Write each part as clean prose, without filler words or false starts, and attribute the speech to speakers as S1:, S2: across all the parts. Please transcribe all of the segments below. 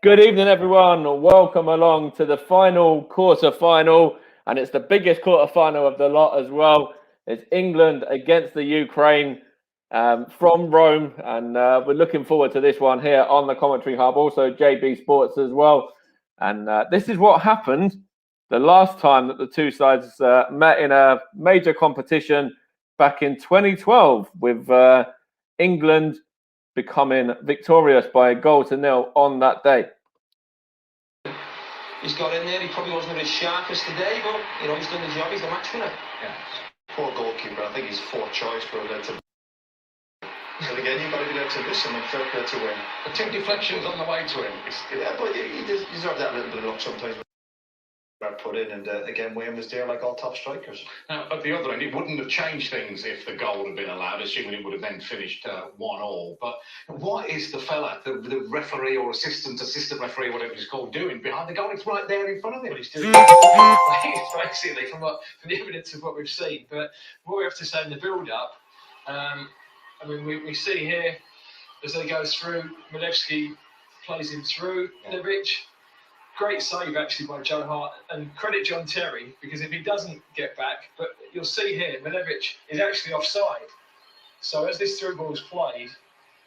S1: Good evening, everyone. Welcome along to the final quarter-final, and it's the biggest quarter-final of the lot as well. It's England against the Ukraine from Rome, and we're looking forward to this one here on the Commentary Hub. Also, JB Sports as well. And this is what happened the last time that the two sides met in a major competition back in 2012 with England becoming victorious by 1-0 on that day.
S2: He's got in there. He probably wasn't as sharp as today, but he's done the job. He's the match winner.
S3: Yeah. Poor goalkeeper. I think he's fourth choice for there to. But again, you've got to be there to listen and fair play to win.
S4: The two deflections on the way to him.
S3: Yeah, but he deserves that little bit of luck sometimes. Put in, and again, Wayne was there like all top strikers.
S4: Now, at the other end, it wouldn't have changed things if the goal had been allowed, assuming it would have then finished 1-1. But what is the fella, the referee or assistant referee, whatever he's called, doing behind the goal? It's right there in front of him.
S5: What he's doing basically from the evidence of what we've seen. But what we have to say in the build-up, we see here as they go through, Milewski plays him through, Ilić. Great save actually by Joe Hart, and credit John Terry, because if he doesn't get back, but you'll see here, Milewski is actually offside. So as this through ball is played,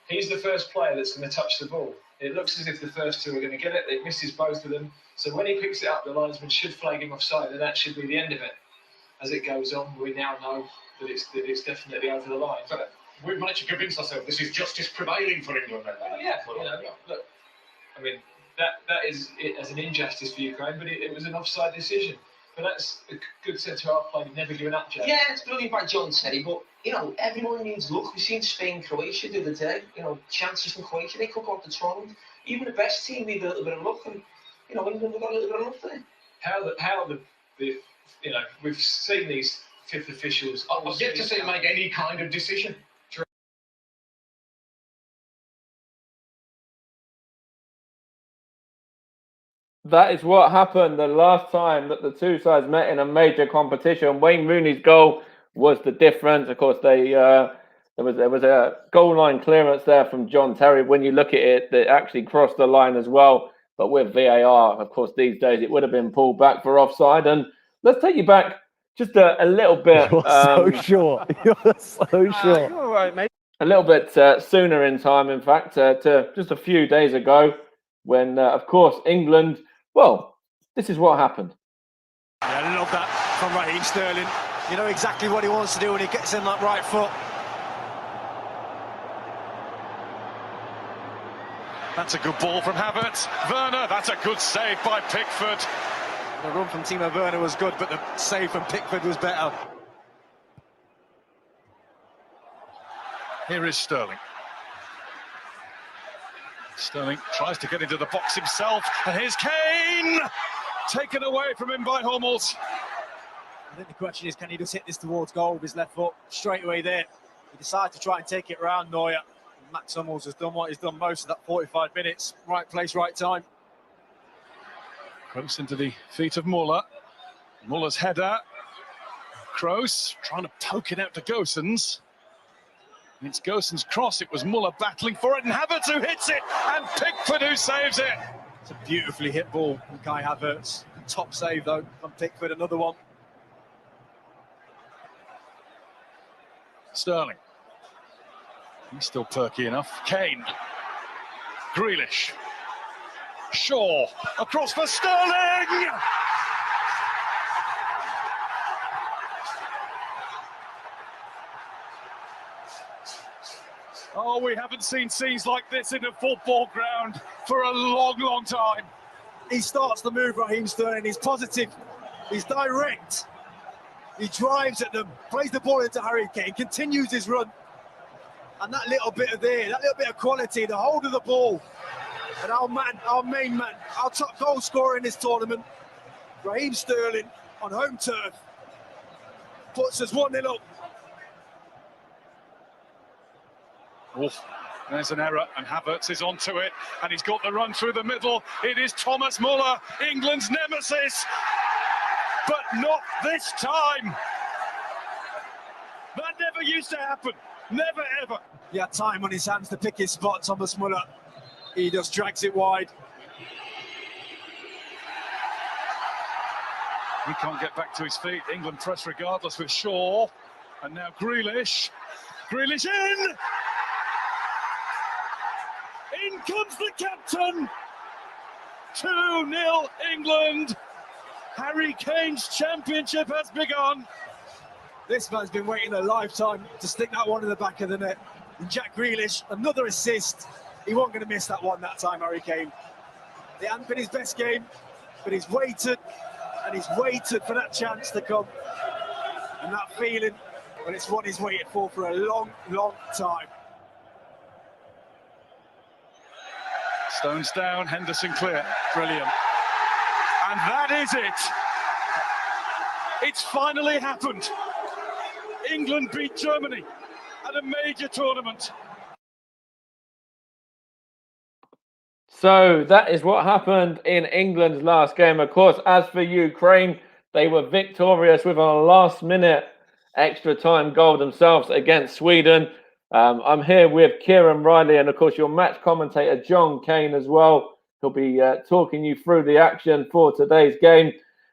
S5: he's the first player that's going to touch the ball. It looks as if the first two are going to get it. It misses both of them. So when he picks it up, the linesman should flag him offside, and that should be the end of it. As it goes on, we now know that it's definitely over the line. But
S4: we've managed to convince ourselves this is justice prevailing for England.
S5: Look, That is it as an injustice for Ukraine, but it was an offside decision. But that's a good centre-half play, never given up, Joe.
S2: Yeah, it's brilliant by John Terry, but, everyone needs luck. We've seen Spain-Croatia the other day, chances from Croatia, they cook out the trond. Even the best team need a little bit of luck, and, England have got a little bit of luck there.
S5: How we've seen these fifth officials.
S4: I've yet to see him make any kind of decision.
S1: That is what happened the last time that the two sides met in a major competition. Wayne Rooney's goal was the difference. Of course, there was a goal line clearance there from John Terry. When you look at it, they actually crossed the line as well. But with VAR, of course, these days it would have been pulled back for offside. And let's take you back just a little bit.
S6: You're so sure. You're so sure.
S1: You're all right, mate. A little bit sooner in time, in fact, to just a few days ago, when, of course, England. Well, this is what happened.
S7: Yeah, I love that from Raheem Sterling. You know exactly what he wants to do when he gets in that right foot.
S8: That's a good ball from Havertz. Werner, that's a good save by Pickford.
S7: The run from Timo Werner was good, but the save from Pickford was better.
S8: Here is Sterling. Sterling tries to get into the box himself, and here's Kane! Taken away from him by Hummels.
S7: I think the question is, can he just hit this towards goal with his left foot straight away there? He decided to try and take it around Neuer. Max Hummels has done what he's done most of that 45 minutes. Right place, right time.
S8: Kroos into the feet of Muller. Muller's header. Kroos trying to poke it out to Gosens. It's Gosens' cross. It was Muller battling for it, and Havertz who hits it, and Pickford who saves it.
S7: It's a beautifully hit ball from Kai Havertz. Top save though from Pickford, another one.
S8: Sterling. He's still perky enough. Kane. Grealish. Shaw. Across for Sterling! Oh, we haven't seen scenes like this in a football ground for a long, long time.
S7: He starts the move, Raheem Sterling. He's positive. He's direct. He drives at them, plays the ball into Harry Kane, continues his run. And that little bit of quality, the hold of the ball. And our main man, our top goal scorer in this tournament, Raheem Sterling, on home turf, puts us 1-0 up.
S8: Oof. There's an error, and Havertz is onto it, and he's got the run through the middle. It is Thomas Muller, England's nemesis, but not this time. That never used to happen, never ever.
S7: He had time on his hands to pick his spot, Thomas Muller. He just drags it wide.
S8: He can't get back to his feet. England press regardless with Shaw. And now Grealish. Grealish in! In comes the captain! 2-0 England! Harry Kane's championship has begun!
S7: This man's been waiting a lifetime to stick that one in the back of the net. And Jack Grealish, another assist. He wasn't going to miss that one that time, Harry Kane. It hadn't been his best game, but he's waited, and he's waited for that chance to come. And that feeling, well, it's what he's waited for a long, long time.
S8: Stones down, Henderson clear. Brilliant. And that is it. It's finally happened. England beat Germany at a major tournament.
S1: So that is what happened in England's last game. Of course, as for Ukraine, they were victorious with a last-minute extra time goal themselves against Sweden. I'm here with Kieran Riley and, of course, your match commentator, John Kane, as well. He'll be talking you through the action for today's game.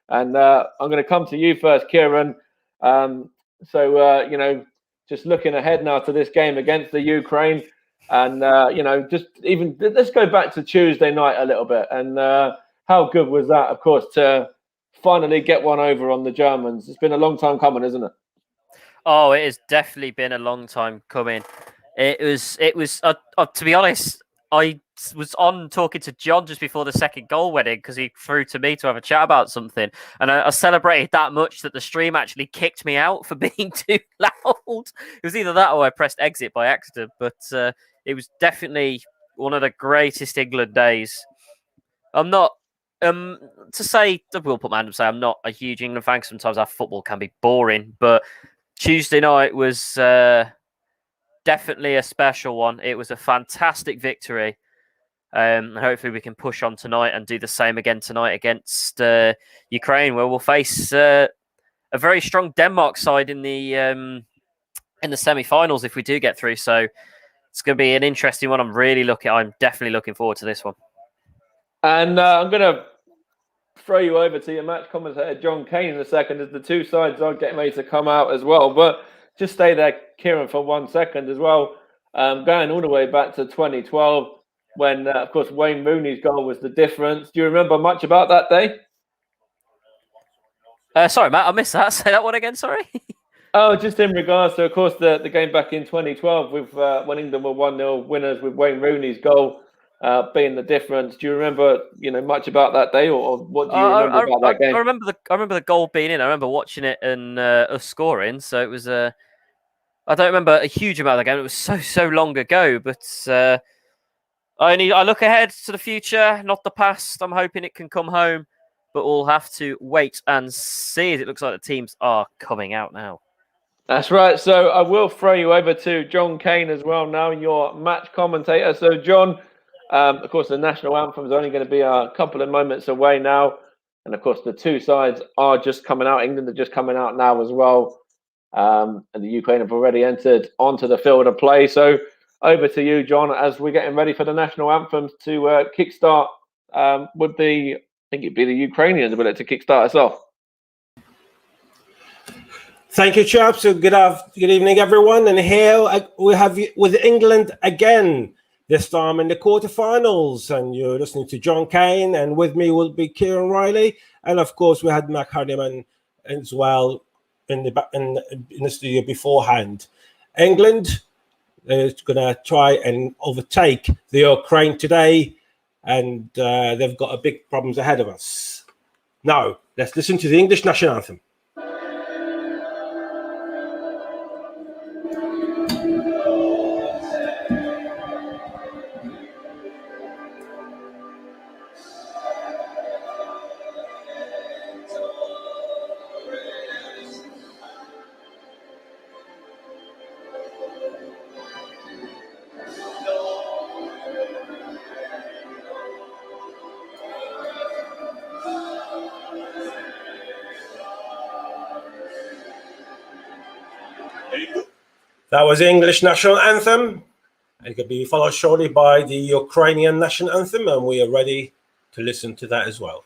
S1: And I'm going to come to you first, Kieran. Just looking ahead now to this game against the Ukraine. And, let's go back to Tuesday night a little bit. And how good was that, of course, to finally get one over on the Germans? It's been a long time coming, isn't it?
S9: Oh, it has definitely been a long time coming. It was. To be honest, I was on talking to John just before the second goal went in because he threw to me to have a chat about something, and I celebrated that much that the stream actually kicked me out for being too loud. It was either that or I pressed exit by accident, but it was definitely one of the greatest England days. I'm not. To say, I will put my hand up and say I'm not a huge England fan. Sometimes our football can be boring, but Tuesday night was definitely a special one. It was a fantastic victory. Hopefully we can push on tonight and do the same again tonight against Ukraine, where we'll face a very strong Denmark side in the semi-finals if we do get through. So it's going to be an interesting one. I'm definitely looking forward to this one. And
S1: I'm going to throw you over to your match commentator, John Kane, in a second, as the two sides are getting ready to come out as well. But just stay there, Kieran, for 1 second as well. Going all the way back to 2012, when, of course, Wayne Rooney's goal was the difference. Do you remember much about that day?
S9: Sorry, Matt, I missed that. Say that one again, sorry.
S1: Oh, just in regards to, of course, the game back in 2012 with when England were 1-0 winners with Wayne Rooney's goal being the difference. Do you remember, much about that day, or what do you remember about that game?
S9: I remember the goal being in. I remember watching it and us scoring. So it was I don't remember a huge amount of the game. It was so long ago. But I look ahead to the future, not the past. I'm hoping it can come home, but we'll have to wait and see. It looks like the teams are coming out now.
S1: That's right. So I will throw you over to John Kane as well now, your match commentator. So John, of course, the national anthem is only going to be a couple of moments away now. And of course, the two sides are just coming out. England are just coming out now as well. And the Ukraine have already entered onto the field of play. So over to you, John, as we're getting ready for the national anthems to kickstart. I think it'd be the Ukrainians a bit to kickstart us off.
S10: Thank you, chaps. So good evening, everyone. And here we have with England again, this time in the quarterfinals. And you're listening to John Kane, and with me will be Kieran Riley, and of course we had Mac Hardiman as well in the studio beforehand. England is going to try and overtake the Ukraine today, and they've got a big problems ahead of us. Now let's listen to the English national anthem. That was the English national anthem. It could be followed shortly by the Ukrainian national anthem, and we are ready to listen to that as well.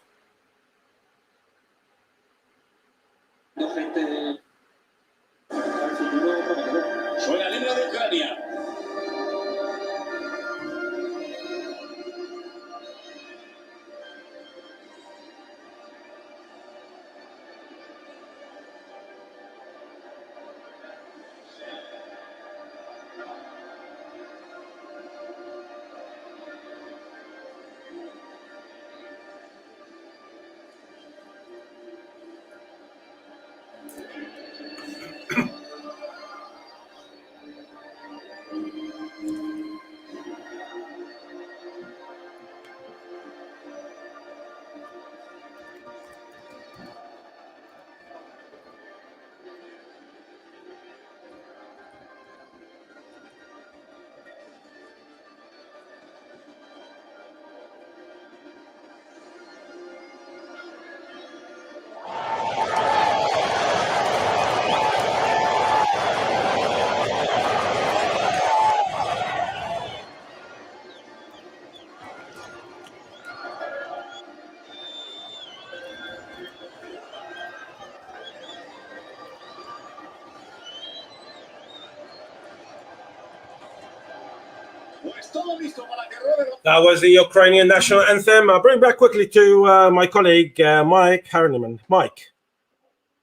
S10: That was the Ukrainian national anthem. I'll bring back quickly to my colleague, Mike Harriman. Mike.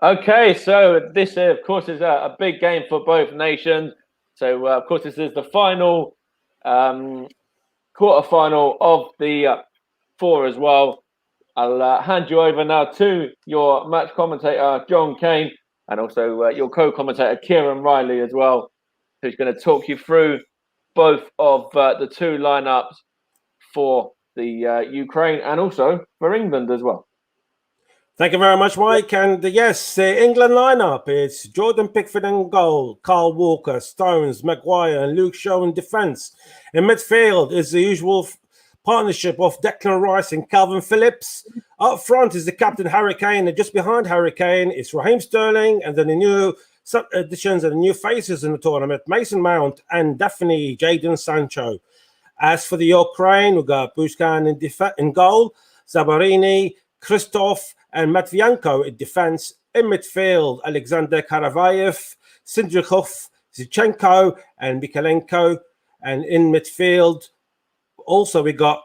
S1: Okay, so this, of course, is a big game for both nations. So, of course, this is the final quarterfinal of the four as well. I'll hand you over now to your match commentator, John Kane, and also your co-commentator, Kieran Riley, as well, who's going to talk you through both of the two lineups for the Ukraine and also for England as well.
S10: Thank you very much, Mike. And yes, the England lineup, it's Jordan Pickford in goal, Carl Walker, Stones, Maguire, and Luke Shaw in defence. In midfield is the usual partnership of Declan Rice and Calvin Phillips. Up front is the captain, Harry Kane, and just behind Harry Kane is Raheem Sterling, and then the new additions and the new faces in the tournament, Mason Mount and definitely Jadon Sancho. As for the Ukraine, we've got Buscan in goal, Zabarini, Christoph, and Matvienko in defense. In midfield, Alexander Karavayev, Sindrikov, Zichenko, and Mikalenko. And in midfield, also we got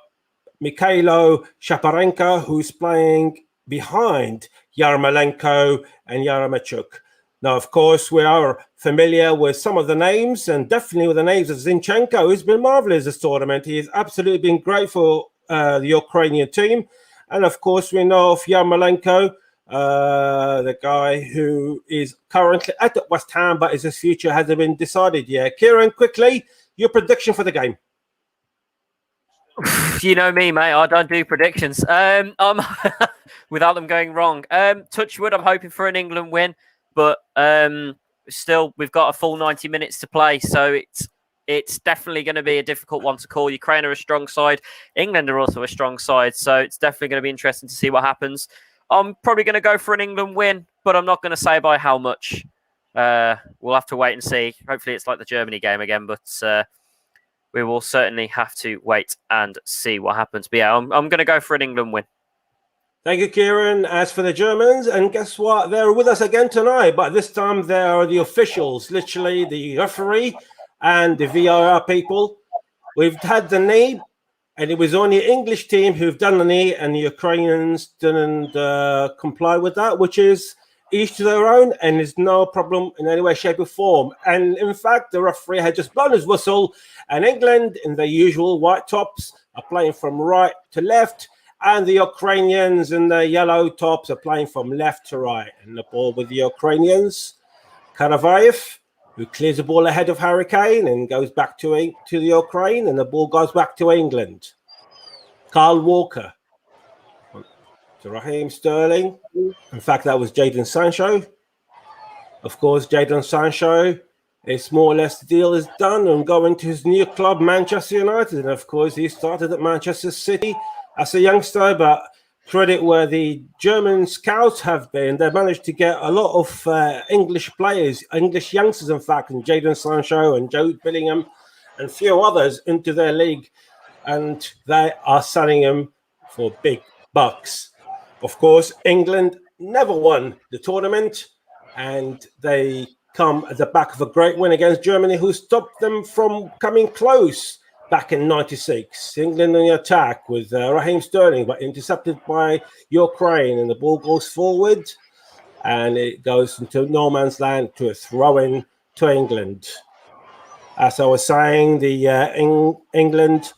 S10: Mikhailo Shaparenko, who's playing behind Yarmolenko and Yaremchuk. Now, of course, we are familiar with some of the names, and definitely with the names of Zinchenko, who's been marvelous this tournament. He has absolutely been great for the Ukrainian team. And of course, we know of Yarmolenko, the guy who is currently at West Ham, but his future hasn't been decided yet. Kieran, quickly, your prediction for the game.
S9: You know me, mate. I don't do predictions. Without them going wrong. Touch wood, I'm hoping for an England win, but still, we've got a full 90 minutes to play, so it's definitely going to be a difficult one to call. Ukraine are a strong side. England are also a strong side, so it's definitely going to be interesting to see what happens. I'm probably going to go for an England win, but I'm not going to say by how much. We'll have to wait and see. Hopefully it's like the Germany game again, but we will certainly have to wait and see what happens. But yeah, I'm going to go for an England win.
S10: Thank you, Kieran. As for the Germans, and guess what? They're with us again tonight, but this time they are the officials, literally the referee and the VAR people. We've had the knee, and it was only the English team who've done the knee, and the Ukrainians didn't comply with that, which is each to their own, and there's no problem in any way, shape, or form. And in fact, the referee had just blown his whistle, and England, in their usual white tops, are playing from right to left, and the Ukrainians in their yellow tops are playing from left to right. And the ball with the Ukrainians, Karavayev, who clears the ball ahead of Harry Kane and goes back to the Ukraine, and the ball goes back to England. Carl Walker to Raheem Sterling. In fact, that was Jadon Sancho. Of course, Jadon Sancho, it's more or less the deal is done and going to his new club, Manchester United. And of course, he started at Manchester City as a youngster, but credit where the German scouts have been. They managed to get a lot of English players, English youngsters, in fact, and Jadon Sancho and Jude Bellingham and a few others into their league. And they are selling him for big bucks. Of course, England never won the tournament, and they come at the back of a great win against Germany, who stopped them from coming close back in '96. England on the attack with Raheem Sterling, but intercepted by Ukraine, and the ball goes forward, and it goes into no man's land to a throw-in to England. As I was saying, the England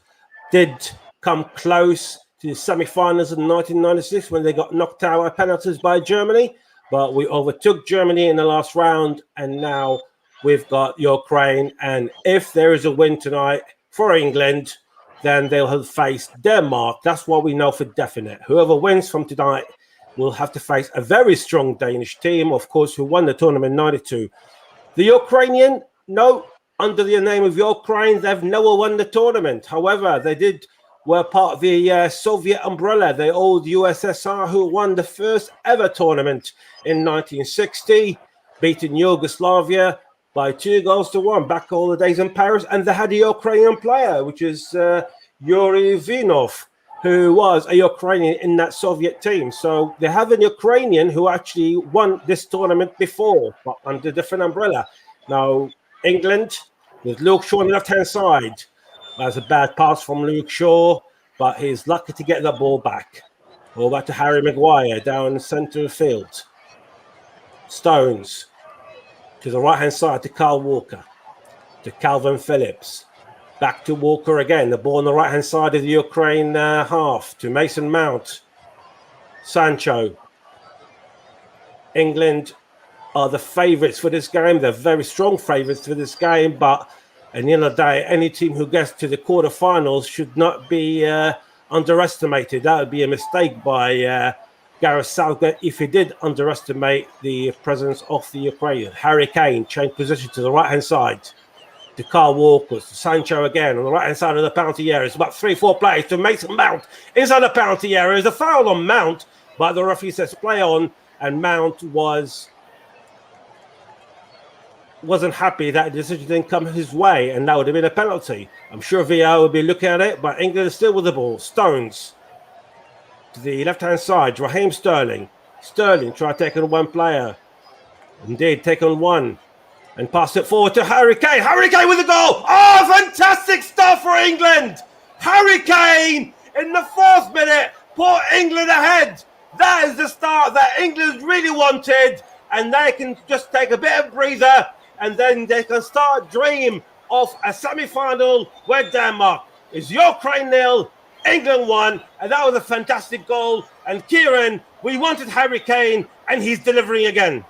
S10: did come close to the semi-finals in 1996 when they got knocked out by penalties by Germany, but we overtook Germany in the last round, and now we've got Ukraine. And if there is a win tonight for England, then they'll have faced Denmark. That's what we know for definite. Whoever wins from tonight will have to face a very strong Danish team, of course, who won the tournament in '92. The Ukrainian, no, under the name of Ukraine, they've never won the tournament. However, they were part of the Soviet umbrella, the old USSR, who won the first ever tournament in 1960, beating Yugoslavia by 2-1 back all the days in Paris. And they had a Ukrainian player, which is Yuri Vinov, who was a Ukrainian in that Soviet team. So they have a Ukrainian who actually won this tournament before, but under a different umbrella. Now, England, with Luke Shaw on the left-hand side. That's a bad pass from Luke Shaw, but he's lucky to get the ball back. Ball back to Harry Maguire down the centre of the field. Stones to the right-hand side to Kyle Walker, to Calvin Phillips. Back to Walker again. The ball on the right-hand side of the Ukraine half to Mason Mount. Sancho. England are the favourites for this game. They're very strong favourites for this game, but at the end of the day, any team who gets to the quarterfinals should not be underestimated. That would be a mistake by Gareth Southgate if he did underestimate the presence of the Ukrainian. Harry Kane changed position to the right-hand side to Kyle Walker, to Sancho again on the right-hand side of the penalty area. It's about 3-4 players to Mason Mount inside the penalty area. There's a foul on Mount, but the referee says play on, and Mount wasn't happy that the decision didn't come his way, and that would have been a penalty. I'm sure VAR would be looking at it, but England is still with the ball. Stones to the left-hand side, Raheem Sterling. Sterling tried to take on one player. Indeed, take on one. And pass it forward to Harry Kane. Harry Kane with the goal. Oh, fantastic start for England. Harry Kane in the 4th minute put England ahead. That is the start that England really wanted. And they can just take a bit of breather, and then they can start dream of a semi-final where Denmark is Ukraine 0, England 1, and that was a fantastic goal. And Kieran, we wanted Harry Kane, and he's delivering again.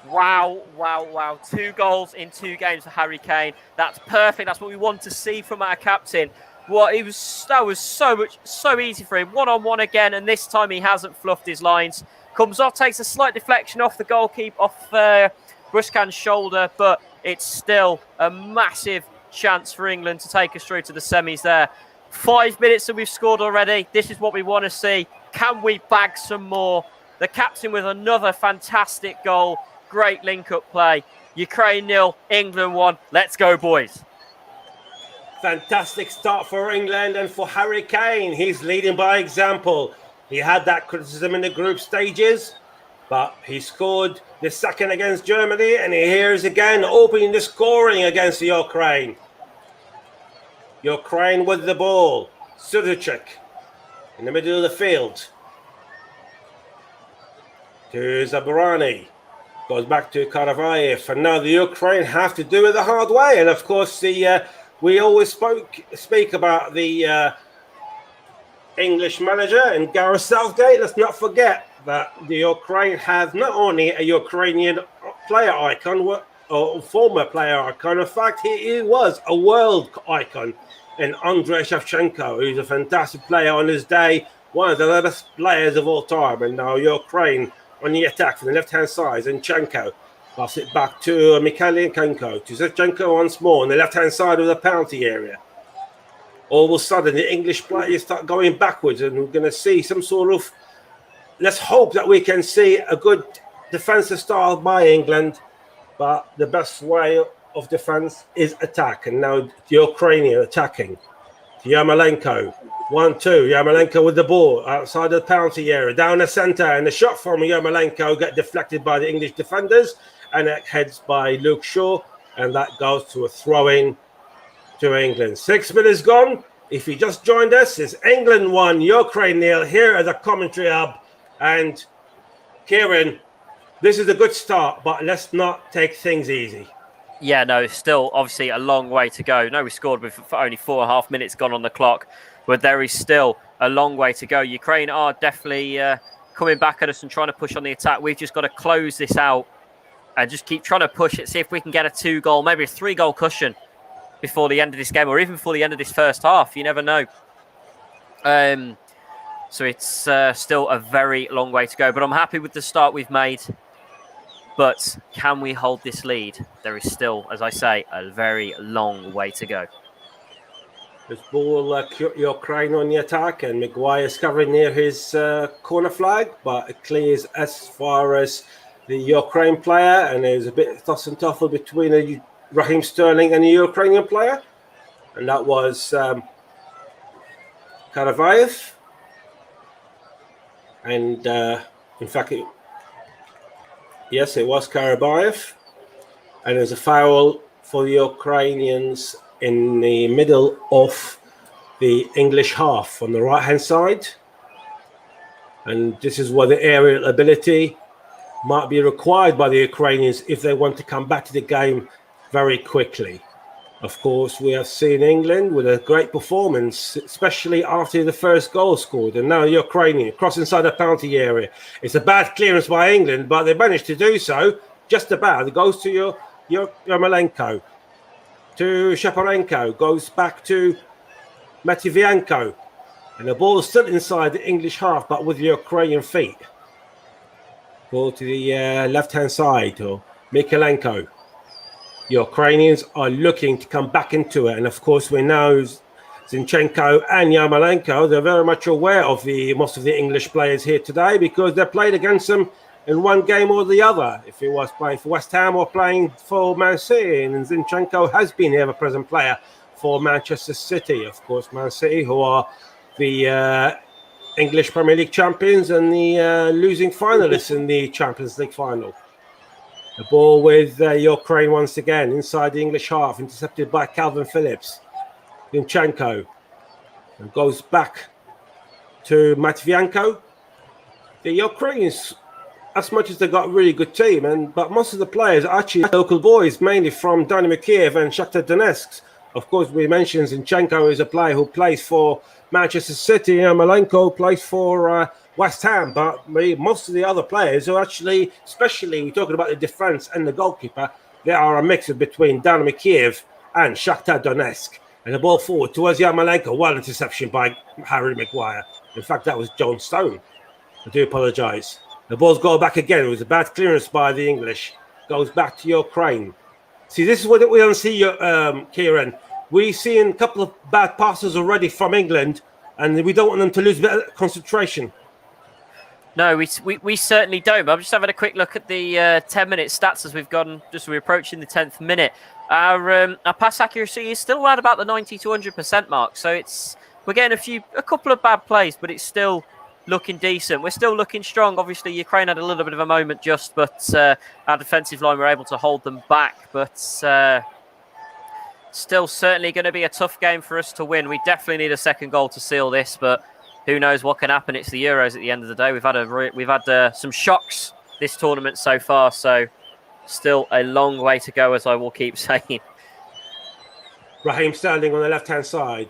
S9: Wow. 2 goals in 2 games for Harry Kane. That's perfect. That's what we want to see from our captain. That was so easy for him. 1-on-1 again, and this time he hasn't fluffed his lines. Comes off, takes a slight deflection off the goalkeeper, off Bushkan's shoulder, but it's still a massive chance for England to take us through to the semis there. 5 minutes and we've scored already. This is what we want to see. Can we bag some more? The captain with another fantastic goal. Great link-up play. Ukraine 0, England 1. Let's go, boys.
S10: Fantastic start for England and for Harry Kane. He's leading by example. He had that criticism in the group stages, but he scored the second against Germany, and here is again opening the scoring against the Ukraine. Ukraine with the ball. Suduchik in the middle of the field. To Zabarani. Goes back to Karavayev, and now the Ukraine have to do it the hard way. And of course, we always speak about the English manager and Gareth Southgate. Let's not forget that the Ukraine has not only a Ukrainian player icon or former player icon. In fact, he was a world icon in Andrei Shevchenko, who's a fantastic player on his day, one of the best players of all time. And now Ukraine on the attack from the left-hand side, Zinchenko. Pass it back to Mikhail Zinchenko. To Zinchenko once more on the left-hand side of the penalty area. All of a sudden, the English players start going backwards, and we're going to see some sort of... Let's hope that we can see a good defensive style by England, but the best way of defense is attack. And now the Ukrainian attacking. to Yarmolenko. 1-2. Yarmolenko with the ball outside the penalty area, down the centre, and the shot from Yarmolenko got deflected by the English defenders, and it heads by Luke Shaw, and that goes to a throw-in to England. 6 minutes gone. If you just joined us, it's England 1, Ukraine 0 here at the commentary hub. And Kieran, this is a good start, but let's not take things easy.
S9: Yeah, no, still obviously a long way to go. No, we scored with only 4.5 minutes gone on the clock, but there is still a long way to go. Ukraine are definitely coming back at us and trying to push on the attack. We've just got to close this out and just keep trying to push it, see if we can get a 2-goal, maybe a 3-goal cushion before the end of this game, or even before the end of this first half. You never know. So it's still a very long way to go, but I'm happy with the start we've made. But can we hold this lead? There is still, as I say, a very long way to go.
S10: This ball, Ukraine on the attack, and Maguire's covering near his corner flag, but it clears as far as the Ukraine player, and there's a bit of toss and tuffle between Raheem Sterling and the Ukrainian player, and that was Karavayev. And in fact, yes, it was Karabayev, and there's a foul for the Ukrainians in the middle of the English half on the right-hand side. And this is where the aerial ability might be required by the Ukrainians if they want to come back to the game very quickly. Of course, we have seen England with a great performance, especially after the first goal scored. And now the Ukrainian cross inside the penalty area. It's a bad clearance by England, but they managed to do so just about. It goes to Yarmolenko, to Shaparenko, goes back to Matvienko. And the ball is still inside the English half, but with the Ukrainian feet. Ball to the left-hand side, or Mykolenko. Ukrainians are looking to come back into it, and of course we know Zinchenko and Yarmolenko, they're very much aware of most of the English players here today, because they played against them in one game or the other, if it was playing for West Ham or playing for Man City. And Zinchenko has been the ever-present player for Manchester City. Of course, Man City, who are the English Premier League champions and the losing finalists in the Champions League final. The ball with Ukraine once again inside the English half, intercepted by Calvin Phillips. Zinchenko, and goes back to Matvienko. The Ukrainians, as much as they've got a really good team, but most of the players are actually local boys, mainly from Dynamo Kiev and Shakhtar Donetsk. Of course, we mentioned Zinchenko is a player who plays for Manchester City, and Malenko plays for West Ham, but most of the other players are actually, especially we're talking about the defense and the goalkeeper, they are a mix between Dynamo Kiev and Shakhtar Donetsk. And the ball forward towards Yarmolenko, well, interception by Harry Maguire. In fact, that was John Stone. I do apologise. The ball's go back again. It was a bad clearance by the English. Goes back to Ukraine. See, this is what we don't see, Kieran. We've seen a couple of bad passes already from England, and we don't want them to lose a bit of concentration.
S9: No, we certainly don't. But I'm just having a quick look at the 10-minute stats as we've gone, we're approaching the 10th minute. Our pass accuracy is still around about the 90 to 100% mark. So we're getting a couple of bad plays, but it's still looking decent. We're still looking strong. Obviously, Ukraine had a little bit of a moment but our defensive line were able to hold them back. But still certainly going to be a tough game for us to win. We definitely need a second goal to seal this, but who knows what can happen. It's the Euros at the end of the day. We've had some shocks this tournament so far, so still a long way to go, as I will keep saying.
S10: Raheem Sterling on the left-hand side.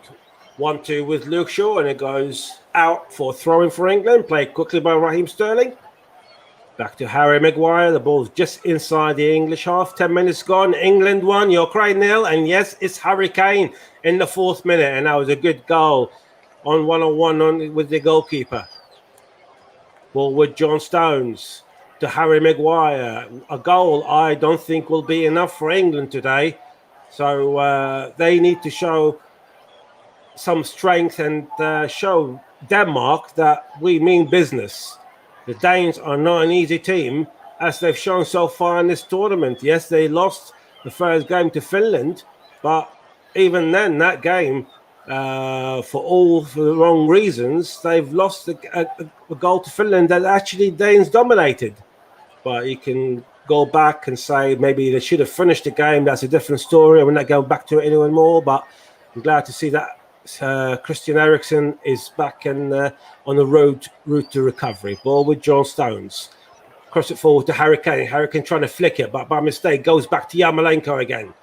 S10: 1-2 with Luke Shaw, and it goes out for throwing for England. Played quickly by Raheem Sterling. Back to Harry Maguire. The ball's just inside the English half. 10 minutes gone. England 1, Ukraine 0. And yes, it's Harry Kane in the 4th minute. And that was a good goal on one-on-one with the goalkeeper. Ball with John Stones to Harry Maguire. A goal I don't think will be enough for England today. So they need to show some strength and show Denmark that we mean business. The Danes are not an easy team, as they've shown so far in this tournament. Yes, they lost the first game to Finland, but even then, that game, for the wrong reasons, they've lost a goal to Finland that actually Danes dominated. But you can go back and say maybe they should have finished the game. That's a different story. I'm not going back to it anymore. But I'm glad to see that Christian Eriksen is back on the route to recovery. Ball with John Stones. Cross it forward to Harry Kane. Harry Kane trying to flick it, but by mistake goes back to Yarmolenko again.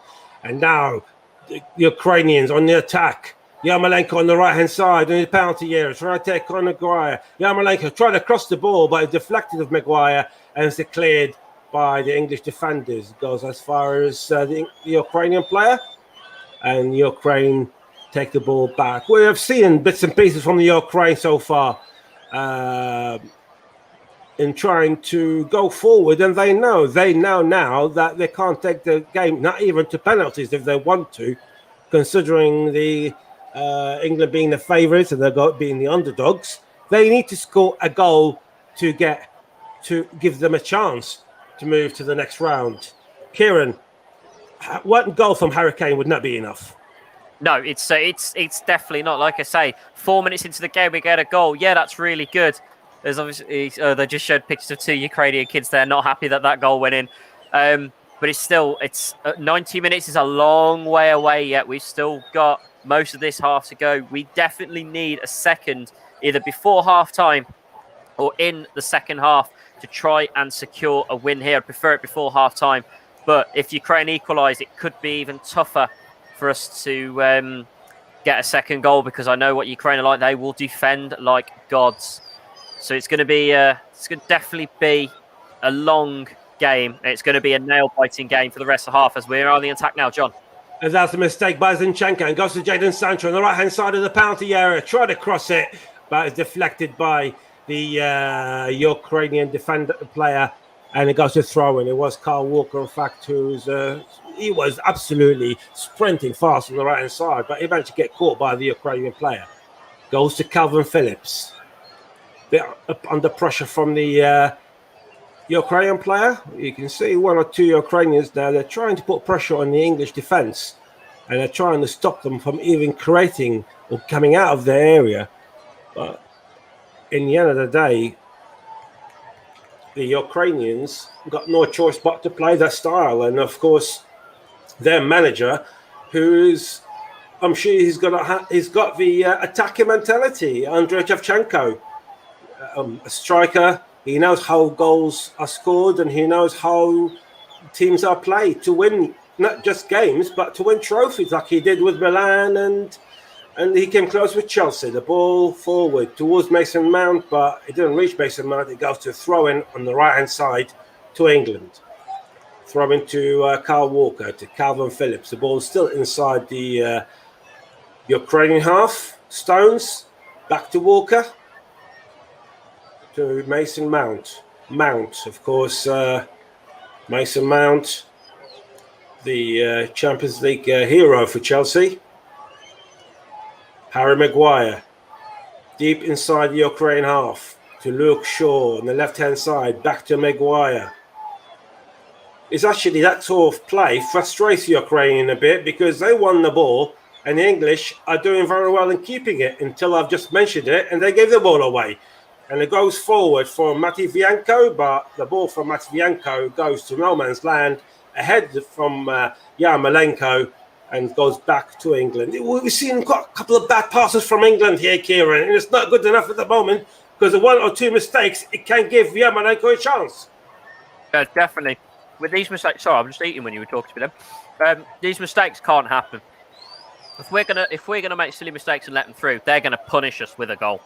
S10: And now the Ukrainians on the attack. Yarmolenko on the right-hand side in the penalty area, trying to take on Maguire. Yarmolenko trying to cross the ball, but it deflected of Maguire and it's cleared by the English defenders. It goes as far as the Ukrainian player, and Ukraine take the ball back. We have seen bits and pieces from the Ukraine so far in trying to go forward, and they know now that they can't take the game, not even to penalties if they want to, considering the England being the favourites and they're being the underdogs. They need to score a goal to give them a chance to move to the next round. Kieran, one goal from Harry Kane would not be enough.
S9: No, it's definitely not. Like I say, 4 minutes into the game, we get a goal. Yeah, that's really good. There's obviously they just showed pictures of 2 Ukrainian kids there, not happy that goal went in. But it's 90 minutes is a long way away yet. We've still got most of this half to go. We definitely need a second, either before half time or in the second half, to try and secure a win here. I prefer it before half time. But if Ukraine equalise, it could be even tougher for us to get a second goal, because I know what Ukraine are like. They will defend like gods. So it's going to definitely be a long game. It's going to be a nail-biting game for the rest of the half as we're on the attack now, John.
S10: And that's a mistake by Zinchenko, and goes to Jadon Sancho on the right-hand side of the penalty area. Try to cross it, but it's deflected by the Ukrainian defender player, and it goes to throw in. It was Kyle Walker, in fact, he was absolutely sprinting fast on the right-hand side, but he managed to get caught by the Ukrainian player. Goes to Calvin Phillips. They're up under pressure from the Ukrainian player. You can see 1 or 2 Ukrainians there. They're trying to put pressure on the English defence, and they're trying to stop them from even creating or coming out of their area. But in the end of the day, the Ukrainians got no choice but to play that style. And of course, their manager, I'm sure he's got the attacking mentality, Andrei Shevchenko, a striker. He knows how goals are scored, and he knows how teams are played to win not just games, but to win trophies, like he did with Milan, and he came close with Chelsea. The ball forward towards Mason Mount, but it didn't reach Mason Mount. It goes to throw-in on the right-hand side to England. Throw-in to Kyle Walker, to Calvin Phillips. The ball is still inside the Ukrainian half. Stones, back to Walker. To Mason Mount. Mount, of course, Mason Mount, the Champions League hero for Chelsea. Harry Maguire, deep inside the Ukraine half, to Luke Shaw on the left-hand side, back to Maguire. It's actually that sort of play frustrates the Ukraine a bit, because they won the ball, and the English are doing very well in keeping it until I've just mentioned it, and they gave the ball away. And it goes forward for Matvienko, but the ball from Matvienko goes to no man's land, ahead from Yarmolenko, and goes back to England. We've seen quite a couple of bad passes from England here, Kieran, and it's not good enough at the moment, because of 1 or 2 mistakes, it can give Yarmolenko a chance.
S9: Yeah, definitely. With these mistakes, sorry, I'm just eating when you were talking to them. These mistakes can't happen. If we're gonna make silly mistakes and let them through, they're gonna punish us with a goal.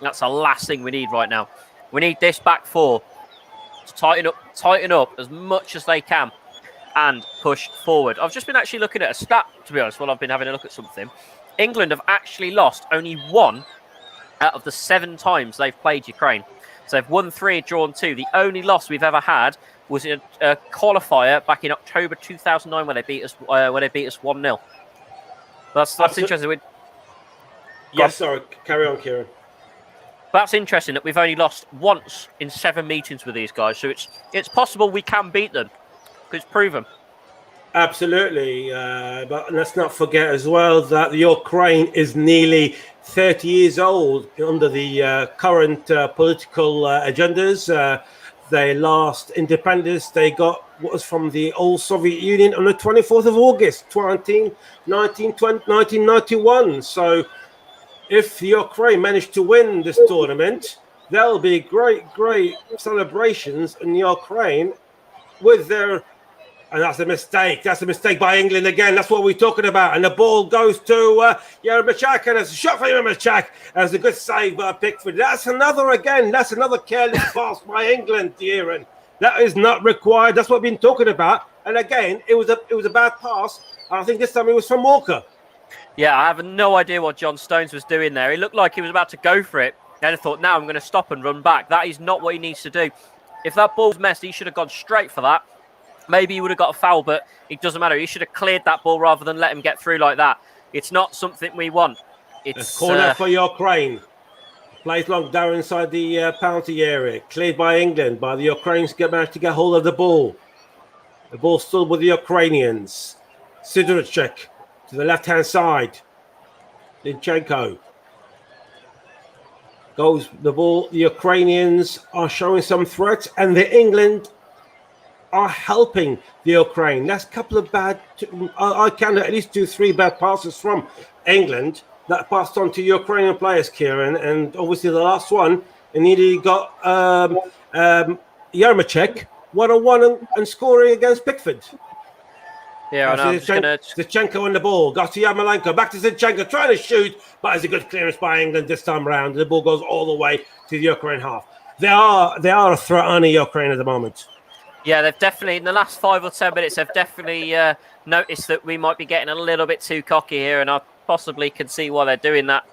S9: That's the last thing we need right now. We need this back four to tighten up as much as they can and push forward. I've just been actually looking at a stat, to be honest, while I've been having a look at something. England have actually lost only 1 out of the 7 times they've played Ukraine. So they've won 3, drawn 2. The only loss we've ever had was in a qualifier back in October 2009 when they beat us 1-0. That's interesting.
S10: Yes, sorry, carry on, Kieran.
S9: That's interesting that we've only lost once in 7 meetings with these guys. So it's possible we can beat them. It's proven.
S10: Absolutely, but let's not forget as well that the Ukraine is nearly 30 years old under the current political agendas. Their last independence they got was from the old Soviet Union on the 24th of August, 1991. So if the Ukraine managed to win this tournament, there'll be great celebrations in Ukraine with their... And that's a mistake. That's a mistake by England again. That's what we're talking about. And the ball goes to Yaremchuk, and it's a shot for Yaremchuk. That's a good save by Pickford. That's another careless pass by England, Kieran. That is not required. That's what we've been talking about. And again, it was a bad pass. And I think this time it was from Walker.
S9: Yeah, I have no idea what John Stones was doing there. He looked like he was about to go for it. And I thought, now I'm going to stop and run back. That is not what he needs to do. If that ball's messed, he should have gone straight for that. Maybe he would have got a foul, but it doesn't matter. He should have cleared that ball rather than let him get through like that. It's not something we want.
S10: It's corner for Ukraine. Plays long down inside the penalty area. Cleared by England, but the Ukrainians managed to get hold of the ball. The ball still with the Ukrainians. Sidorchuk to the left-hand side. Zinchenko goes the ball. The Ukrainians are showing some threats, and the England are helping the Ukraine. That's a couple of bad... I can at least do 3 bad passes from England that passed on to Ukrainian players, Kieran, and obviously the last one, and nearly got Yaremchuk one-on-one and scoring against Pickford.
S9: Yeah, I know.
S10: Zinchenko on the ball. Got to Yarmolenko. Back to Zinchenko. Trying to shoot, but it's a good clearance by England this time around. The ball goes all the way to the Ukraine half. They are a threat on the Ukraine at the moment.
S9: Yeah, they've definitely, in the last 5 or 10 minutes, they've definitely noticed that we might be getting a little bit too cocky here, and I possibly can see why they're doing that.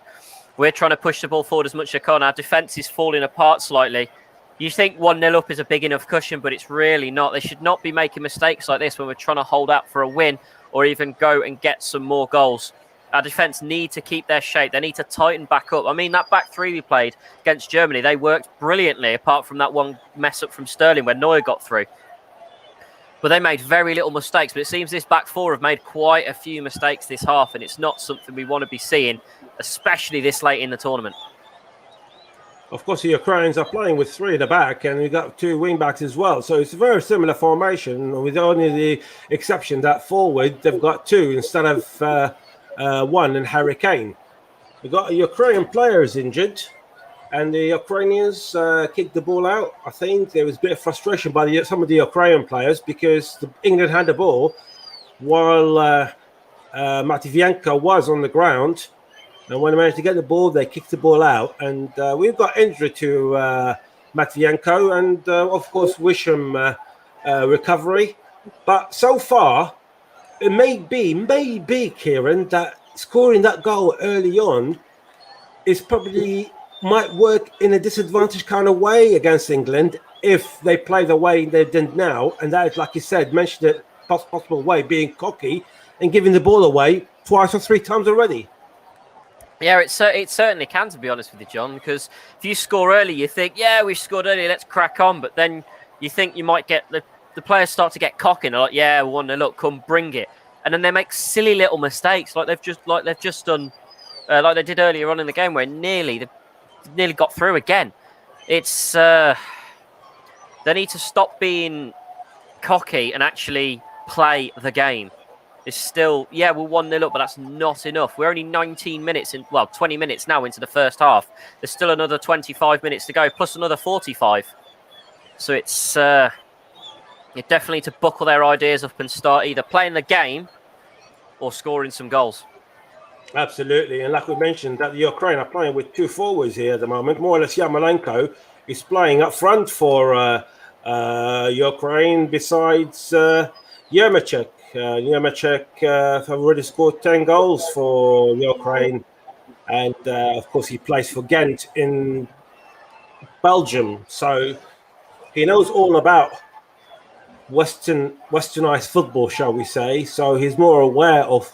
S9: We're trying to push the ball forward as much as we can. Our defence is falling apart slightly. You think 1-0 up is a big enough cushion, but it's really not. They should not be making mistakes like this when we're trying to hold out for a win or even go and get some more goals. Our defence need to keep their shape. They need to tighten back up. I mean, that back three we played against Germany, they worked brilliantly, apart from that one mess up from Sterling when Neuer got through. But they made very little mistakes. But it seems this back four have made quite a few mistakes this half, and it's not something we want to be seeing, especially this late in the tournament.
S10: Of course, the Ukrainians are playing with 3 at the back, and we've got 2 wing backs as well. So it's a very similar formation, with only the exception that forward they've got 2 instead of 1 and Harry Kane. We've got Ukrainian players injured, and the Ukrainians kicked the ball out. I think there was a bit of frustration by some of the Ukrainian players because England had the ball while Matvienko was on the ground. And when they managed to get the ball, they kicked the ball out. And we've got injury to Matvienko and, of course, Wisham recovery. But so far, it may be, Kieran, that scoring that goal early on is probably might work in a disadvantaged kind of way against England if they play the way they did now. And that is, like you said, mentioned it, possible way, being cocky and giving the ball away 2 or 3 times already.
S9: Yeah, it certainly can, to be honest with you, John, because if you score early, you think, yeah, we scored early, let's crack on. But then you think you might get the players start to get cocky and are like, yeah, 1-0, look, come bring it. And then they make silly little mistakes like they've just done, like they did earlier on in the game where they nearly got through again. It's they need to stop being cocky and actually play the game. It's still, yeah, we're 1-0 up, but that's not enough. We're only 19 minutes 20 minutes now into the first half. There's still another 25 minutes to go, plus another 45. So it's you definitely need to buckle their ideas up and start either playing the game or scoring some goals.
S10: Absolutely. And like we mentioned, that the Ukraine are playing with 2 forwards here at the moment. More or less, Yarmolenko is playing up front for Ukraine besides Yaremchuk. Yaremchuk have already scored 10 goals for Ukraine, and of course he plays for Ghent in Belgium, so he knows all about westernized football, shall we say. So he's more aware of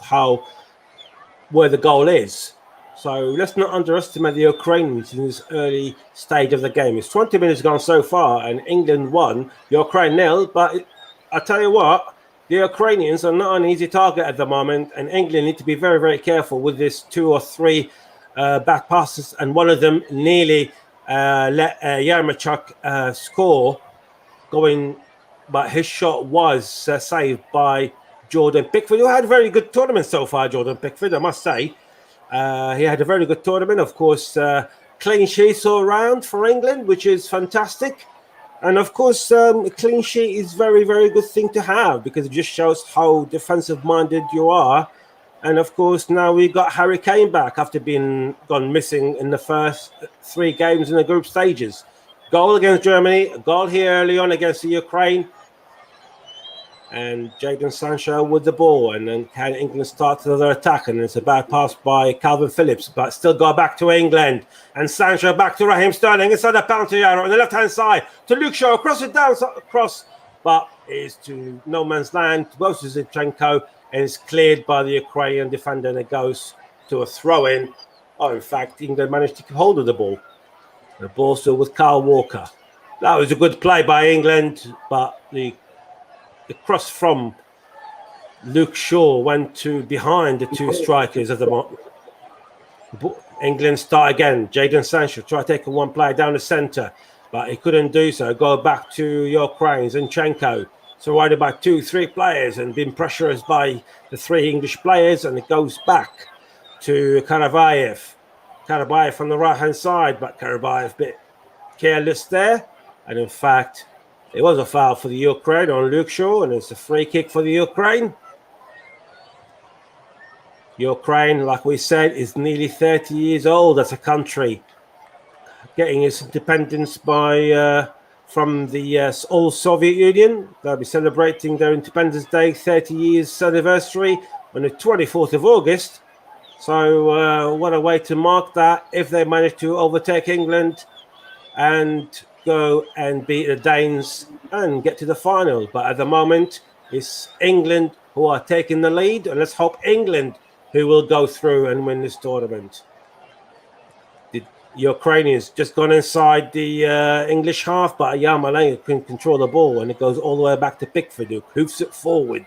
S10: where the goal is. So let's not underestimate the Ukrainians in this early stage of the game. It's 20 minutes gone so far, and England won, Ukraine 0. But I tell you what, the Ukrainians are not an easy target at the moment, and England need to be very, very careful with this 2 or 3 back passes, and one of them nearly let Yaremchuk score going, but his shot was saved by Jordan Pickford, who had a very good tournament so far. Jordan Pickford, I must say, he had a very good tournament. Of course, clean sheets all round for England, which is fantastic. And of course, a clean sheet is very, very good thing to have, because it just shows how defensive-minded you are. And of course, now we got Harry Kane back after being gone missing in the first 3 games in the group stages. Goal against Germany, a goal here early on against the Ukraine. And Jadon Sancho with the ball, and then can England start another attack? And it's a bad pass by Calvin Phillips, but still go back to England. And Sancho back to Raheem Sterling inside the penalty area on the left-hand side to Luke Shaw, across it down, across, but it's to no man's land, goes to Zinchenko, and it's cleared by the Ukrainian defender, and it goes to a throw-in. Oh, in fact, England managed to keep hold of the ball. The ball still with Kyle Walker. That was a good play by England, but the cross from Luke Shaw went to behind the 2 strikers of the moment. England start again. Jadon Sancho tried taking one player down the centre, but he couldn't do so. Go back to Ukraine. Zinchenko surrounded by 2-3 players and being pressurised by the 3 English players, and it goes back to Karabayev. Karabayev on the right-hand side, but Karabayev a bit careless there. And in fact, it was a foul for the Ukraine on Luke Shaw, and it's a free kick for the Ukraine. Ukraine, like we said, is nearly 30 years old as a country, getting its independence from the old Soviet Union. They'll be celebrating their Independence Day 30 years anniversary on the 24th of August. So what a way to mark that if they manage to overtake England and go and beat the Danes and get to the final. But at the moment, it's England who are taking the lead, and let's hope England who will go through and win this tournament. The Ukrainians just gone inside the English half, but Yarmolenko can control the ball, and it goes all the way back to Pickford, who hoofs it forward.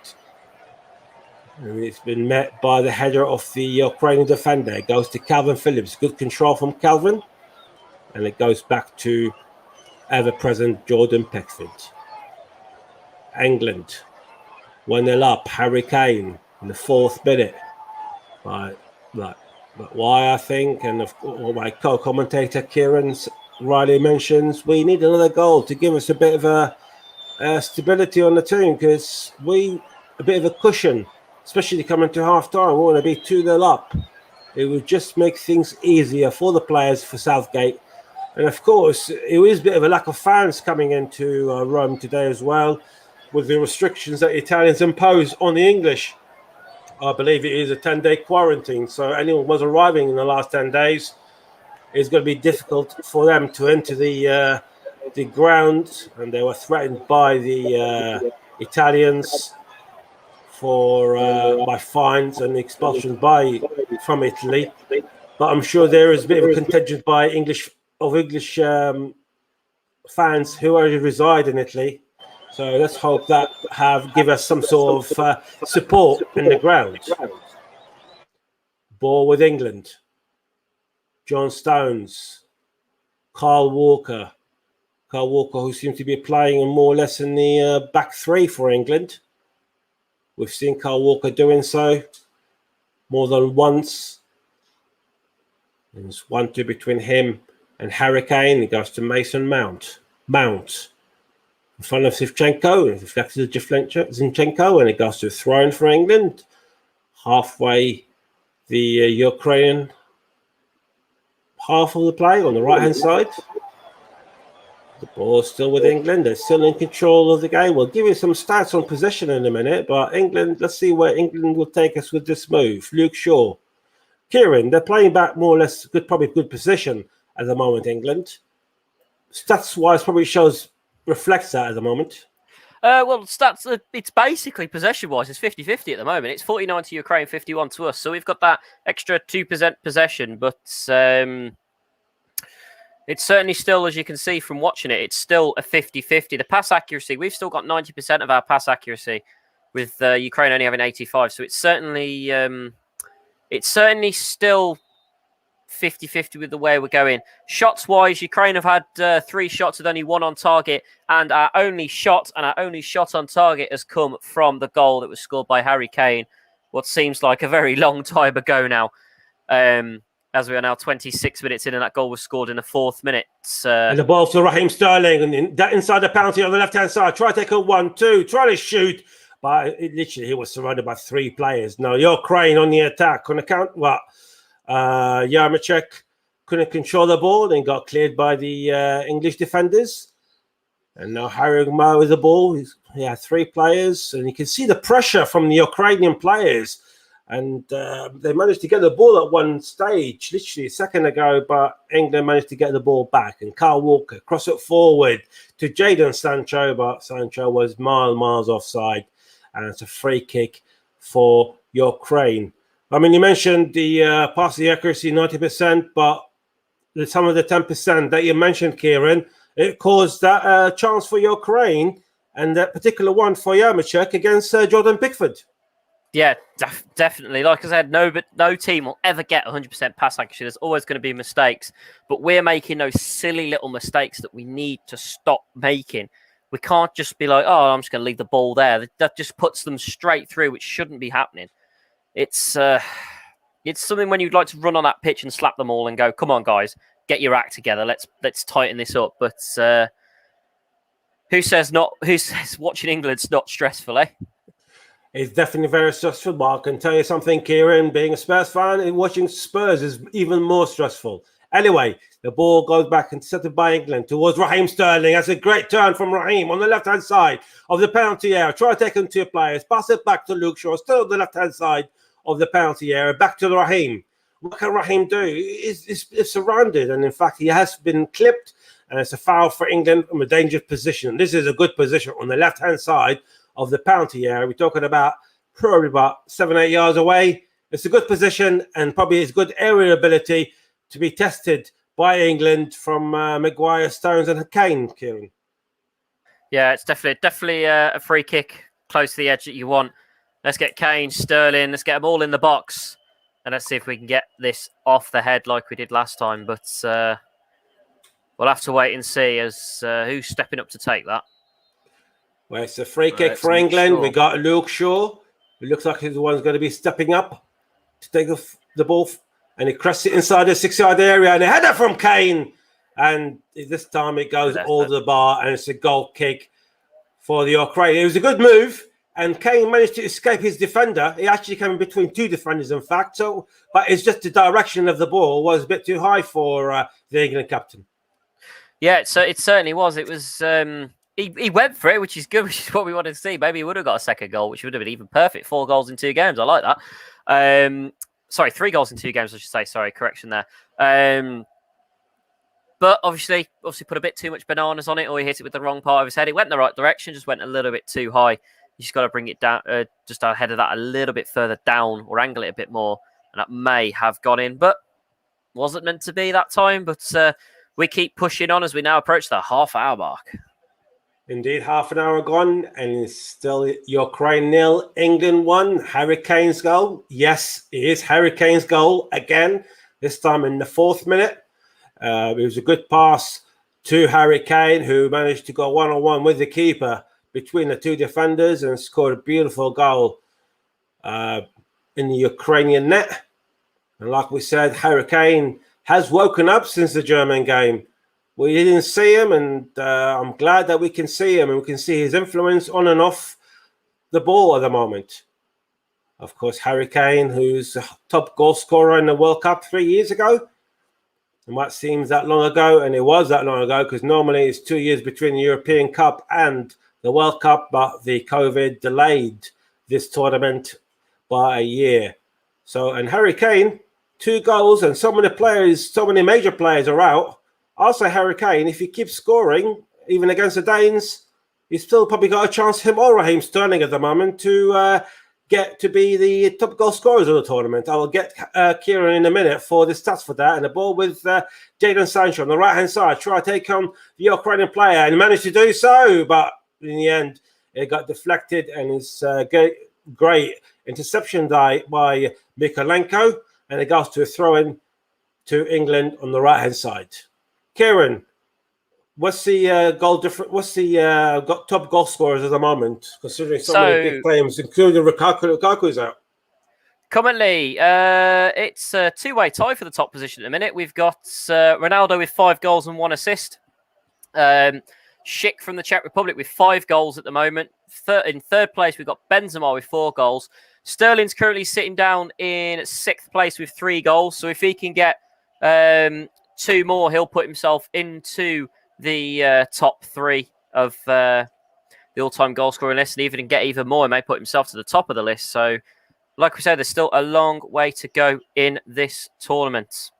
S10: And it's been met by the header of the Ukrainian defender. It goes to Calvin Phillips. Good control from Calvin. And it goes back to ever-present Jordan Pickford. England 1-0 up. Harry Kane in the 4th minute. But why I think, and my co-commentator Kieran Riley mentions, we need another goal to give us a bit of a stability on the team, because a bit of a cushion, especially coming to half-time. We want to be 2-0 up. It would just make things easier for the players, for Southgate. And of course, it was a bit of a lack of fans coming into Rome today as well, with the restrictions that Italians impose on the English. I believe it is a 10-day quarantine. So anyone who was arriving in the last 10 days, it's going to be difficult for them to enter the ground. And they were threatened by the Italians by fines and expulsion from Italy. But I'm sure there is a bit of a contingent by English fans who already reside in Italy. So let's hope that give us some sort of support in the ground. Ball with England. John Stones. Carl Walker. Carl Walker, who seems to be playing more or less in the back 3 for England. We've seen Carl Walker doing so more than once. There's 1-2 between him and Harry Kane. It goes to Mason Mount. In front of Zinchenko. It reflects to Zinchenko, and it goes to a throw-in for England. Halfway, the Ukrainian half of the play on the right-hand side. The ball still with England. They're still in control of the game. We'll give you some stats on possession in a minute, but England, let's see where England will take us with this move. Luke Shaw. Kieran, they're playing back more or less probably good position at the moment, England. Stats-wise, probably reflects that at the moment.
S9: Well, stats, it's basically possession-wise, it's 50-50 at the moment. It's 49 to Ukraine, 51 to us. So we've got that extra 2% possession, but it's certainly still, as you can see from watching it, it's still a 50-50. The pass accuracy, we've still got 90% of our pass accuracy. with Ukraine only having 85. So it's certainly still 50-50 with the way we're going. Shots-wise, Ukraine have had 3 shots with only 1 on target, and our only shot on target has come from the goal that was scored by Harry Kane, what seems like a very long time ago now, as we are now 26 minutes in, and that goal was scored in the 4th minute.
S10: And the ball to Raheem Sterling, and that inside the penalty on the left-hand side. Try to take a 1-2, try to shoot, but he was surrounded by 3 players. Now, Ukraine on the attack on account, Yaremchuk couldn't control the ball and got cleared by the English defenders. And now Harry Maguire with the ball. He had 3 players, and you can see the pressure from the Ukrainian players. And they managed to get the ball at one stage, literally a second ago, but England managed to get the ball back. And Kyle Walker cross it forward to Jadon Sancho, but Sancho was miles offside. And it's a free kick for Ukraine. I mean, you mentioned the passing accuracy 90%, but some of the 10% that you mentioned, Kieran, it caused that chance for Ukraine, and that particular one for Yaremchuk against Jordan Pickford.
S9: Yeah, definitely. Like I said, no team will ever get 100% pass accuracy. There's always going to be mistakes, but we're making those silly little mistakes that we need to stop making. We can't just be like, oh, I'm just going to leave the ball there. That just puts them straight through, which shouldn't be happening. It's something when you'd like to run on that pitch and slap them all and go, come on, guys, get your act together. Let's tighten this up. But who says watching England's not stressful, eh?
S10: It's definitely very stressful, but I can tell you something, Kieran, being a Spurs fan, watching Spurs is even more stressful. Anyway, the ball goes back intercepted by England towards Raheem Sterling. That's a great turn from Raheem on the left-hand side of the penalty area. Try to take him 2 players. Pass it back to Luke Shaw, still on the left-hand side of the penalty area. Back to Raheem. What can Raheem do? He's surrounded, and in fact, he has been clipped, and it's a foul for England from a dangerous position. This is a good position on the left-hand side of the penalty area. We're talking about probably about 7-8 yards away. It's a good position, and probably it's good aerial ability to be tested by England from Maguire, Stones, and Kane, Kieran.
S9: Yeah, it's definitely a free kick close to the edge that you want. Let's get Kane, Sterling, let's get them all in the box, and let's see if we can get this off the head like we did last time. But we'll have to wait and see as who's stepping up to take that.
S10: Well, it's a free kick for England. We got Luke Shaw. It looks like he's the one who's going to be stepping up to take the ball. And he crosses it inside the 6-yard area. And a header from Kane. And this time it goes over the bar. And it's a goal kick for the Ukraine. It was a good move. And Kane managed to escape his defender. He actually came in between 2 defenders, in fact. But it's just the direction of the ball was a bit too high for the England captain.
S9: Yeah, so it certainly was. It was... He went for it, which is good, which is what we wanted to see. Maybe he would have got a second goal, which would have been even perfect. 4 goals in 2 games. I like that. Sorry, 3 goals in 2 games, I should say. Sorry, correction there. But obviously put a bit too much bananas on it, or he hit it with the wrong part of his head. It went in the right direction, just went a little bit too high. You just got to bring it down, just ahead of that a little bit further down, or angle it a bit more, and that may have gone in, but wasn't meant to be that time. But we keep pushing on as we now approach the half-hour mark.
S10: Indeed, half an hour gone, and it's still Ukraine 0, England 1. Harry Kane's goal. Yes, it is Harry Kane's goal again, this time in the 4th minute. It was a good pass to Harry Kane, who managed to go one-on-one with the keeper between the 2 defenders and scored a beautiful goal in the Ukrainian net. And like we said, Harry Kane has woken up since the German game. We didn't see him, and I'm glad that we can see him, and we can see his influence on and off the ball at the moment. Of course, Harry Kane, who's a top goal scorer in the World Cup 3 years ago. It might seem that long ago, and it was that long ago, because normally it's 2 years between the European Cup and the World Cup, but the COVID delayed this tournament by a year. So, and Harry Kane, 2 goals, and so many major players are out. Also, Harry Kane, if he keeps scoring, even against the Danes, he's still probably got a chance, him or Raheem Sterling at the moment, to get to be the top goal scorers of the tournament. I will get Kieran in a minute for the stats for that. And the ball with Jadon Sancho on the right-hand side. Try to take on the Ukrainian player and managed to do so. But in the end, It got deflected, and it's great interception by Mykolenko, and it goes to a throw-in to England on the right-hand side. Kieran, what's the goal difference? What's the top goal scorers at the moment, considering so many big claims, including Lukaku's out?
S9: Currently, it's a two-way tie for the top position at the minute. We've got Ronaldo with 5 goals and 1 assist. Schick from the Czech Republic with 5 goals at the moment. In third place, we've got Benzema with 4 goals. Sterling's currently sitting down in 6th place with 3 goals. So if he can get 2 more, he'll put himself into the top 3 of the all-time goal scoring list. And even get even more, he may put himself to the top of the list. So like we said, there's still a long way to go in this tournament.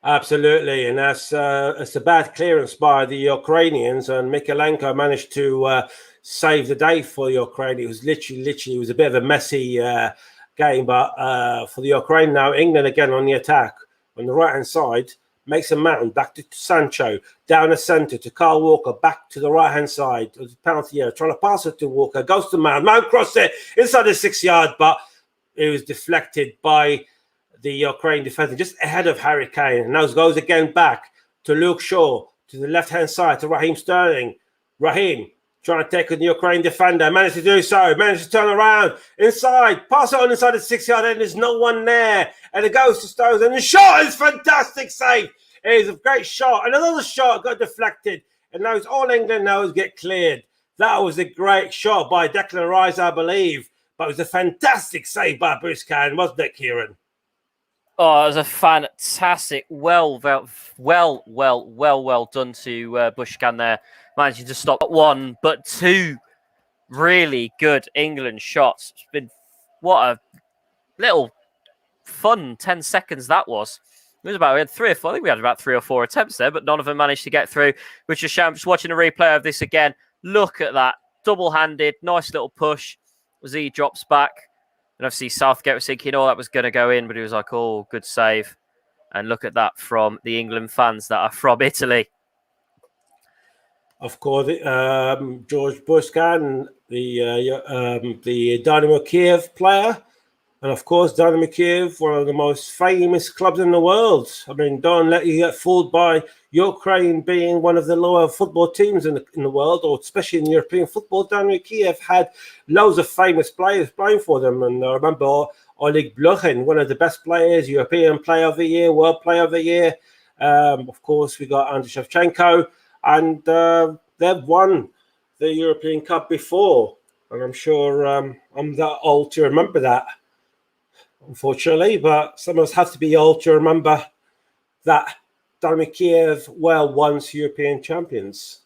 S10: Absolutely, and that's it's a bad clearance by the Ukrainians, and Mykolenko managed to save the day for Ukraine. It was literally it was a bit of a messy game, but for the Ukraine now, England again on the attack on the right hand side, makes a mountain back to Sancho, down the centre to Kyle Walker, back to the right hand side of the penalty area, trying to pass it to Walker, goes to Mount crossed it inside the 6 yard, but it was deflected by the Ukraine defender just ahead of Harry Kane. And now it goes again back to Luke Shaw, to the left-hand side, to Raheem Sterling. Raheem trying to take on the Ukraine defender, managed to do so, managed to turn around, inside, pass it on inside the 6 yard, and there's no one there. And it goes to Stones, and the shot is fantastic save. It is a great shot. And another shot got deflected. And now it's all England now is get cleared. That was a great shot by Declan Rice, I believe. But it was a fantastic save by Bruce Khan, wasn't it, Kieran?
S9: Oh, it was a fantastic, well done to Bushkan there, managing to stop 1, but 2 really good England shots. It's been what a little fun 10 seconds that was. It was about, we had 3 or 4, I think we had about 3 or 4 attempts there, but none of them managed to get through, which is a shame. Just watching a replay of this again, look at that, double-handed, nice little push as he drops back. And obviously Southgate was thinking, oh, that was going to go in, but he was like, oh, good save. And look at that from the England fans that are from Italy.
S10: Of course, George Bushkan, the Dynamo Kiev player. And of course, Dynamo Kiev, one of the most famous clubs in the world. I mean, don't let you get fooled by Ukraine being one of the lower football teams in the world, or especially in European football. Dynamo Kiev had loads of famous players playing for them. And I remember Oleg Blokhin, one of the best players, European Player of the Year, World Player of the Year. Of course, we got Andriy Shevchenko, and they've won the European Cup before. And I'm sure I'm that old to remember that, unfortunately, but some of us have to be old to remember that Dynamo Kiev were once European champions.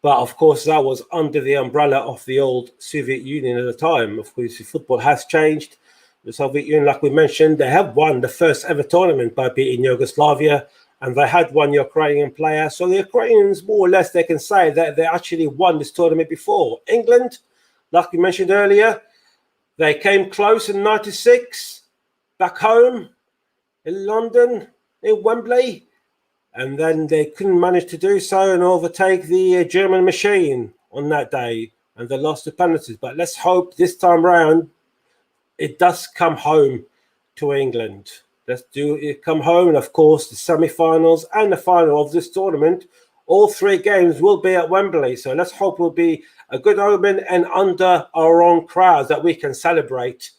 S10: But of course, that was under the umbrella of the old Soviet Union at the time. Of course, football has changed. The Soviet Union, like we mentioned, they have won the first ever tournament by beating Yugoslavia, and they had one Ukrainian player. So the Ukrainians, more or less, they can say that they actually won this tournament before. England, like we mentioned earlier, they came close in '96. Back home in London, in Wembley, and then they couldn't manage to do so and overtake the German machine on that day, and they lost the penalties. But let's hope this time round it does come home to England. Let's do it come home, and of course the semi-finals and the final of this tournament, all 3 games will be at Wembley. So let's hope it will be a good omen and under our own crowds that we can celebrate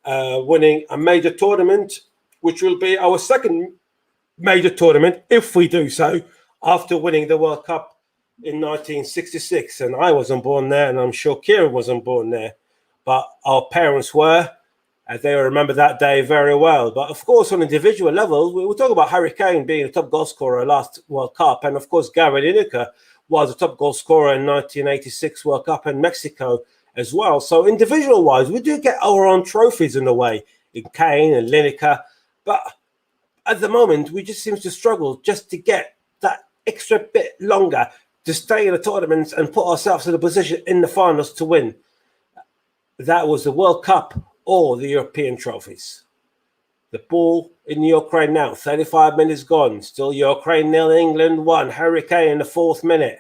S10: winning a major tournament, which will be our second major tournament if we do so after winning the World Cup in 1966. And I wasn't born there, and I'm sure Kieran wasn't born there, but our parents were, and they remember that day very well. But of course, on individual levels, we will talk about Harry Kane being the top goal scorer last World Cup, and of course Gary Lineker was the top goal scorer in 1986 World Cup in Mexico as well. So individual-wise, we do get our own trophies in a way, in Kane and Lineker, but at the moment, we just seem to struggle just to get that extra bit longer to stay in the tournaments and put ourselves in a position in the finals to win. That was the World Cup or the European trophies. The ball in Ukraine now, 35 minutes gone, still Ukraine 0, England 1, Harry Kane in the 4th minute.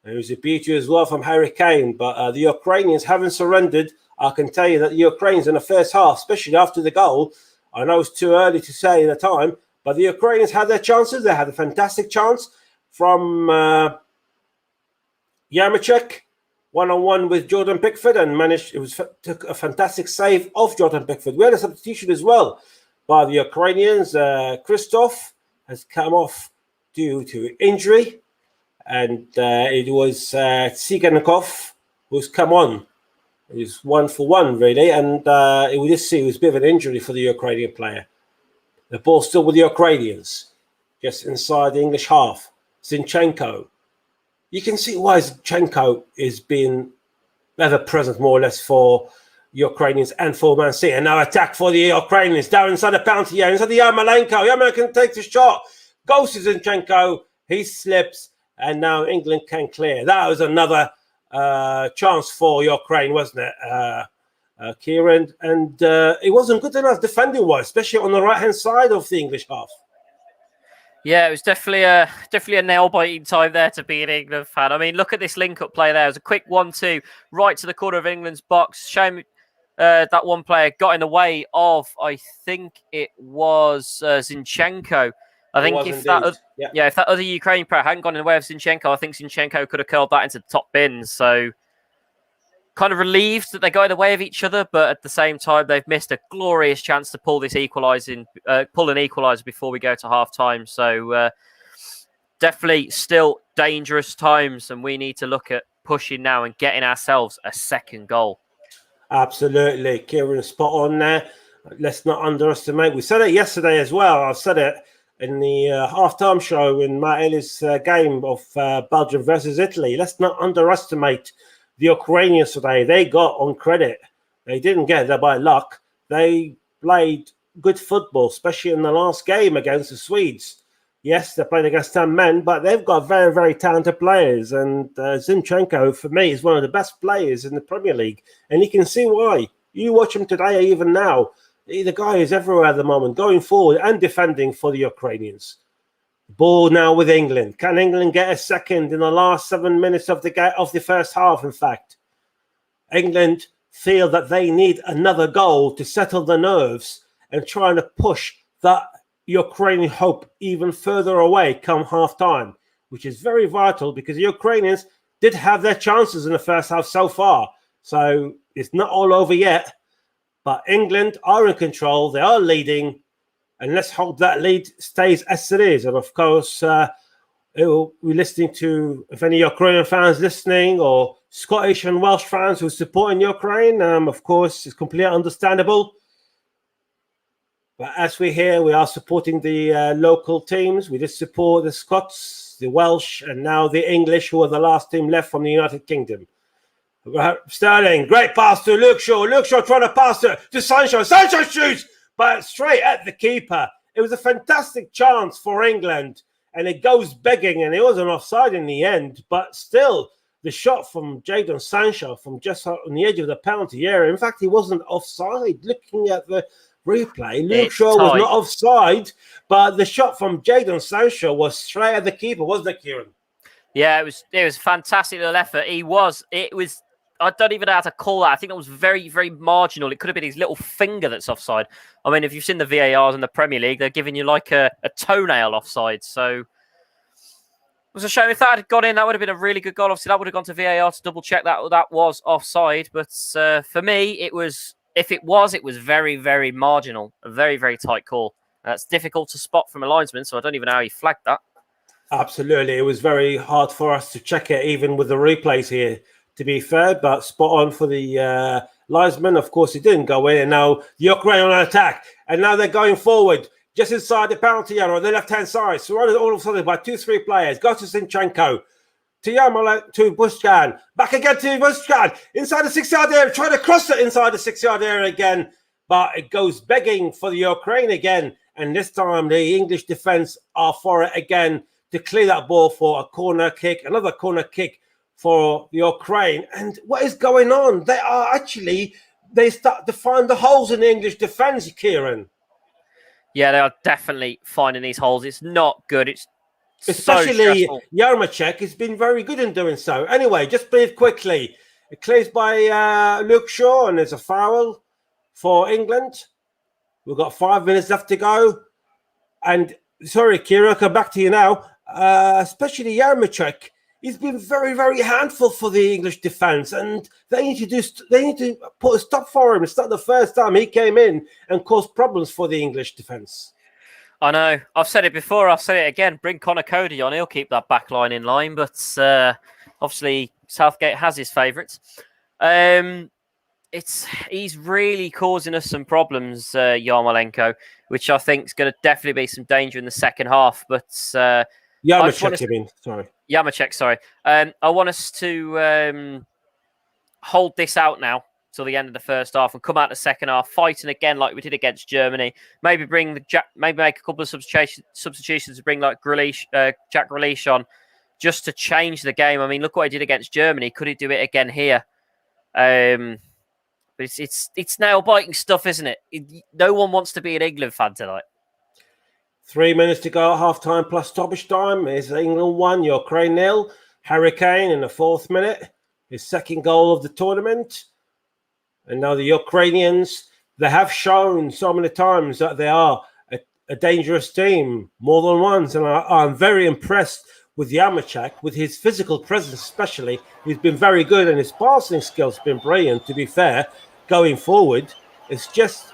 S10: It was a beauty as well from Harry Kane. But the Ukrainians haven't surrendered. I can tell you that the Ukrainians in the first half, especially after the goal, I know it's too early to say at the time, but the Ukrainians had their chances. They had a fantastic chance from Yaremchuk, one-on-one with Jordan Pickford, and took a fantastic save off Jordan Pickford. We had a substitution as well by the Ukrainians. Christoph has come off due to injury, and it was Tsigankov who's come on. He's 1-for-1 really, and we just see it was a bit of an injury for the Ukrainian player. The ball's still with the Ukrainians, just inside the English half. Zinchenko. You can see why Zinchenko is being ever present more or less for Ukrainians and for Man City. And now attack for the Ukrainians down inside the penalty area, inside the Yarmolenko. Yarmolenko takes the shot, goes to Zinchenko, he slips, and now England can clear. That was another chance for Ukraine, wasn't it, Kieran? And it wasn't good enough defending-wise, especially on the right-hand side of the English half.
S9: Yeah, it was definitely a nail-biting time there to be an England fan. I mean, look at this link-up play there. It was a quick 1-2 right to the corner of England's box. Shame that one player got in the way of, I think it was Zinchenko. I think if that other Ukrainian player hadn't gone in the way of Zinchenko, I think Zinchenko could have curled that into the top bins. So kind of relieved that they got in the way of each other, but at the same time, they've missed a glorious chance to pull an equaliser before we go to half time. So definitely still dangerous times, and we need to look at pushing now and getting ourselves a second goal.
S10: Absolutely. Kieran, spot on there. Let's not underestimate. We said it yesterday as well. I said it in the half-time show in Matt Ellis' game of Belgium versus Italy. Let's not underestimate the Ukrainians today. They got on credit. They didn't get there by luck. They played good football, especially in the last game against the Swedes. Yes, they played against 10 men, but they've got very, very talented players. And Zinchenko, for me, is one of the best players in the Premier League. And you can see why. You watch him today or even now. The guy is everywhere at the moment, going forward and defending for the Ukrainians. Ball now with England. Can England get a second in the last 7 minutes of the first half, in fact? England feel that they need another goal to settle the nerves and trying to push that Ukrainian hope even further away come half-time, which is very vital because the Ukrainians did have their chances in the first half so far. So it's not all over yet, but England are in control. They are leading. And let's hope that lead stays as it is. And of course, we're listening to, if any Ukrainian fans listening or Scottish and Welsh fans who are supporting Ukraine, of course, it's completely understandable. But as we hear, we are supporting the local teams. We just support the Scots, the Welsh, and now the English, who are the last team left from the United Kingdom. Sterling, great pass to Luke Shaw. Luke Shaw trying to pass to Sancho. Sancho shoots! But straight at the keeper. It was a fantastic chance for England, and it goes begging, and it wasn't offside in the end. But still, the shot from Jadon Sancho from just on the edge of the penalty area. In fact, he wasn't offside. Looking at the replay, Luke Shaw was not offside, but the shot from Jadon Sancho was straight at the keeper, wasn't it, Kieran?
S9: Yeah, it was a fantastic little effort. I don't even know how to call that. I think that was very, very marginal. It could have been his little finger that's offside. I mean, if you've seen the VARs in the Premier League, they're giving you like a toenail offside. So it was a shame. If that had gone in, that would have been a really good goal. Obviously, that would have gone to VAR to double check that was offside. But for me, it was very, very marginal. A very, very tight call. That's difficult to spot from a linesman, so I don't even know how he flagged that.
S10: Absolutely. It was very hard for us to check it, even with the replays here, to be fair, but spot on for the linesman. Of course, he didn't go in, and now the Ukraine on attack, and now they're going forward just inside the penalty area on the left-hand side, surrounded all of a sudden by 2-3 players. Go to Zinchenko, to Yarmolenko, to Bushkan, back again to Bushkan, inside the 6-yard area, trying to cross it inside the 6-yard area again, but it goes begging for the Ukraine again, and this time the English defence are for it again to clear that ball for a corner kick, another corner kick for the Ukraine. And what is going on? They start to find the holes in the English defence, Kieran.
S9: Yeah, they are definitely finding these holes. It's not good.
S10: Especially
S9: stressful.
S10: Yarmachek has been very good in doing so. Anyway, just breathe quickly. It clears by Luke Shaw, and there's a foul for England. We've got 5 minutes left to go. And sorry, Kieran, I'll come back to you now. Especially Yarmachek, he's been very, very handful for the English defence, and they need to put a stop for him. It's not the first time he came in and caused problems for the English defence.
S9: I know. I've said it before. I'll say it again. Bring Connor Cody on. He'll keep that back line in line. But obviously, Southgate has his favourites. He's really causing us some problems, Yarmolenko, which I think is going to definitely be some danger in the second half. But
S10: Yarmachek, you mean? Sorry.
S9: Yarmachek, sorry. I want us to hold this out now till the end of the first half and come out the second half fighting again like we did against Germany. Maybe maybe make a couple of substitutions to bring like Jack Grealish on just to change the game. I mean, look what he did against Germany. Could he do it again here? But it's nail biting stuff, isn't it? No one wants to be an England fan tonight.
S10: 3 minutes to go at half time plus stoppage time. Is England 1, Ukraine 0. Harry Kane in the 4th minute, his second goal of the tournament. And now the Ukrainians, they have shown so many times that they are a dangerous team more than once. And I'm very impressed with Yarmachek, with his physical presence especially. He's been very good and his passing skills have been brilliant, to be fair, going forward. It's just...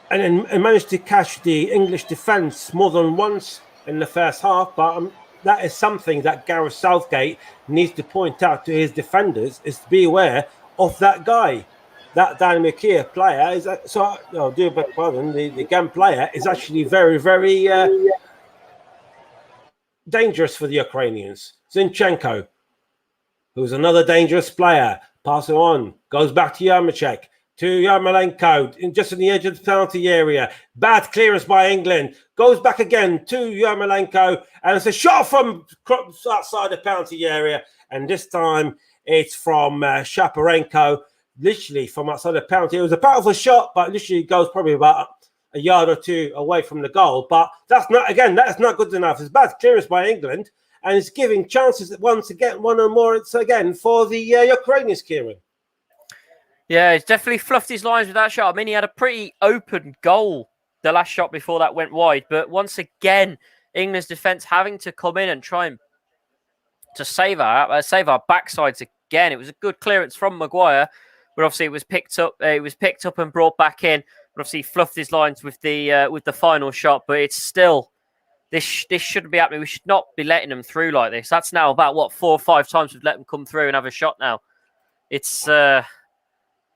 S10: And managed to catch the English defence more than once in the first half. But that is something that Gareth Southgate needs to point out to his defenders, is to be aware of that guy. That Dan McKeer player is the Gam player is actually very, very dangerous for the Ukrainians. Zinchenko, who's another dangerous player, pass it on, goes back to Yarmachek, to Yarmolenko, just in the edge of the penalty area. Bad clearance by England, goes back again to Yarmolenko, and it's a shot from outside the penalty area, and this time it's from Shaparenko. Literally from outside the penalty. It was a powerful shot, but literally goes probably about a yard or two away from the goal. But that's not good enough. It's bad clearance by England, and it's giving chances once again, one or more again for the Ukrainians, Kieran.
S9: Yeah, he's definitely fluffed his lines with that shot. I mean, he had a pretty open goal, the last shot before that went wide. But once again, England's defence having to come in and try and to save our backsides again. It was a good clearance from Maguire. But obviously, it was picked up. It was picked up and brought back in. But obviously, he fluffed his lines with the final shot. But it's still this shouldn't be happening. We should not be letting them through like this. That's now about 4 or 5 times we've let them come through and have a shot. Now, it's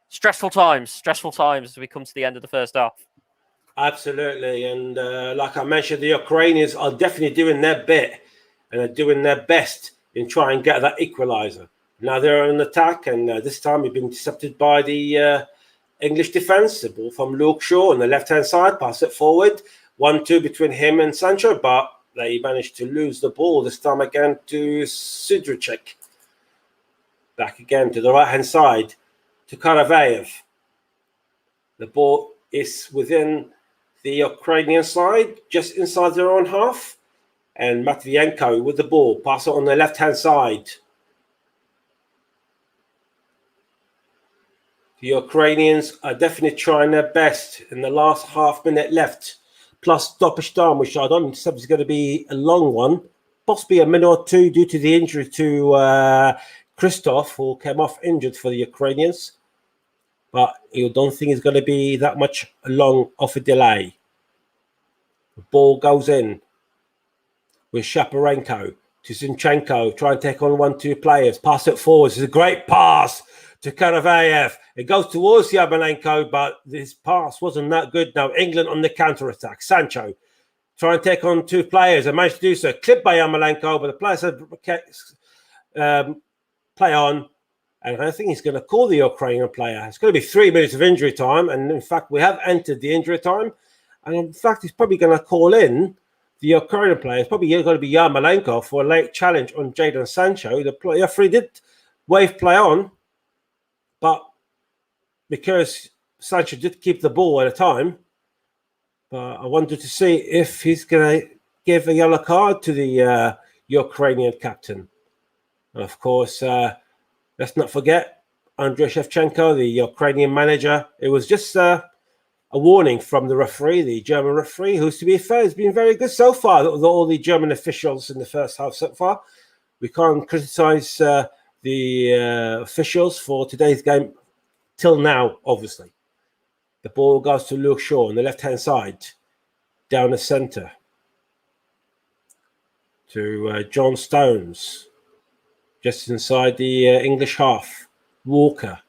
S9: stressful times as we come to the end of the first half.
S10: Absolutely, and like I mentioned, the Ukrainians are definitely doing their bit and are doing their best in trying to get that equaliser. Now they're on attack, and this time we've been intercepted by the English defence. The ball from Luke Shaw on the left-hand side, pass it forward. 1-2 between him and Sancho, but they managed to lose the ball this time again to Sidricek. Back again to the right-hand side to Karavayev. The ball is within the Ukrainian side, just inside their own half. And Matvienko with the ball, pass it on the left-hand side. The Ukrainians are definitely trying their best in the last half minute left, plus stoppage time, which I don't think is going to be a long one, possibly a minute or two due to the injury to Christoph, who came off injured for the Ukrainians. But you don't think it's going to be that much long of a delay. The ball goes in with Shaparenko to Zinchenko, try and take on 1-2 players, pass it forward. It's a great pass to Karavayev. It goes towards Yarmolenko, but this pass wasn't that good. Now England on the counter-attack. Sancho try and take on 2 players and managed to do so. Clipped by Yarmolenko, but the player said play on. And I think he's going to call the Ukrainian player. It's going to be 3 minutes of injury time. And in fact, we have entered the injury time. And in fact, he's probably going to call in the Ukrainian player. It's probably going to be Yarmolenko for a late challenge on Jadon Sancho. The referee did wave play on. But because Sancho did keep the ball at a time, I wanted to see if he's going to give a yellow card to the Ukrainian captain. And of course, let's not forget Andriy Shevchenko, the Ukrainian manager. It was just a warning from the referee, the German referee, who's, to be fair, has been very good so far. All the German officials in the first half so far. We can't criticise the officials for today's game till now, obviously. The ball goes to Luke Shaw on the left-hand side, down the centre, to John Stones, just inside the English half. Walker.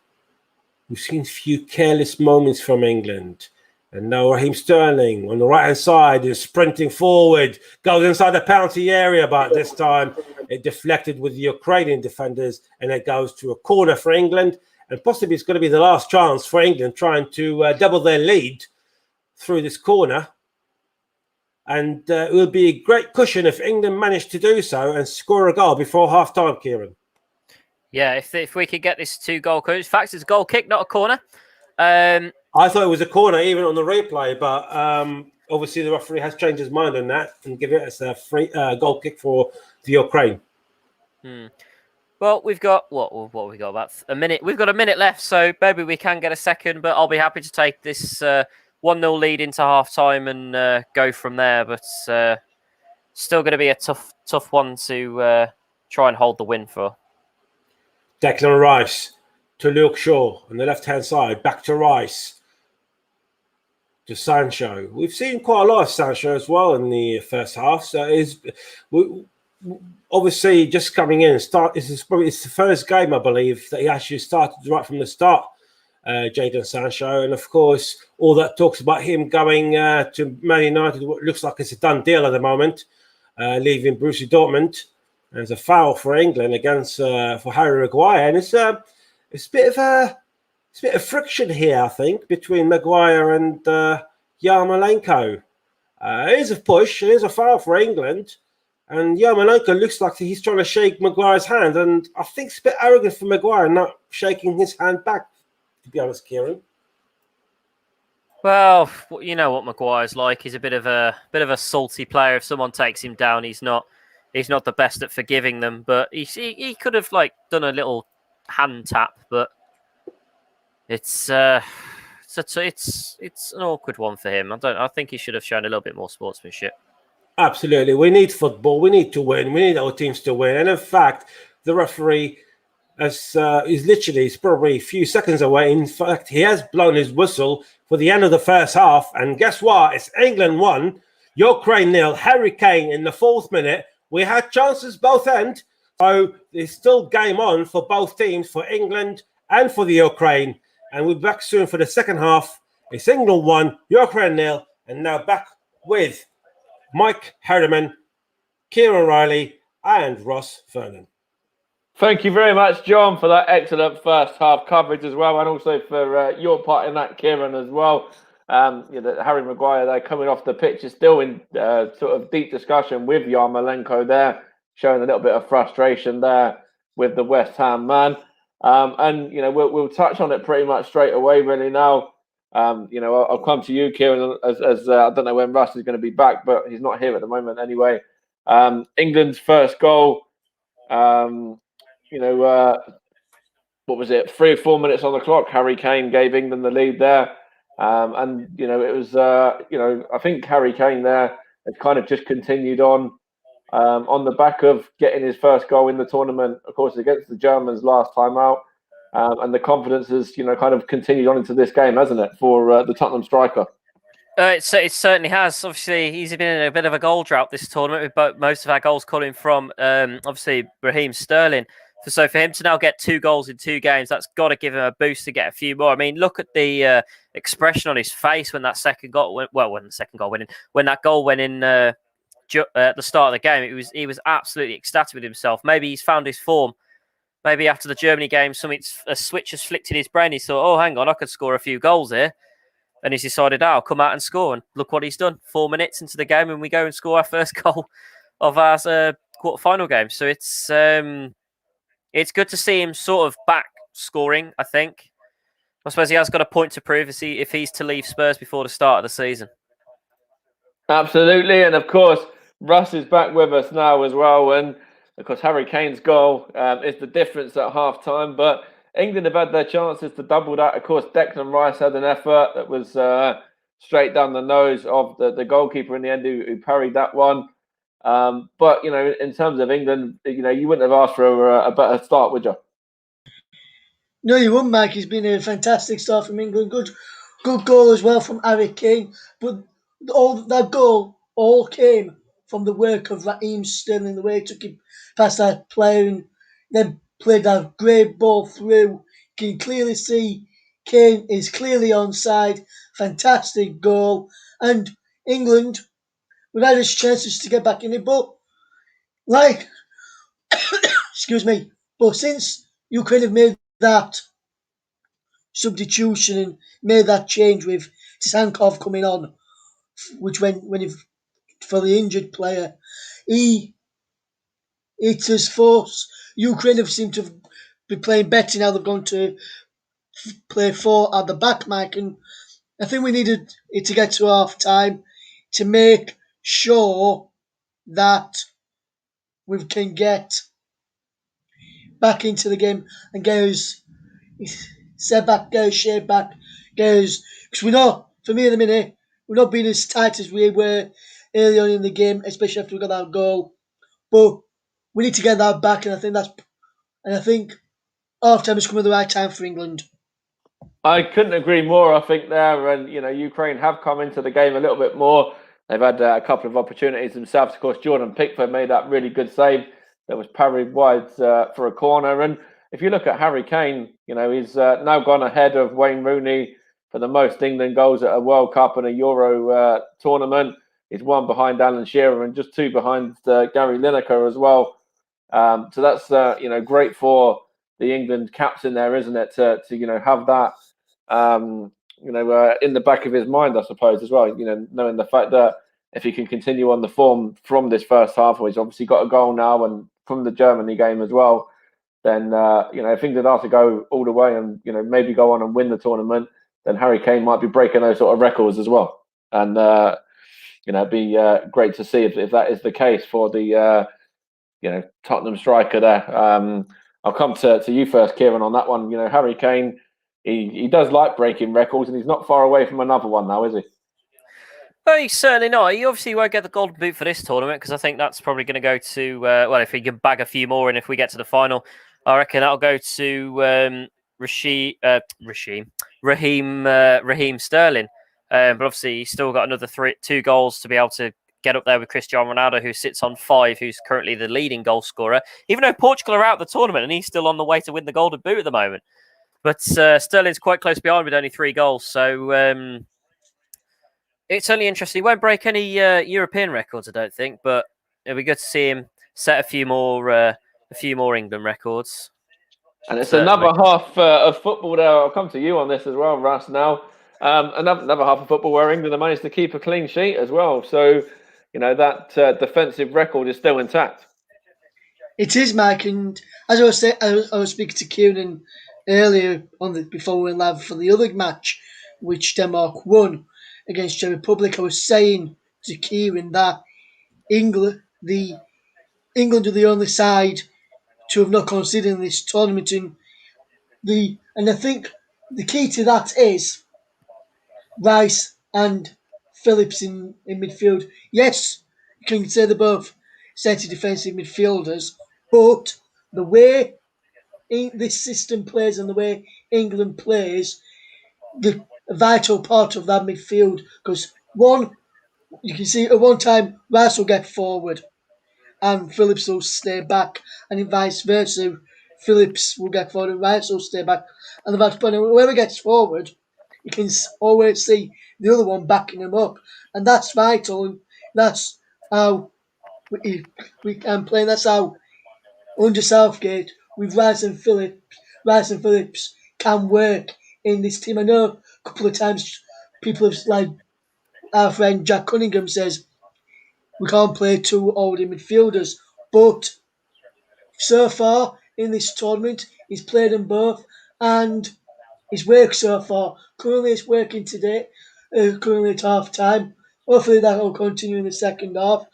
S10: We've seen a few careless moments from England. And now Raheem Sterling on the right-hand side is sprinting forward, goes inside the penalty area, but this time it deflected with the Ukrainian defenders, and it goes to a corner for England. And possibly it's going to be the last chance for England trying to double their lead through this corner. And it would be a great cushion if England managed to do so and score a goal before half-time, Kieran.
S9: Yeah, if we could get this 2-goal coach. In fact, it's a goal kick, not a corner.
S10: I thought it was a corner even on the replay, but obviously the referee has changed his mind on that and give it as a free goal kick for the Ukraine.
S9: Well, we've got what have we got? About a minute. We've got a minute left, so maybe we can get a second. But I'll be happy to take this 1-0 lead into half time and go from there. But still going to be a tough one to try and hold the win for.
S10: Declan Rice to Luke Shaw on the left-hand side, back to Rice, to Sancho. We've seen quite a lot of Sancho as well in the first half. So obviously just coming in, it's the first game, I believe, that he actually started right from the start, Jadon Sancho. And of course, all that talks about him going to Man United, what looks like it's a done deal at the moment, leaving Borussia Dortmund. There's a foul for England against for Harry Maguire, and it's a bit of friction here, I think, between Maguire and Yarmolenko. It is a push, it is a foul for England, and Yarmolenko looks like he's trying to shake Maguire's hand, and I think it's a bit arrogant for Maguire not shaking his hand back, to be honest, Kieran.
S9: Well, you know what Maguire's like. He's a bit of a salty player. If someone takes him down, he's not the best at forgiving them, but he could have done a little hand tap, but it's an awkward one for him. I think he should have shown a little bit more sportsmanship.
S10: Absolutely, we need football. We need to win. We need our teams to win. And in fact, the referee is probably a few seconds away. In fact, he has blown his whistle for the end of the first half. And guess what? It's England 1, Ukraine 0. Harry Kane in the 4th minute. We had chances both ends, so there's still game on for both teams, for England and for the Ukraine. And we're back soon for the second half. It's England 1, Ukraine 0, and now back with Mike Harriman, Kieran Riley, and Ross Vernon.
S1: Thank you very much, John, for that excellent first half coverage as well, and also for your part in that, Kieran, as well. Harry Maguire there coming off the pitch is still in sort of deep discussion with Yarmolenko there, showing a little bit of frustration there with the West Ham man. And we'll touch on it pretty much straight away really now. I'll come to you, Kieran, as I don't know when Russ is going to be back, but he's not here at the moment anyway. England's first goal, what was it, 3 or 4 minutes on the clock, Harry Kane gave England the lead there. It was, I think Harry Kane there has kind of just continued on the back of getting his first goal in the tournament, of course, against the Germans last time out. And the confidence has, kind of continued on into this game, hasn't it, for the Tottenham striker?
S9: It certainly has. Obviously, he's been in a bit of a goal drought this tournament, with most of our goals coming from, obviously, Raheem Sterling. So for him to now get 2 goals in 2 games, that's got to give him a boost to get a few more. I mean, look at the expression on his face when that when that goal went in at the start of the game. He was absolutely ecstatic with himself. Maybe he's found his form. Maybe after the Germany game, a switch has flicked in his brain. He thought, oh, hang on, I could score a few goals here. And he's decided, I'll come out and score. And look what he's done. 4 minutes into the game, and we go and score our first goal of our quarter-final game. So it's good to see him sort of back scoring, I think. I suppose he has got a point to prove if he's to leave Spurs before the start of the season.
S1: Absolutely. And of course, Russ is back with us now as well, and of course Harry Kane's goal is the difference at half time. But England have had their chances to double that. Of course, Declan Rice had an effort that was straight down the nose of the goalkeeper in the end, who parried that one. But in terms of England, you wouldn't have asked for a better start, would you?
S11: No, you wouldn't, Mike. It's been a fantastic start from England. Good goal as well from Harry Kane. But all that goal all came from the work of Raheem Sterling, the way he took him past that player and then played that great ball through. You can clearly see Kane is clearly onside. Fantastic goal. And England, we've had its chances to get back in it, but excuse me, but since Ukraine have made that substitution and made that change with Tsankov coming on, which for the injured player, it has forced Ukraine have seemed to be playing better now. They've gone to play 4 at the back, Mike, and I think we needed it to get to half time to make sure that we can get back into the game and get us set back, get us shape back, because we're not, for me in a minute, we're not being as tight as we were early on in the game, especially after we got that goal. But we need to get that back, and I think half time is coming at the right time for England.
S1: I couldn't agree more. I think there, and Ukraine have come into the game a little bit more. They've had a couple of opportunities themselves. Of course, Jordan Pickford made that really good save that was parried wide for a corner. And if you look at Harry Kane, he's now gone ahead of Wayne Rooney for the most England goals at a World Cup and a Euro tournament. He's 1 behind Alan Shearer and just 2 behind Gary Lineker as well. So that's great for the England captain there, isn't it? To have that in the back of his mind, I suppose, as well. Knowing the fact that if he can continue on the form from this first half, where he's obviously got a goal now, and from the Germany game as well, then if England are to go all the way and maybe go on and win the tournament, then Harry Kane might be breaking those sort of records as well. And it'd be great to see if that is the case for the Tottenham striker there. I'll come to you first, Kieran, on that one. Harry Kane, he does like breaking records, and he's not far away from another one now, is he?
S9: Well, he's certainly not. He obviously won't get the golden boot for this tournament, because I think that's probably going to go to, if he can bag a few more and if we get to the final, I reckon that'll go to Raheem Sterling. But obviously he's still got another 2 goals to be able to get up there with Cristiano Ronaldo, who sits on 5, who's currently the leading goal scorer, even though Portugal are out of the tournament and he's still on the way to win the golden boot at the moment. But Sterling's quite close behind with only 3 goals. So it's only interesting. He won't break any European records, I don't think, but it'll be good to see him set a few more England records.
S1: And it's another half of football there. I'll come to you on this as well, Russ, now. Another half of football where England have managed to keep a clean sheet as well. So, that defensive record is still intact.
S11: It is, Mike, and as I was saying, I was speaking to Kieran earlier before we went live for the other match, which Denmark won against Czech Republic. I was saying to Kieran that England are the only side to have not conceded in this tournament, and I think the key to that is Rice and Phillips in midfield. Yes, you can say they're both centre defensive midfielders, but the way this system plays and the way England plays, the vital part of that midfield, because you can see at one time Rice will get forward and Phillips will stay back, and vice versa. Phillips will get forward and Rice will stay back, and whoever gets forward, you can always see the other one backing him up, and that's vital. And that's how we can play. That's how under Southgate with Rice and Phillips can work in this team. I know a couple of times people have, like our friend Jack Cunningham says, we can't play 2 older midfielders, but so far in this tournament he's played them both and it's worked so far. Currently it's working today, currently at half time. Hopefully that will continue in the second half.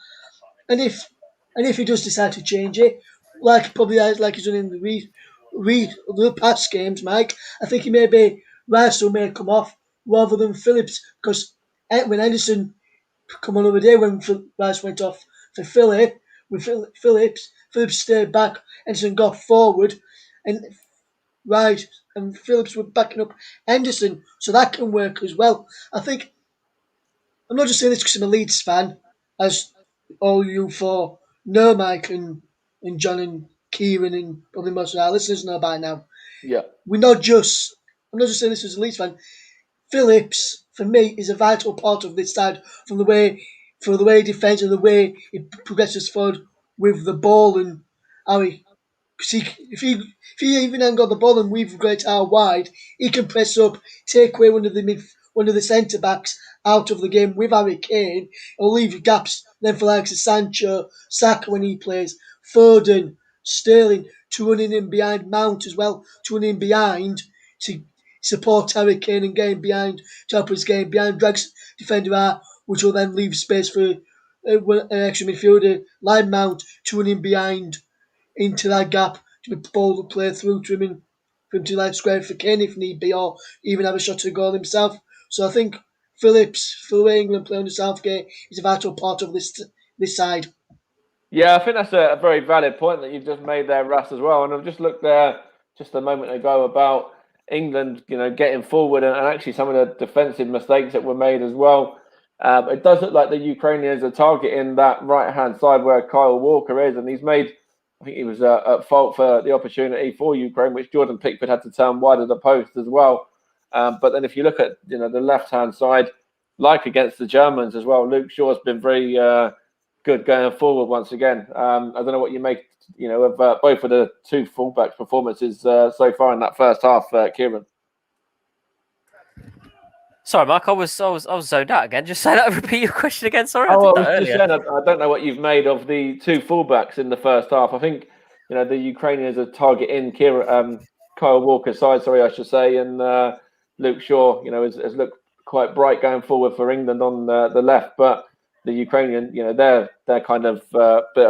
S11: And if he does decide to change it, like he's done in the past games, Mike, I think he maybe Rice may come off rather than Phillips, because when Henderson come on the other day when Rice went off for Phillips stayed back, Henderson got forward, and Rice and Phillips were backing up Henderson, so that can work as well. I think I'm not just saying this because I'm a Leeds fan, as all you four know, Mike and John and Kieran and probably most of our listeners know by now.
S1: Yeah.
S11: I'm not just saying this as a Leeds fan. Phillips, for me, is a vital part of this side from the way he defends and the way he progresses forward with the ball and how he. Because if he even hasn't got the ball and we've got it out wide, he can press up, take away one of the centre backs out of the game with Harry Kane. He'll leave gaps then for likes of Sancho, Saka when he plays, Foden, Sterling to running in behind, Mount as well to running in behind to support Harry Kane and getting behind to help us getting behind, drags defender out, which will then leave space for an extra midfielder like Mount to run in behind into that gap to be ball to play through to him for him to like square for Kane if need be, or even have a shot at goal himself. So I think Phillips, for the way England play under Southgate, is a vital part of this side.
S1: Yeah, I think that's a very valid point that you've just made there, Russ, as well. And I've just looked there just a moment ago about England, getting forward and actually some of the defensive mistakes that were made as well. It does look like the Ukrainians are targeting that right-hand side where Kyle Walker is, and he's made, I think he was at fault for the opportunity for Ukraine, which Jordan Pickford had to turn wide of the post as well. But then if you look at the left-hand side, like against the Germans as well, Luke Shaw's been very good going forward once again. I don't know what you make of both of the two fullbacks' performances so far in that first half, Kieran.
S9: Sorry, Mark, I was zoned out again. Just say that. Repeat your question again. Sorry,
S1: I
S9: I did that
S1: was
S9: earlier.
S1: just saying, I don't know what you've made of the two fullbacks in the first half. I think the Ukrainians are targeting Kyle Walker's side, I should say, and Luke Shaw, has looked quite bright going forward for England on the left, but the Ukrainian, they're kind of bit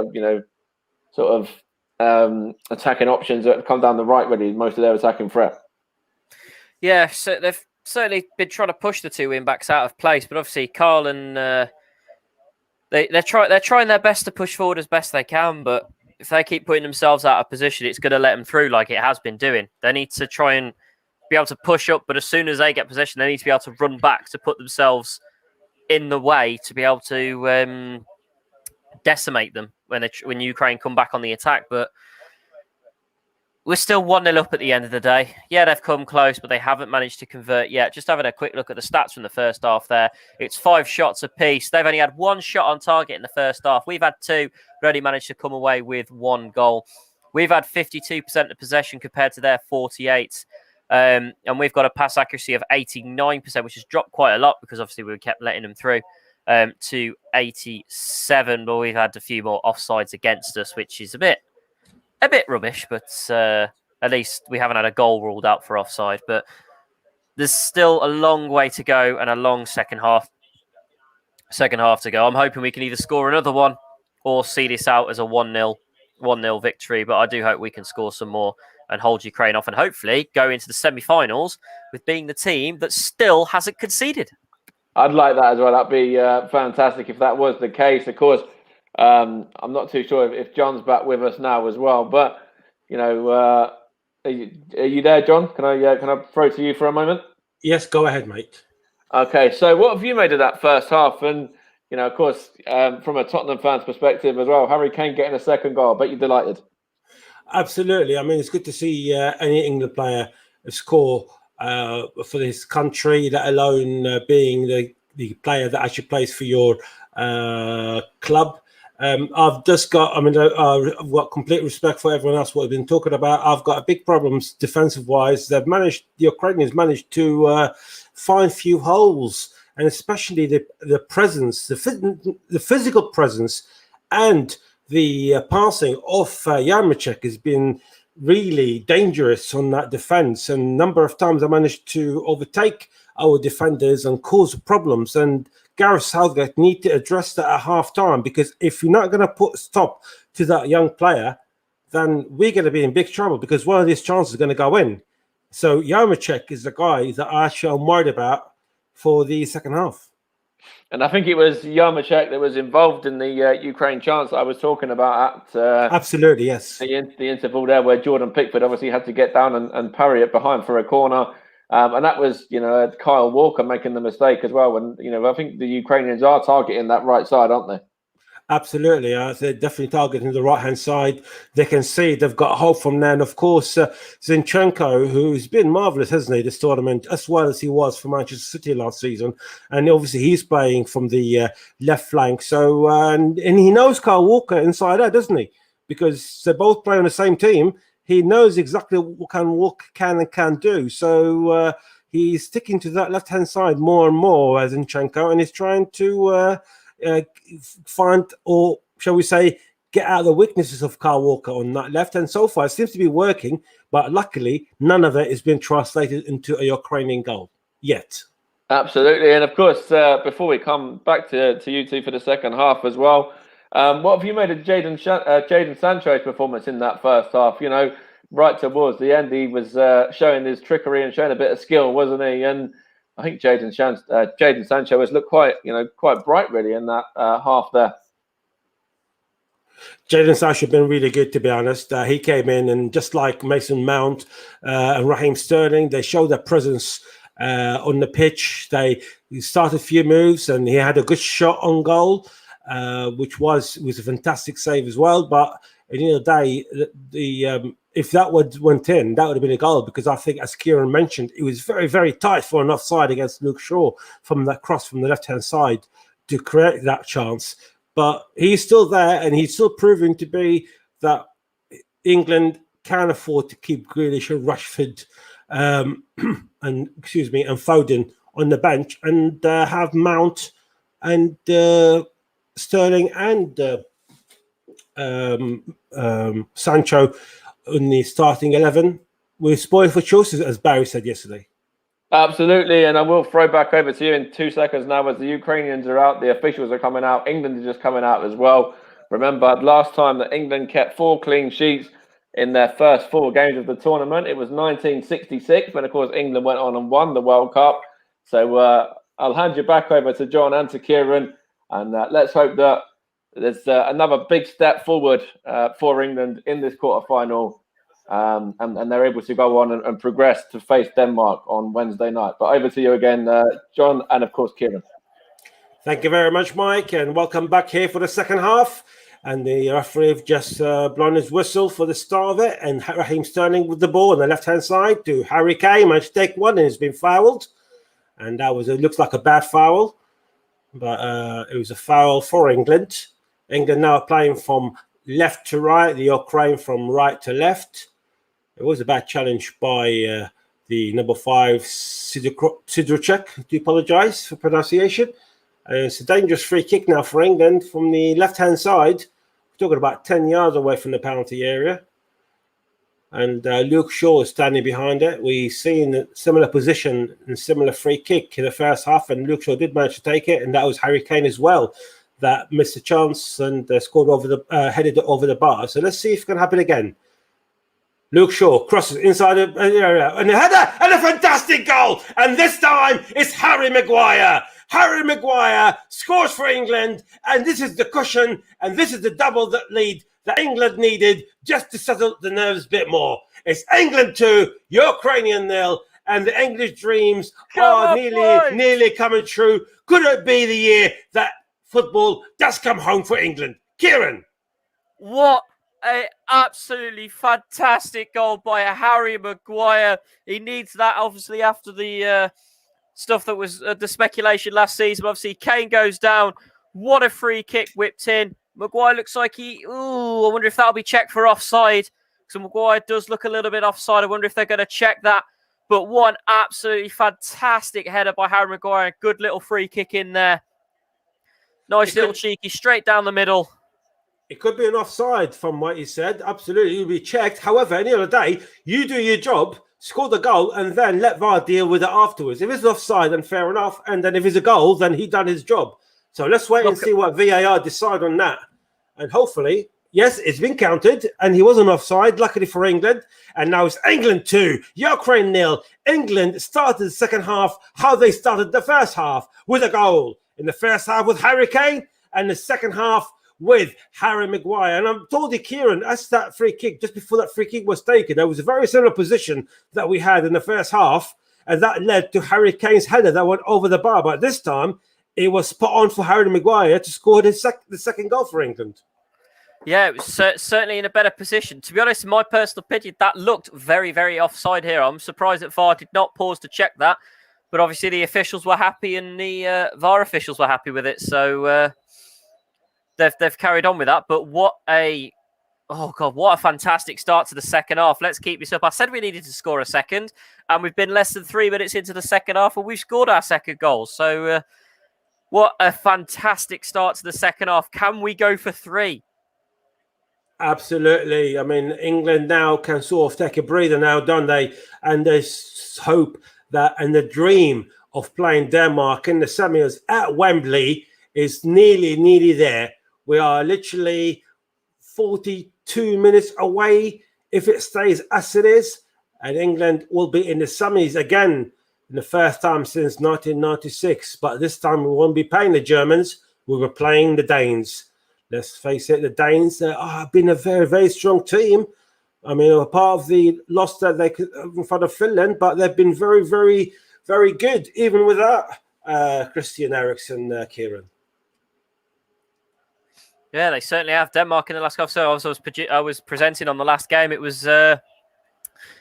S1: of attacking options that have come down the right. Really, most of their attacking threat.
S9: Yeah, so they've certainly been trying to push the two wing-backs out of place, but obviously Carl and they're trying their best to push forward as best they can, but if they keep putting themselves out of position, it's going to let them through like it has been doing. They need to try and be able to push up, but as soon as they get possession, they need to be able to run back to put themselves in the way to be able to decimate them when Ukraine come back on the attack. But we're still 1-0 up at the end of the day. Yeah, they've come close, but they haven't managed to convert yet. Just having a quick look at the stats from the first half there. It's 5 shots apiece. They've only had 1 shot on target in the first half. We've had 2, but only managed to come away with 1 goal. We've had 52% of possession compared to their 48%. And we've got a pass accuracy of 89%, which has dropped quite a lot because obviously we kept letting them through, to 87%. But we've had a few more offsides against us, which is a bit rubbish, but at least we haven't had a goal ruled out for offside. But there's still a long way to go and a long second half to go. I'm hoping we can either score another one or see this out as a 1-0 victory. But I do hope we can score some more and hold Ukraine off and hopefully go into the semi-finals with being the team that still hasn't conceded.
S1: I'd like that as well. That'd be fantastic if that was the case. Of course, I'm not too sure if John's back with us now as well. But are you there, John? Can I throw to you for a moment?
S10: Yes, go ahead, mate.
S1: Okay, so what have you made of that first half? And of course, from a Tottenham fan's perspective as well, Harry Kane getting a second goal. I bet you're delighted.
S10: Absolutely. I mean, it's good to see any England player score for this country, let alone being the player that actually plays for your club. I've got complete respect for everyone else what we've been talking about. I've got big problems defensive-wise. The Ukrainians managed to find few holes, and especially the presence, the physical presence, and the passing of Yaremchuk has been really dangerous on that defense. And a number of times I managed to overtake our defenders and cause problems. And Gareth Southgate need to address that at half-time, because if you're not going to put stop to that young player, then we're going to be in big trouble, because one of these chances is going to go in. So Yaremchuk is the guy that I actually am worried about for the second half.
S1: And I think it was Yaremchuk that was involved in the Ukraine chance that I was talking about at
S10: absolutely, yes,
S1: the interval there, where Jordan Pickford obviously had to get down and parry it behind for a corner. And that was, Kyle Walker making the mistake as well. And, I think the Ukrainians are targeting that right side, aren't they?
S10: Absolutely. They're definitely targeting the right-hand side. They can see they've got hope from there. And, of course, Zinchenko, who's been marvellous, hasn't he, this tournament, as well as he was for Manchester City last season. And, obviously, he's playing from the left flank. So, and he knows Kyle Walker inside out, doesn't he? Because they both play on the same team. He knows exactly what Walker can and can't do. So he's sticking to that left-hand side more and more as Zinchenko, and he's trying to find, or shall we say, get out of the weaknesses of Kyle Walker on that left. And so far, it seems to be working, but luckily, none of it has been translated into a Ukrainian goal yet.
S1: Absolutely. And of course, before we come back to you two for the second half as well, what have you made of Jadon Sancho's performance in that first half? Right towards the end, he was showing his trickery and showing a bit of skill, wasn't he? And I think Jadon Sancho has looked quite bright really in that half there.
S10: Jadon Sancho has been really good, to be honest. He came in, and just like Mason Mount and Raheem Sterling, they showed their presence on the pitch. They started a few moves, and he had a good shot on goal, which was a fantastic save as well. But at the end of the day, if that went in, that would have been a goal, because I think, as Kieran mentioned, it was very, very tight for an offside against Luke Shaw from that cross from the left-hand side to create that chance. But he's still there, and he's still proving to be that England can afford to keep Grealish and Rashford and Foden on the bench, and have Mount and Sterling and Sancho in the starting 11. We're spoiled for choices, as Barry said yesterday.
S1: Absolutely, and I will throw back over to you in 2 seconds now. As the Ukrainians are out, the officials are coming out. England is just coming out as well. Remember, last time that England kept 4 clean sheets in their first 4 games of the tournament, it was 1966, when, of course, England went on and won the World Cup. So I'll hand you back over to John and to Kieran, and let's hope that there's another big step forward for England in this quarterfinal. And they're able to go on and progress to face Denmark on Wednesday night. But over to you again, John, and of course, Kieran.
S10: Thank you very much, Mike, and welcome back here for the second half. And the referee have just blown his whistle for the start of it, and Raheem Sterling with the ball on the left-hand side to Harry Kane. Managed to take one, and he's been fouled. And that it looks like a bad foul, but it was a foul for England. England now playing from left to right, the Ukraine from right to left. It was a bad challenge by the number 5, Sidorchuk. Do apologise for pronunciation. It's a dangerous free kick now for England from the left-hand side. We're talking about 10 yards away from the penalty area. And Luke Shaw is standing behind it. We've seen a similar position and similar free kick in the first half, and Luke Shaw did manage to take it, and that was Harry Kane as well that missed a chance and scored headed it over the bar. So let's see if it can happen again. Luke Shaw crosses inside the area, and a header, and a fantastic goal. And this time it's Harry Maguire. Harry Maguire scores for England, and this is the cushion, and this is the double lead that England needed just to settle the nerves a bit more. It's England 2, Ukrainian 0, and the English dreams are nearly coming true. Could it be the year that football does come home for England? Kieran.
S9: What an absolutely fantastic goal by Harry Maguire. He needs that, obviously, after the stuff that was the speculation last season. Obviously, Kane goes down. What a free kick whipped in. Maguire looks like I wonder if that'll be checked for offside. So Maguire does look a little bit offside. I wonder if they're going to check that. But one absolutely fantastic header by Harry Maguire. Good little free kick in there. Nice little cheeky, straight down the middle.
S10: It could be an offside from what he said. Absolutely, you'll be checked. However, at the end of the day, you do your job. score the goal, and then let VAR deal with it afterwards. If it's offside, then fair enough. And then if it's a goal, then he done his job. So let's wait and see what VAR decide on that. And hopefully, yes, it's been counted, and he wasn't offside, luckily for England. And now it's England 2, Ukraine 0. England started the second half how they started the first half, with a goal. In the first half with Harry Kane, and the second half with Harry Maguire. And I'm told you, Kieran, that's that free kick, just before that free kick was taken, there was a very similar position that we had in the first half, and that led to Harry Kane's header that went over the bar. But this time, it was spot on for Harry Maguire to score the second goal for England.
S9: Yeah, it was certainly in a better position. To be honest, in my personal opinion, that looked very, very offside here. I'm surprised that VAR did not pause to check that. But obviously the officials were happy and the VAR officials were happy with it. So they've carried on with that. But what a fantastic start to the second half. Let's keep this up. I said we needed to score a second, and we've been less than 3 minutes into the second half, and we've scored our second goal. So what a fantastic start to the second half. Can we go for 3?
S10: Absolutely. I mean, England now can sort of take a breather now, don't they? And there's hope that, and the dream of playing Denmark in the semis at Wembley is nearly there. We are literally 42 minutes away if it stays as it is, and England will be in the semis again in the first time since 1996. But this time we won't be playing the Germans, we were playing the Danes. Let's face it, the Danes have been a very, very strong team. I mean, a part of the loss that they could in front of Finland, but they've been very, very, very good, even without Christian Eriksen, Kieran.
S9: Yeah, they certainly have. Denmark in the last half. So I was presenting on the last game. It was that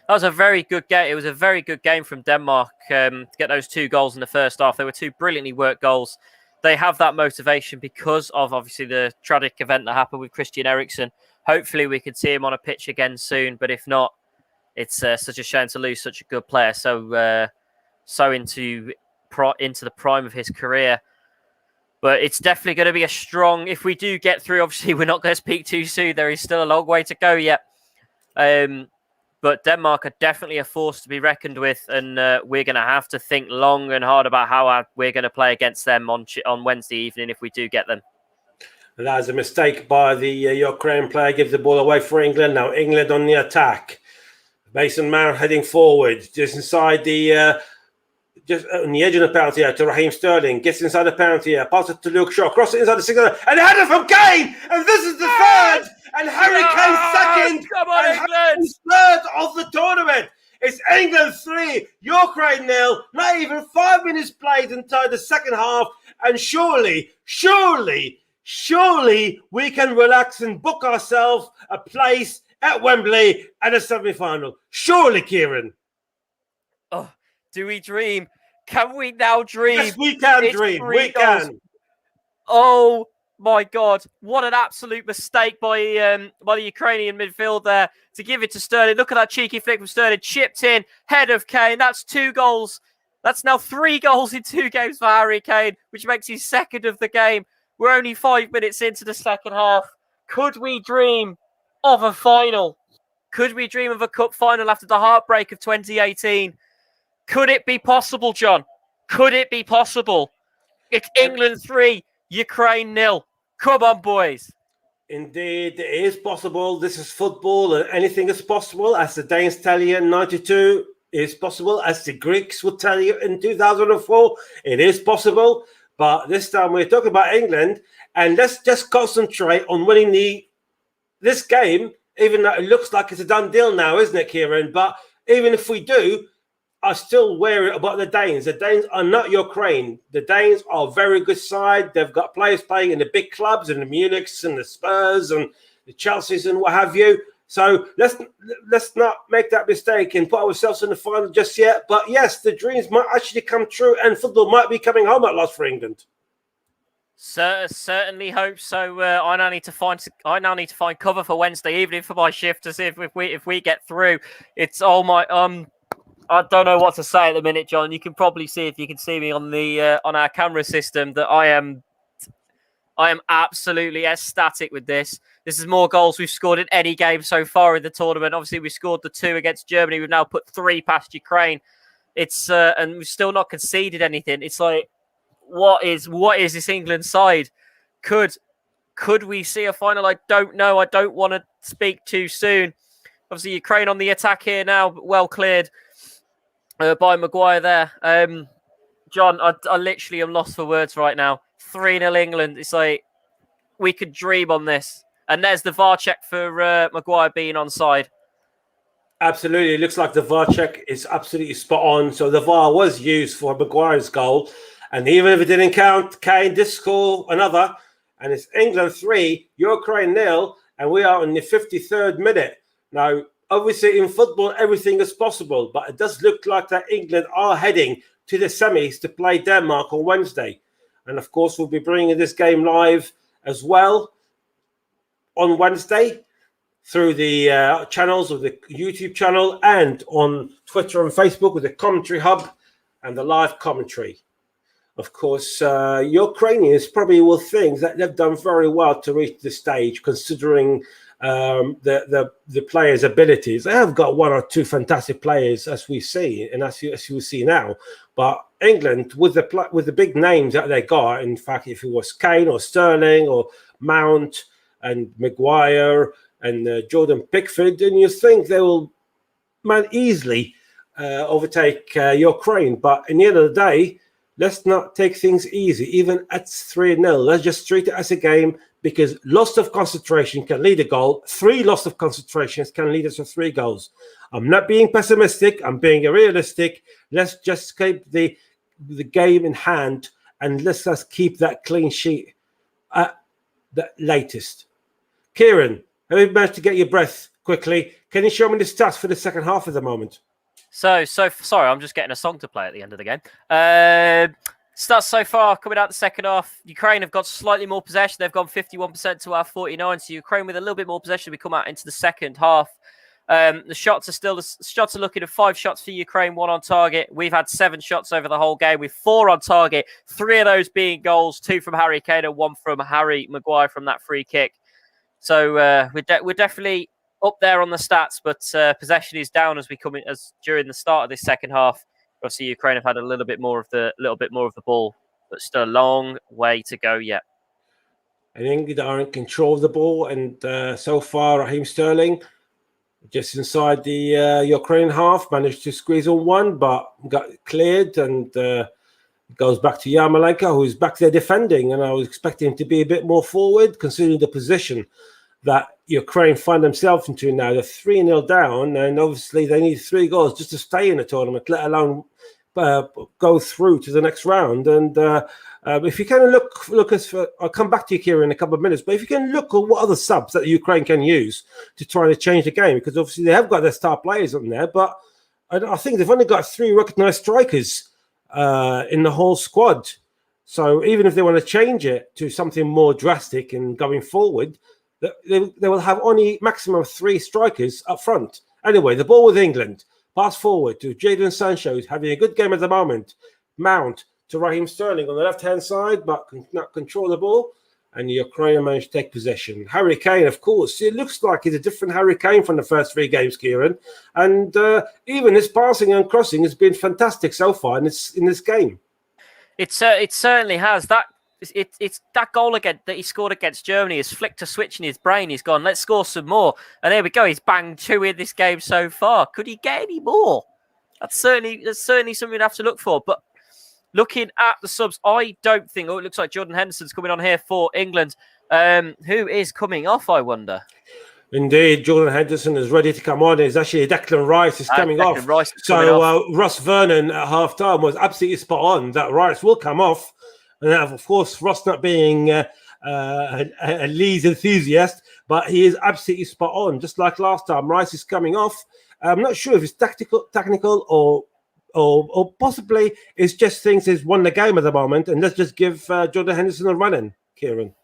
S9: was a very good game. It was a very good game from Denmark to get those 2 goals in the first half. They were 2 brilliantly worked goals. They have that motivation because of obviously the tragic event that happened with Christian Eriksen. Hopefully we could see him on a pitch again soon, but if not, it's such a shame to lose such a good player so into the prime of his career. But it's definitely going to be a strong, if we do get through, obviously we're not going to speak too soon. There is still a long way to go yet. But Denmark are definitely a force to be reckoned with, and we're going to have to think long and hard about how we're going to play against them on Wednesday evening if we do get them.
S10: That's a mistake by the Ukraine player. Gives the ball away for England. Now England on the attack. Mason Mount heading forward, just inside the, just on the edge of the penalty area to Raheem Sterling. Gets inside the penalty area, passes it to Luke Shaw, crosses it inside the 6, and header from Kane. And this is the third. And Harry Kane second.
S9: Come on, England!
S10: Third of the tournament. It's England 3, Ukraine 0. Not even 5 minutes played inside the second half. And surely we can relax and book ourselves a place at Wembley at a semi-final. Surely, Kieran.
S9: Oh, do we dream? Can we now dream?
S10: Yes, we can dream. We can.
S9: Oh my God! What an absolute mistake by the Ukrainian midfield there to give it to Sterling. Look at that cheeky flick from Sterling, chipped in, head of Kane. That's 2 goals. That's now 3 goals in 2 games for Harry Kane, which makes his second of the game. We're only 5 minutes into the second half. Could we dream of a final? Could we dream of a cup final after the heartbreak of 2018? Could it be possible, John? Could it be possible? It's England 3, Ukraine 0. Come on, boys.
S10: Indeed, it is possible. This is football and anything is possible. As the Danes tell you in 92, it is possible. As the Greeks would tell you in 2004, it is possible. But this time we're talking about England, and let's just concentrate on winning this game, even though it looks like it's a done deal now, isn't it, Kieran? But even if we do, I still worry about the Danes. The Danes are not Ukraine. The Danes are a very good side. They've got players playing in the big clubs, in the Munichs and the Spurs and the Chelseas and what have you. So let's not make that mistake and put ourselves in the final just yet. But yes, the dreams might actually come true, and football might be coming home at last for England.
S9: Certainly hope so. I now need to find cover for Wednesday evening for my shift to see if we get through. It's all my I don't know what to say at the minute, John. You can probably see, if you can see me on the on our camera system, that I am I am absolutely ecstatic with this. This is more goals we've scored in any game so far in the tournament. Obviously, we scored the 2 against Germany. We've now put 3 past Ukraine. It's and we've still not conceded anything. It's like, what is this England side? Could we see a final? I don't know. I don't want to speak too soon. Obviously, Ukraine on the attack here now, but well cleared by Maguire there. John, I literally am lost for words right now. 3-0 England. It's like, we could dream on this. And there's the VAR check for Maguire being onside.
S10: Absolutely. It looks like the VAR check is absolutely spot on. So the VAR was used for Maguire's goal. And even if it didn't count, Kane did score another. And it's England 3, Ukraine 0. And we are in the 53rd minute. Now, obviously in football, everything is possible. But it does look like that England are heading to the semis to play Denmark on Wednesday. And of course, we'll be bringing this game live as well on Wednesday through the channels of the YouTube channel and on Twitter and Facebook with the commentary hub and the live commentary. Of course, Ukrainians probably will think that they've done very well to reach this stage, considering the players' abilities. They have got 1 or 2 fantastic players, as we see, and as you will see now. But England, with the big names that they got, in fact, if it was Kane or Sterling or Mount and Maguire and Jordan Pickford, then you think they will easily overtake Ukraine. But in the end of the day, let's not take things easy. Even at 3-0, let's just treat it as a game, because loss of concentration can lead a goal. 3 loss of concentrations can lead us to 3 goals. I'm not being pessimistic. I'm being realistic. Let's just keep the game in hand, and let's just keep that clean sheet at the latest. Kieran, have you managed to get your breath quickly? Can you show me the stats for the second half at the moment?
S9: So sorry, I'm just getting a song to play at the end of the game. Stats so far coming out the second half. Ukraine have got slightly more possession. They've gone 51% to our 49%. So Ukraine with a little bit more possession. We come out into the second half. The shots are looking at 5 shots for Ukraine, 1 on target. We've had 7 shots over the whole game with 4 on target. 3 of those being goals, 2 from Harry Kane and 1 from Harry Maguire from that free kick. So we're definitely up there on the stats, but possession is down as we come in during the start of this second half. Obviously, Ukraine have had a little bit more of the ball, but still a long way to go yet.
S10: I think they are in control of the ball, and so far, Raheem Sterling, just inside the Ukraine half, managed to squeeze on one, but got cleared, and goes back to Yarmolenko, who's back there defending, and I was expecting him to be a bit more forward, considering the position that Ukraine find themselves into now. They're 3-0 down, and obviously they need 3 goals just to stay in the tournament, let alone go through to the next round. And if you can look as for, I'll come back to you, Kieran, in a couple of minutes, but if you can look at what other subs that Ukraine can use to try to change the game, because obviously they have got their star players on there, but I think they've only got 3 recognised strikers in the whole squad. So even if they want to change it to something more drastic and going forward, they will have only maximum of 3 strikers up front. Anyway, the ball with England. Pass forward to Jadon Sancho, who's having a good game at the moment. Mount to Raheem Sterling on the left-hand side, but cannot control the ball. And Ukraine managed to take possession. Harry Kane, of course. It looks like he's a different Harry Kane from the first 3 games, Kieran. And even his passing and crossing has been fantastic so far in this game.
S9: It certainly has. It's that goal again that he scored against Germany has flicked a switch in his brain. He's gone, let's score some more. And there we go. He's banged 2 in this game so far. Could he get any more? That's certainly something we'd have to look for. But looking at the subs, I don't think... Oh, it looks like Jordan Henderson's coming on here for England. Who is coming off, I wonder?
S10: Indeed, Jordan Henderson is ready to come on. It's actually Declan Rice is coming off. Ross Vernon at half-time was absolutely spot on that Rice will come off. And of course, Ross not being a Leeds enthusiast, but he is absolutely spot on. Just like last time, Rice is coming off. I'm not sure if it's technical or possibly it's just thinks he's won the game at the moment. And let's just give Jordan Henderson a run in, Kieran.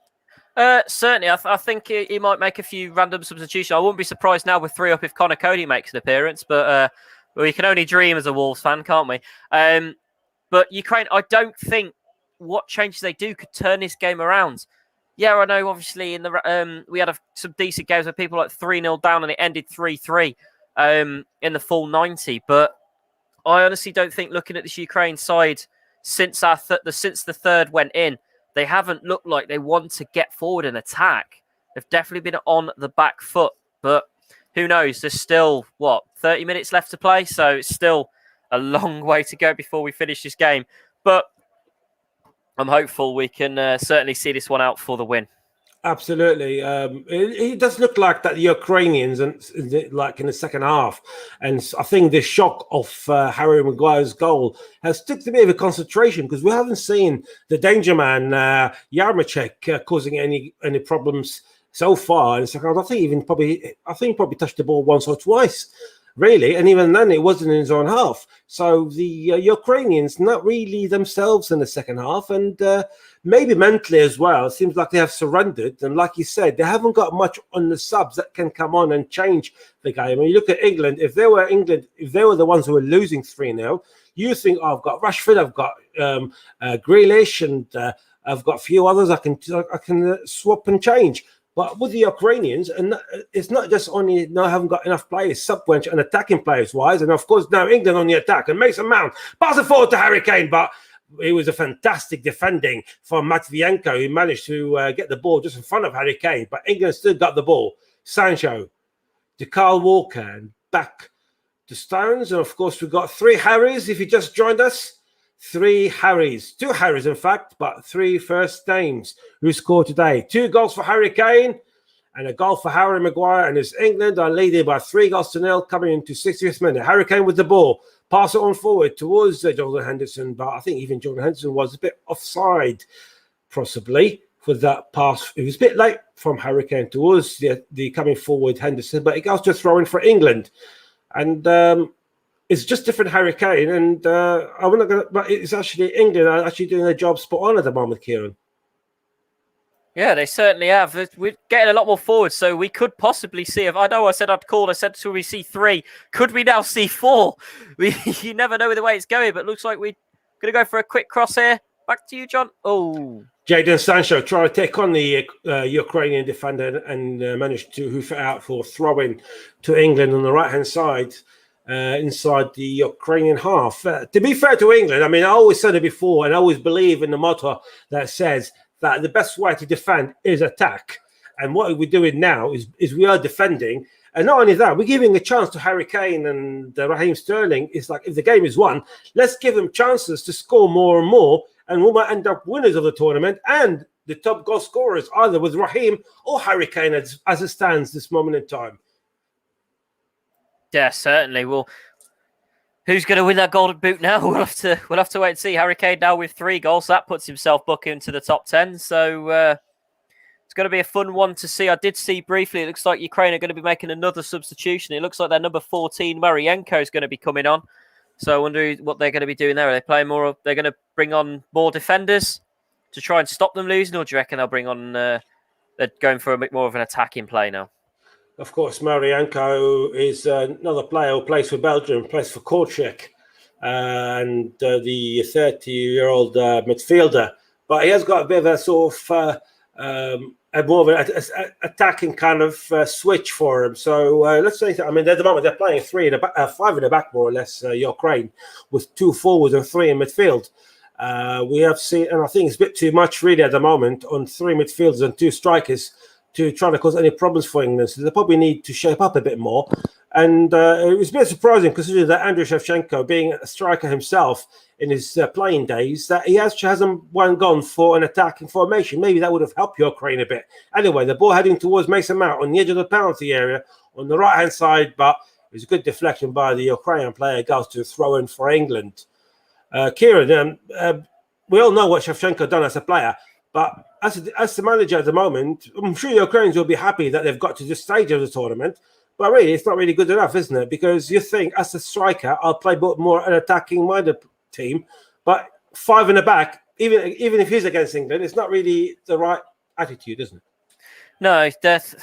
S9: Certainly, I think he might make a few random substitutions. I wouldn't be surprised now with 3 up if Connor Cody makes an appearance, but we can only dream as a Wolves fan, can't we? But Ukraine, I don't think what changes they do could turn this game around. Yeah, I know. Obviously, we had some decent games where people like 3-0 down and it ended 3-3 in the full 90. But I honestly don't think, looking at this Ukraine side since the third went in, they haven't looked like they want to get forward and attack. They've definitely been on the back foot. But who knows? There's still 30 minutes left to play, so it's still a long way to go before we finish this game. But I'm hopeful we can certainly see this one out for the win.
S10: Absolutely. It does look like that the Ukrainians, like in the second half, and I think the shock of Harry Maguire's goal has took a bit of a concentration, because we haven't seen the danger man Yaremchuk causing any problems so far in the second half. I think he probably touched the ball once or twice, really, and even then it wasn't in his own half. So the Ukrainians not really themselves in the second half, and maybe mentally as well. It seems like they have surrendered, and like you said, they haven't got much on the subs that can come on and change the game. When you look at England, if they were the ones who were losing 3-0, you think, oh, I've got Rashford, I've got Grealish, and I've got a few others I can swap and change. But with the Ukrainians, and it's not just only now haven't got enough players, sub-bench and attacking players wise, and of course now England on the attack, and Mason Mount pass it forward to Harry Kane, but it was a fantastic defending from Matvienko, who managed to get the ball just in front of Harry Kane, but England still got the ball. Sancho to Kyle Walker and back to Stones, and of course we've got 3 Harrys. If you just joined us, 3 Harrys, 2 Harrys in fact, but 3 first names who scored today. 2 goals for Harry Kane and a goal for Harry Maguire, and it's England are leading by 3-0 coming into 60th minute. Harry Kane with the ball, pass it on forward towards Jordan Henderson, but I think even Jordan Henderson was a bit offside, possibly, for that pass. It was a bit late from Harry Kane towards the coming forward Henderson, but it goes to throw in for England, and it's just different Harry Kane, and I'm not gonna. But it's actually England are actually doing their job spot on at the moment, Kieran.
S9: Yeah, they certainly have. We're getting a lot more forward, so we could possibly see. If I know, I said I'd call. I said, "Should we see 3? Could we now see 4? You never know the way it's going, but it looks like we're going to go for a quick cross here. Back to you, John. Oh,
S10: Jadon Sancho trying to take on the Ukrainian defender and managed to hoof it out for throw-in to England on the right-hand side. Inside the Ukrainian half. To be fair to England, I mean, I always said it before, and I always believe in the motto that says that the best way to defend is attack. And what we're doing now is we are defending. And not only that, we're giving a chance to Harry Kane and Raheem Sterling. It's like, if the game is won, let's give them chances to score more and more, and we might end up winners of the tournament and the top goal scorers, either with Raheem or Harry Kane as it stands this moment in time.
S9: yeah, certainly. Well, who's going to win that Golden Boot now? We'll have to wait and see. Harry Kane now with 3 goals, so that puts himself back into the top 10. So it's going to be a fun one to see. I did see briefly. It looks like Ukraine are going to be making another substitution. It looks like their number 14 Marienko is going to be coming on. So I wonder what they're going to be doing there. Are they playing more? They're going to bring on more defenders to try and stop them losing, or do you reckon they'll bring on? They're going for a bit more of an attacking play now.
S10: Of course, Marienko is another player who plays for Belgium, plays for Kortrijk, and the 30-year-old midfielder. But he has got a bit of a sort of more of an attacking kind of switch for him. So let's say, I mean, at the moment they're playing 5 in the back, more or less, Ukraine, with 2 forwards and 3 in midfield. We have seen, and I think it's a bit too much really at the moment on 3 midfielders and 2 strikers to try to cause any problems for England. So they probably need to shape up a bit more. And it was a bit surprising, considering that Andriy Shevchenko, being a striker himself in his playing days, that he hasn't gone for an attacking formation. Maybe that would have helped Ukraine a bit. Anyway, the ball heading towards Mason Mount on the edge of the penalty area on the right-hand side, but it was a good deflection by the Ukrainian player, goes to throw in for England. Kieran, we all know what Shevchenko done as a player, but as the manager at the moment, I'm sure Ukrainians will be happy that they've got to this stage of the tournament. But really, it's not really good enough, isn't it? Because you think, as a striker, I'll play more an attacking-minded team. But 5 in the back, even if he's against England, it's not really the right attitude, isn't it?
S9: No,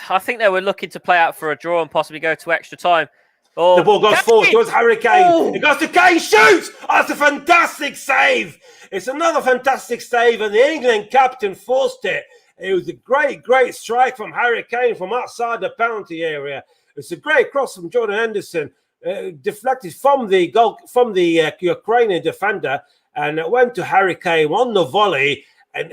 S9: I think they were looking to play out for a draw and possibly go to extra time. Oh,
S10: the ball goes forward towards Harry Kane. Oh. It goes to Kane, shoots! Oh, that's a fantastic save. It's another fantastic save, and the England captain forced it. It was a great strike from Harry Kane from outside the penalty area. It's a great cross from Jordan Henderson, deflected from the Ukrainian defender, and it went to Harry Kane on the volley, and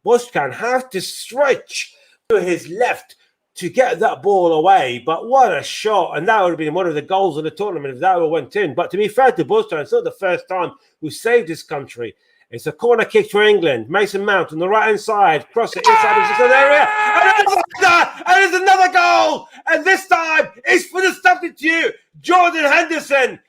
S10: Bushkan have to stretch to his left to get that ball away. But what a shot, and that would have been one of the goals of the tournament if that went in. But to be fair to Bushkan, it's not the first time we saved this country. It's a corner kick for England. Mason Mount on the right-hand side, cross it inside the area, and there's another goal. And this time, it's for the substitute, Jordan Henderson.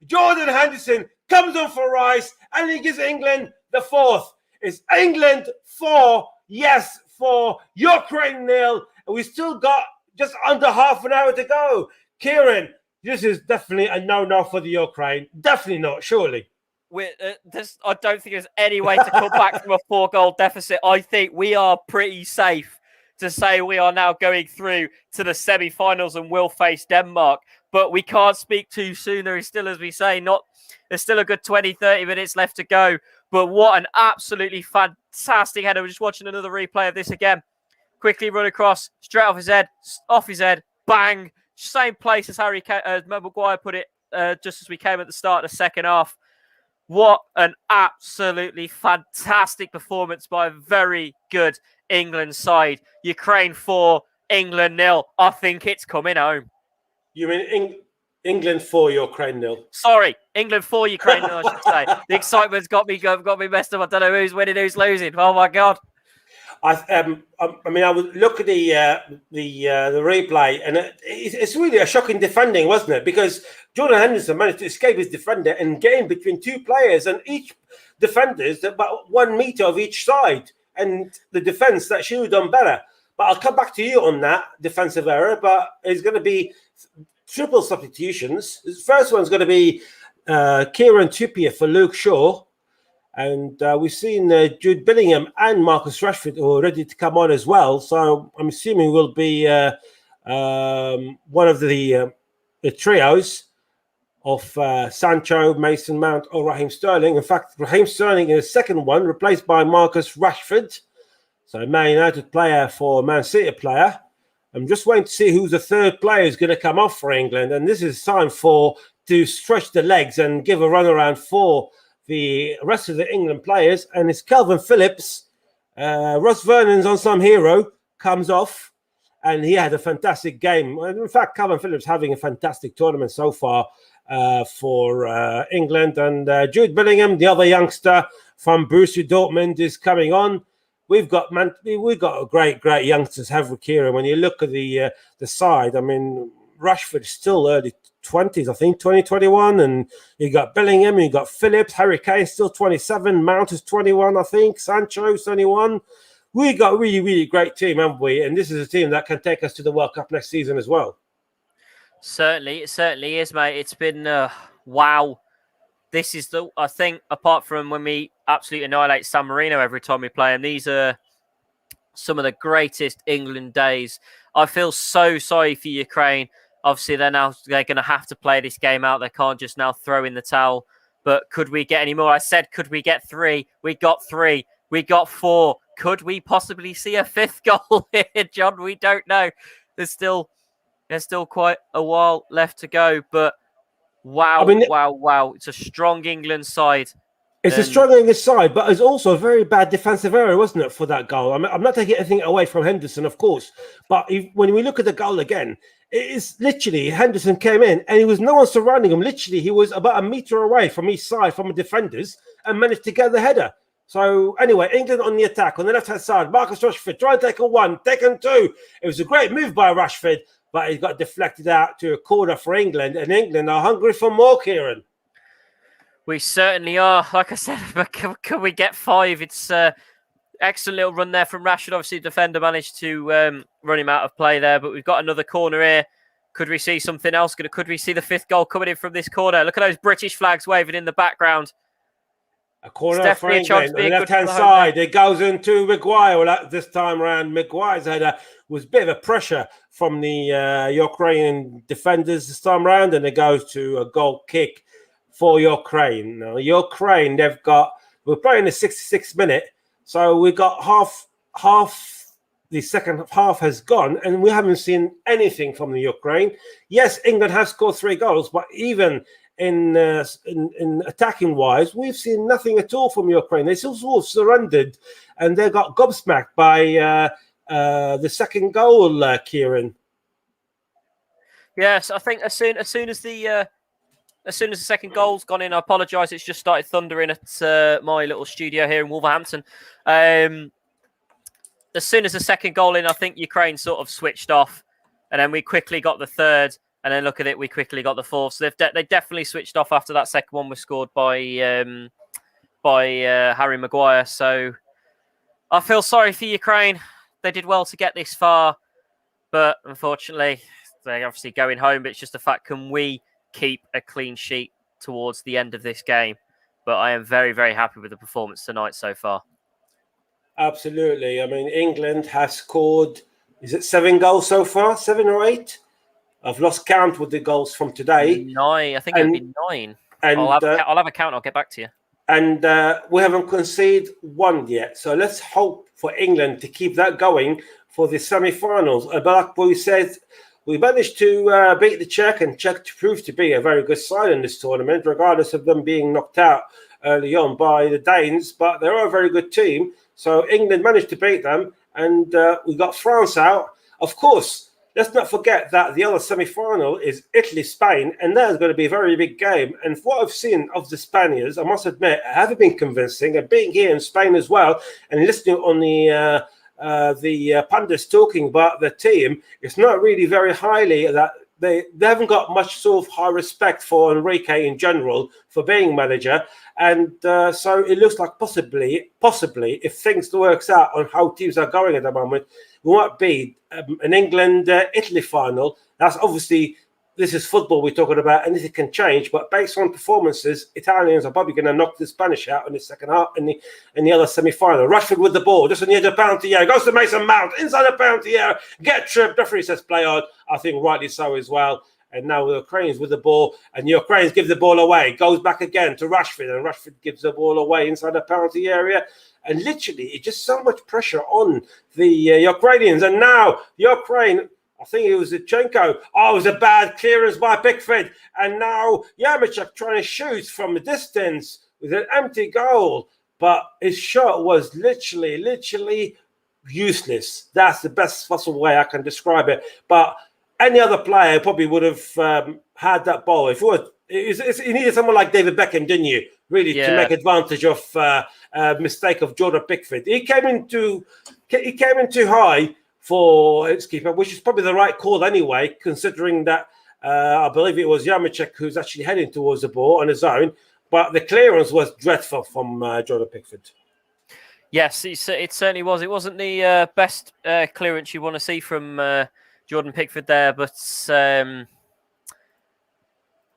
S10: Jordan Henderson comes on for Rice, and he gives England the fourth. It's England 4, yes, 4, Ukraine 0. And we still got just under half an hour to go. Kieran, this is definitely a no-no for the Ukraine. Definitely not, surely.
S9: I don't think there's any way to come back from a 4-goal deficit. I think we are pretty safe to say we are now going through to the semi-finals and will face Denmark. But we can't speak too soon. There is still, as we say, there's still a good 20, 30 minutes left to go. But what an absolutely fantastic header. We're just watching another replay of this again. Quickly run across, straight off his head, bang. Same place as Maguire put it just as we came at the start of the second half. What an absolutely fantastic performance by a very good England side. Ukraine 4, England 0. I think it's coming home.
S10: You mean England 4, Ukraine 0?
S9: Sorry, England 4, Ukraine 0, I should say. The excitement's got me messed up. I don't know who's winning, who's losing. Oh, my God.
S10: I would look at the replay, and it's really a shocking defending, wasn't it? Because Jordan Henderson managed to escape his defender and get in between two players, and each defender is about 1 meter of each side, and the defense that should have done better. But I'll come back to you on that defensive error. But it's going to be triple substitutions. The first one's going to be Kieran Trippier for Luke Shaw. And we've seen Jude Bellingham and Marcus Rashford who are ready to come on as well. So I'm assuming will be one of the trios of Sancho, Mason Mount, or Raheem Sterling. In fact, Raheem Sterling in the second one, replaced by Marcus Rashford. So Man United player for Man City player. I'm just waiting to see who the third player is going to come off for England. And this is time to stretch the legs and give a run around for the rest of the England players, and it's Calvin Phillips. Ross Vernon's on some hero, comes off, and he had a fantastic game. In fact, Calvin Phillips having a fantastic tournament so far for England. And Jude Bellingham, the other youngster from Borussia Dortmund, is coming on. We've got great youngsters, have we, Kieran? When you look at the side, I mean, Rashford is still early 20s, I think, 2021, and you got Bellingham, you got Phillips, Harry Kane still 27, Mount is 21, I think, Sancho 21. We got a really great team, haven't we? And this is a team that can take us to the World Cup next season as well.
S9: Certainly, it certainly is, mate. It's been wow. This is I think, apart from when we absolutely annihilate San Marino every time we play them, these are some of the greatest England days. I feel so sorry for Ukraine. Obviously, they're going to have to play this game out. They can't just now throw in the towel. But could we get any more? I said, could we get 3? We got 3. We got 4. Could we possibly see a 5th goal here, John? We don't know. There's still quite a while left to go. But wow, wow. It's a strong England side.
S10: It's a strong England side, but it's also a very bad defensive error, wasn't it, for that goal? I'm not taking anything away from Henderson, of course. But when we look at the goal again, it's literally Henderson came in and no one surrounding him. Literally, he was about a meter away from each side from the defenders and managed to get the header. So anyway, England on the attack on the left-hand side. Marcus Rashford trying to take a 1, taken 2. It was a great move by Rashford, but he got deflected out to a corner for England. And England are hungry for more, Kieran.
S9: We certainly are. Like I said, can we get 5? It's excellent little run there from Rashford. Obviously, the defender managed to run him out of play there, but we've got another corner here. Could we see something else? Could we see the 5th goal coming in from this corner? Look at those British flags waving in the background.
S10: A corner for England on the left-hand side. It goes into Maguire. Well, this time around, Maguire's header was a bit of a pressure from the Ukrainian defenders this time around, and it goes to a goal kick for Ukraine. Now, Ukraine, we're playing the 66th minute, so we've got the second half has gone, and we haven't seen anything from the Ukraine. Yes, England has scored 3 goals, but even in attacking wise, we've seen nothing at all from Ukraine. They sort of surrendered, and they got gobsmacked by the second goal, Kieran.
S9: Yes, I think as soon as the second goal's gone in, I apologise. It's just started thundering at my little studio here in Wolverhampton. As soon as the second goal in, I think Ukraine sort of switched off, and then we quickly got the third, and then look at it, we quickly got the fourth. So they definitely switched off after that second one was scored by Harry Maguire. So I feel sorry for Ukraine. They did well to get this far, but unfortunately, they're obviously going home. But it's just a fact: can we keep a clean sheet towards the end of this game? But I am very, very happy with the performance tonight so far.
S10: Absolutely. I mean, England has scored, is it 7 goals so far? 7 or 8? I've lost count with the goals from today.
S9: 9. I think it'll be 9.
S10: And
S9: I'll have a count. I'll get back to you.
S10: And we haven't conceded 1 yet. So let's hope for England to keep that going for the semi-finals. But like we said, we managed to beat the Czech, and Czech proved to be a very good side in this tournament, regardless of them being knocked out early on by the Danes. But they're a very good team. So England managed to beat them, and we got France out. Of course, let's not forget that the other semi-final is Italy-Spain, and that's going to be a very big game. And for what I've seen of the Spaniards, I must admit, I haven't been convincing. And being here in Spain as well, and listening on the pundits talking about the team, it's not really very highly that they haven't got much sort of high respect for Enrique in general for being manager. And so it looks like possibly, if things works out on how teams are going at the moment, we might be an England-Italy final. That's obviously, this is football we're talking about, anything can change. But based on performances, Italians are probably going to knock the Spanish out in the second half, in the other semi-final. Rashford with the ball, just on the edge of penalty area, goes to Mason Mount, inside the penalty area, get tripped. Referee says play on. I think rightly so as well. And now the Ukrainians with the ball, and the Ukrainians give the ball away. Goes back again to Rashford, and Rashford gives the ball away inside the penalty area. And literally, it's just so much pressure on the Ukrainians. And now Ukraine, I think it was Zinchenko. Oh, it was a bad clearance by Pickford. And now Yaremchuk trying to shoot from a distance with an empty goal. But his shot was literally useless. That's the best possible way I can describe it. But any other player probably would have had that ball. If you needed someone like David Beckham, didn't you? Really, to make advantage of a mistake of Jordan Pickford. He came in too high for his keeper, which is probably the right call anyway, considering that I believe it was Yaremchuk who's actually heading towards the ball on his own. But the clearance was dreadful from Jordan Pickford.
S9: Yes, it certainly was. It wasn't the best clearance you want to see from Jordan Pickford there, but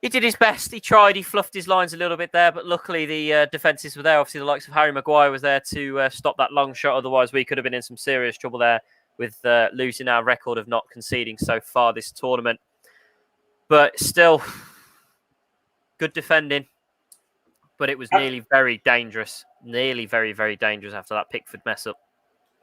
S9: he did his best. He tried. He fluffed his lines a little bit there, but luckily the defences were there. Obviously, the likes of Harry Maguire was there to stop that long shot. Otherwise, we could have been in some serious trouble there with losing our record of not conceding so far this tournament. But still, good defending. But it was nearly very dangerous. Nearly very, very dangerous after that Pickford mess up.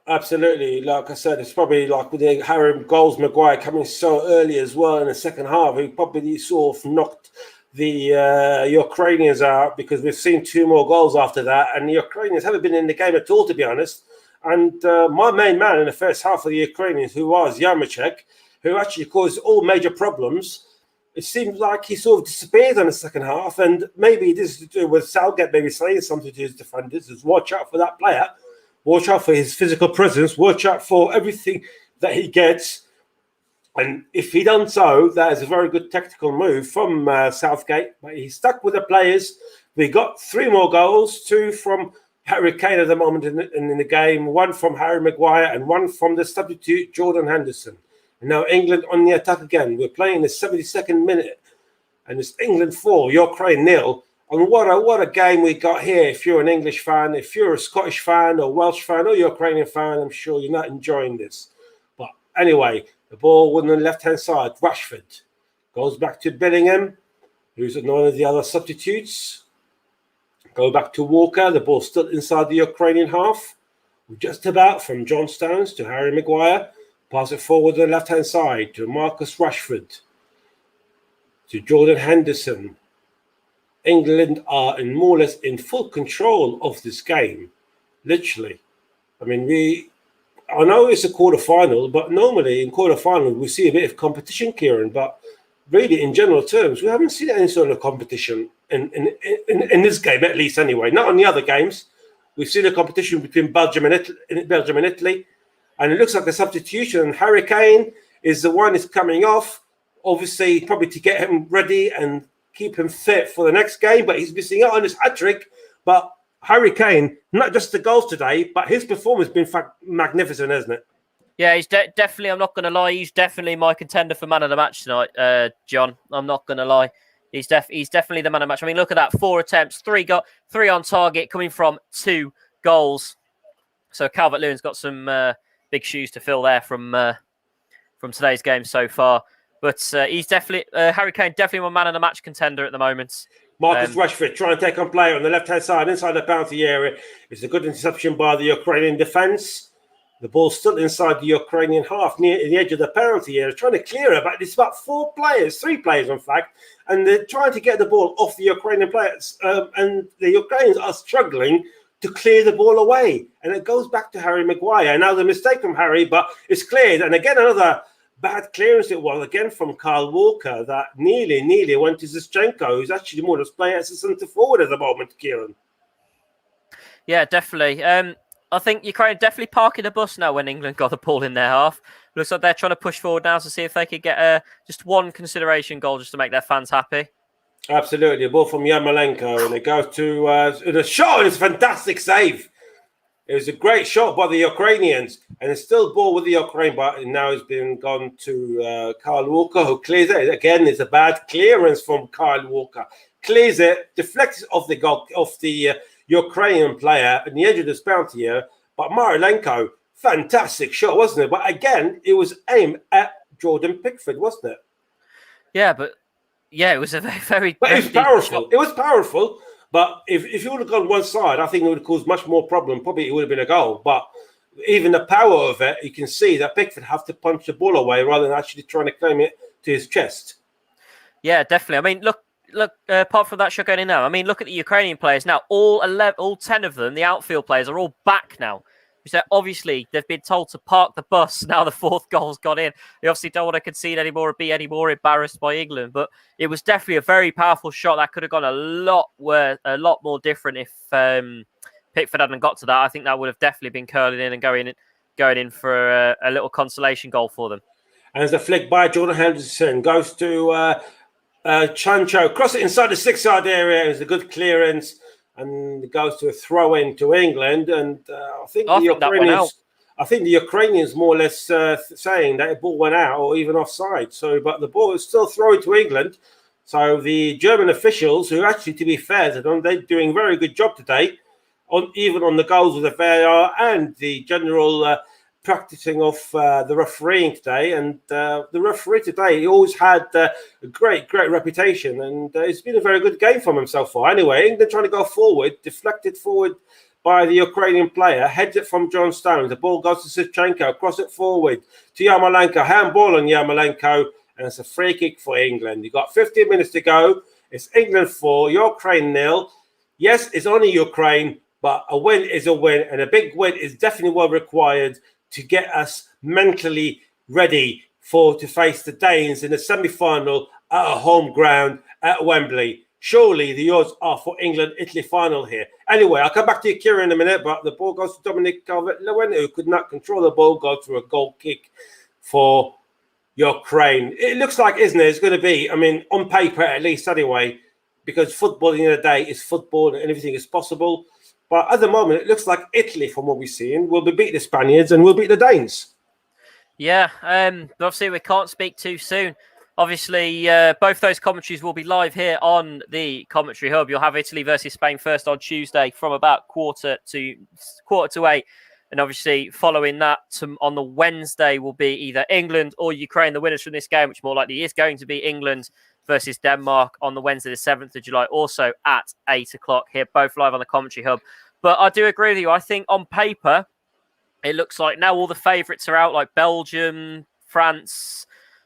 S10: Absolutely. Like I said, it's probably like with the Harry goals, Maguire coming so early as well in the second half. He probably sort of knocked the Ukrainians out, because we've seen 2 more goals after that. And the Ukrainians haven't been in the game at all, to be honest. And my main man in the first half of the Ukrainians, who was Yaremchuk, who actually caused all major problems, it seems like he sort of disappeared in the second half. And maybe this is to do with Southgate maybe saying something to his defenders, is watch out for that player. Watch out for his physical presence. Watch out for everything that he gets. And if he done so, that is a very good tactical move from Southgate. But he stuck with the players. We got 3 more goals, 2 from Harry Kane at the moment in the game, 1 from Harry Maguire and 1 from the substitute Jordan Henderson. And now England on the attack again. We're playing the 72nd minute. And it's England 4, Ukraine 0. And what a game we got here. If you're an English fan, if you're a Scottish fan or Welsh fan or Ukrainian fan, I'm sure you're not enjoying this. But anyway, the ball on the left-hand side, Rashford goes back to Bellingham, who's one of the other substitutes. Go back to Walker. The ball's still inside the Ukrainian half. just about from John Stones to Harry Maguire. Pass it forward to the left-hand side to Marcus Rashford, to Jordan Henderson. England are more or less in full control of this game, literally. I mean, I know it's a quarter-final, but normally in quarter-final we see a bit of competition, Kieran, but really in general terms, we haven't seen any sort of competition in this game, at least anyway. Not on the other games. We've seen a competition between Belgium and Italy, and it looks like a substitution. Harry Kane is the one who's coming off, obviously probably to get him ready and keep him fit for the next game, but he's missing out on his hat-trick. But Harry Kane, not just the goals today, but his performance has been magnificent, hasn't it?
S9: Yeah, he's definitely, I'm not going to lie, he's definitely my contender for man of the match tonight, John. I'm not going to lie. He's definitely the man of the match. I mean, look at that. 4 attempts, 3 on target, coming from 2 goals. So Calvert-Lewin's got some big shoes to fill there from today's game so far. But he's definitely, Harry Kane, definitely my man of the match contender at the moment.
S10: Marcus Rashford trying to take on player on the left-hand side, inside the penalty area. It's a good interception by the Ukrainian defence. The ball's still inside the Ukrainian half, near the edge of the penalty area, trying to clear it. But it's about 3 players, in fact, and they're trying to get the ball off the Ukrainian players. And the Ukrainians are struggling to clear the ball away. And it goes back to Harry Maguire. Now, the mistake from Harry, but it's cleared. And again, another bad clearance it was, again, from Kyle Walker, that nearly went to Zinchenko, who's actually more just playing as a centre-forward at the moment, Kieran.
S9: Yeah, definitely. I think Ukraine definitely parking the bus now when England got the ball in their half. Looks like they're trying to push forward now to see if they could get just one consideration goal just to make their fans happy.
S10: Absolutely. A ball from Yarmolenko, and it goes to the shot. It's a fantastic save. It was a great shot by the Ukrainians, and it's still ball with the Ukraine, but now it's been gone to Kyle Walker, who clears it. Again, it's a bad clearance from Kyle Walker. Clears it, deflects off the goal, off the Ukrainian player at the edge of this penalty here. But Yarmolenko, fantastic shot, wasn't it? But again, it was aimed at Jordan Pickford, wasn't it?
S9: Yeah, but it was a very
S10: But it was powerful. It was powerful. But if it would have gone one side, I think it would have caused much more problem. Probably it would have been a goal. But even the power of it, you can see that Pickford have to punch the ball away rather than actually trying to claim it to his chest. Yeah, definitely. I mean, look. Apart from that shot going in now, I mean, look at the Ukrainian players now. All 10 of them, the outfield players, are all back now. So obviously, they've been told to park the bus. Now the 4th goal's got in. They obviously don't want to concede anymore or be any more embarrassed by England. But it was definitely a very powerful shot that could have gone a lot more different if Pickford hadn't got to that. I think that would have definitely been curling in and going in for a little consolation goal for them. And as a flick by Jordan Henderson goes to Chancho, cross it inside the 6-yard area. It was a good clearance. And it goes to a throw-in to England, and I think the Ukrainians more or less saying that the ball went out or even offside. So, but the ball is still thrown to England. So the German officials, who actually, to be fair to them, they're doing a very good job today, even on the goals of the VAR and the general practicing of the refereeing today. And the referee today, he always had a great reputation, and it's been a very good game from him so far. Anyway, England trying to go forward, deflected forward by the Ukrainian player, heads it from John Stones. The ball goes to Zinchenko, cross it forward to Yarmolenko, handball on Yarmolenko, and it's a free kick for England. You've got 15 minutes to go. It's England 4, Ukraine 0. Yes, it's only Ukraine, but a win is a win, and a big win is definitely well required to get us mentally ready to face the Danes in the semi-final at a home ground at Wembley. Surely the odds are for England-Italy final here. Anyway, I'll come back to you, Kieran, in a minute, but the ball goes to Dominic Calvert-Lewin, who could not control the ball, go through a goal kick for Ukraine. It looks like, isn't it? It's going to be, I mean, on paper at least anyway, because football at the end of the day is football and everything is possible. But at the moment, it looks like Italy, from what we're seeing, will beat the Spaniards and will beat the Danes. Yeah, obviously we can't speak too soon. Obviously, both those commentaries will be live here on the Commentary Hub. You'll have Italy versus Spain first on Tuesday from about quarter to 8. And obviously, following that, on the Wednesday will be either England or Ukraine, the winners from this game, which more likely is going to be England versus Denmark on the Wednesday, the 7th of July, also at 8 o'clock here, both live on the Commentary Hub. But I do agree with you. I think on paper,
S9: it looks like now all the favourites are out, like Belgium, France,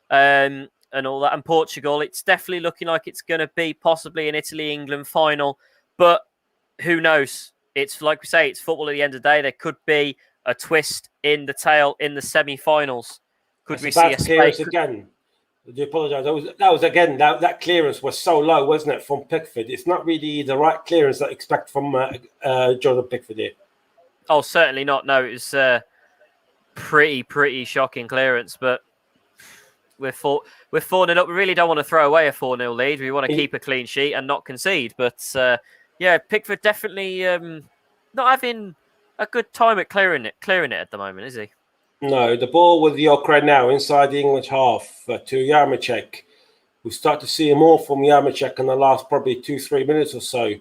S9: and all that, and Portugal. It's definitely looking like it's going to be possibly an Italy-England final, but who knows? It's like we say, it's football at the end of the day. There could be a twist in the tail in the semi-finals. Could we see a
S10: clearance again? I do apologise. That was again that clearance was so low, wasn't it, from Pickford? It's not really the right clearance that I expect from Jordan Pickford here.
S9: Oh, certainly not. No, it was pretty shocking clearance. But we're 4-0 up. We really don't want to throw away a 4-0 lead. We want to keep a clean sheet and not concede. But yeah, Pickford definitely not having a good time at clearing it at the moment, is he?
S10: No, the ball with Ukraine now inside the English half to Yaremchuk. We start to see more from Yaremchuk in the last probably 2-3 minutes or so.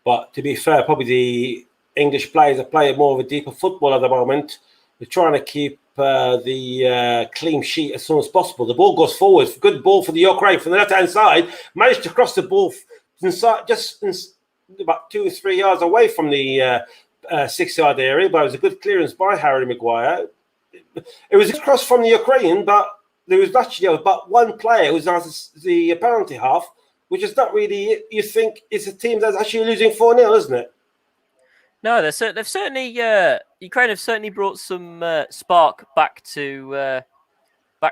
S10: But to be fair, probably the English players are playing more of a deeper football at the moment. They're trying to keep the clean sheet as soon as possible. The ball goes forward. Good ball for the Ukraine from the left-hand side. Managed to cross the ball inside, just about 2 or 3 yards away from the 6-yard area. But it was a good clearance by Harry Maguire. It was a cross from the Ukraine, but there was actually about one player who's on the penalty half, which is not really, you think, it's a team that's actually losing 4-0, isn't it?
S9: No, they've certainly Ukraine have certainly brought some spark back to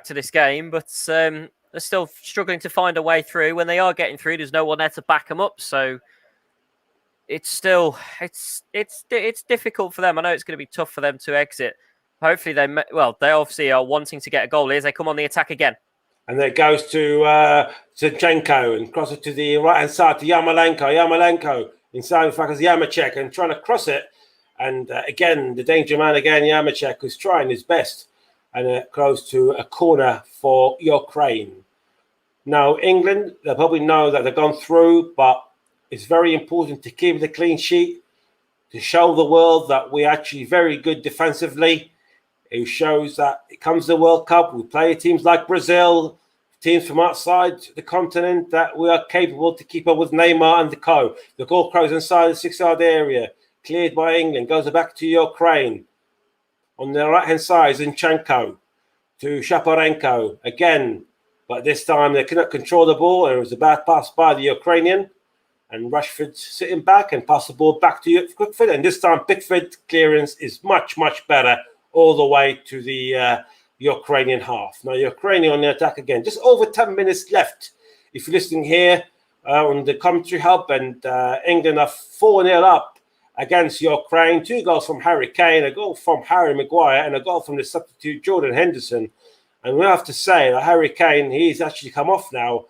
S9: this game, but they're still struggling to find a way through. When they are getting through, there's no one there to back them up, so it's still it's difficult for them. I know it's going to be tough for them to exit. Hopefully they obviously are wanting to get a goal as they come on the attack again.
S10: And then it goes to Zinchenko and cross it to the right-hand side to Yarmolenko. Yarmolenko inside the fact is Yaremchuk and trying to cross it. And again, the danger man again, Yaremchuk, who's trying his best. And it goes to a corner for Ukraine. Now, England, they probably know that they've gone through, but it's very important to keep the clean sheet, to show the world that we're actually very good defensively. It shows that it comes to the World Cup. We play teams like Brazil, teams from outside the continent, that we are capable to keep up with Neymar and the co. The goal crows inside the 6-yard area, cleared by England, goes back to Ukraine. On the right-hand side, Zinchenko to Shaparenko again. But this time they cannot control the ball, and it was a bad pass by the Ukrainian. And Rashford sitting back and pass the ball back to Pickford. And this time Pickford clearance is much better, all the way to the Ukrainian half. Now, Ukrainian on the attack again. Just over 10 minutes left. If you're listening here on the commentary hub, and England are 4-0 up against Ukraine. 2 goals from Harry Kane, a goal from Harry Maguire, and a goal from the substitute Jordan Henderson. And we have to say that Harry Kane, he's actually come off now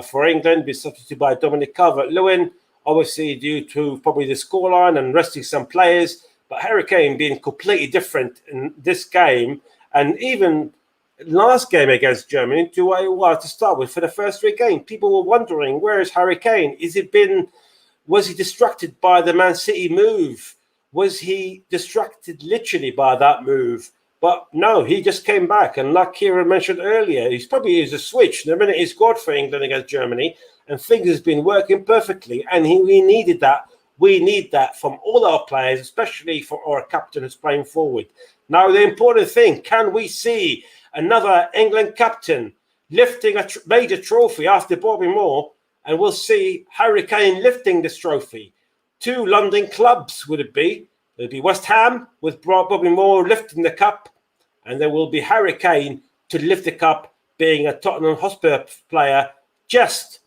S10: for England, been substituted by Dominic Calvert-Lewin, obviously due to probably the scoreline and resting some players. But Harry Kane being completely different in this game, and even last game against Germany, to start with, for the first 3 games, people were wondering, where is Harry Kane? Was he distracted by the Man City move? Was he distracted literally by that move? But no, he just came back. And like Kieran mentioned earlier, he's probably used a switch the minute he scored for England against Germany, and things has been working perfectly. And we needed that. We need that from all our players, especially from our captain who's playing forward. Now, the important thing, can we see another England captain lifting a major trophy after Bobby Moore? And we'll see Harry Kane lifting this trophy. 2 London clubs would it be? It'll be West Ham with Bobby Moore lifting the cup. And there will be Harry Kane to lift the cup, being a Tottenham Hotspur player just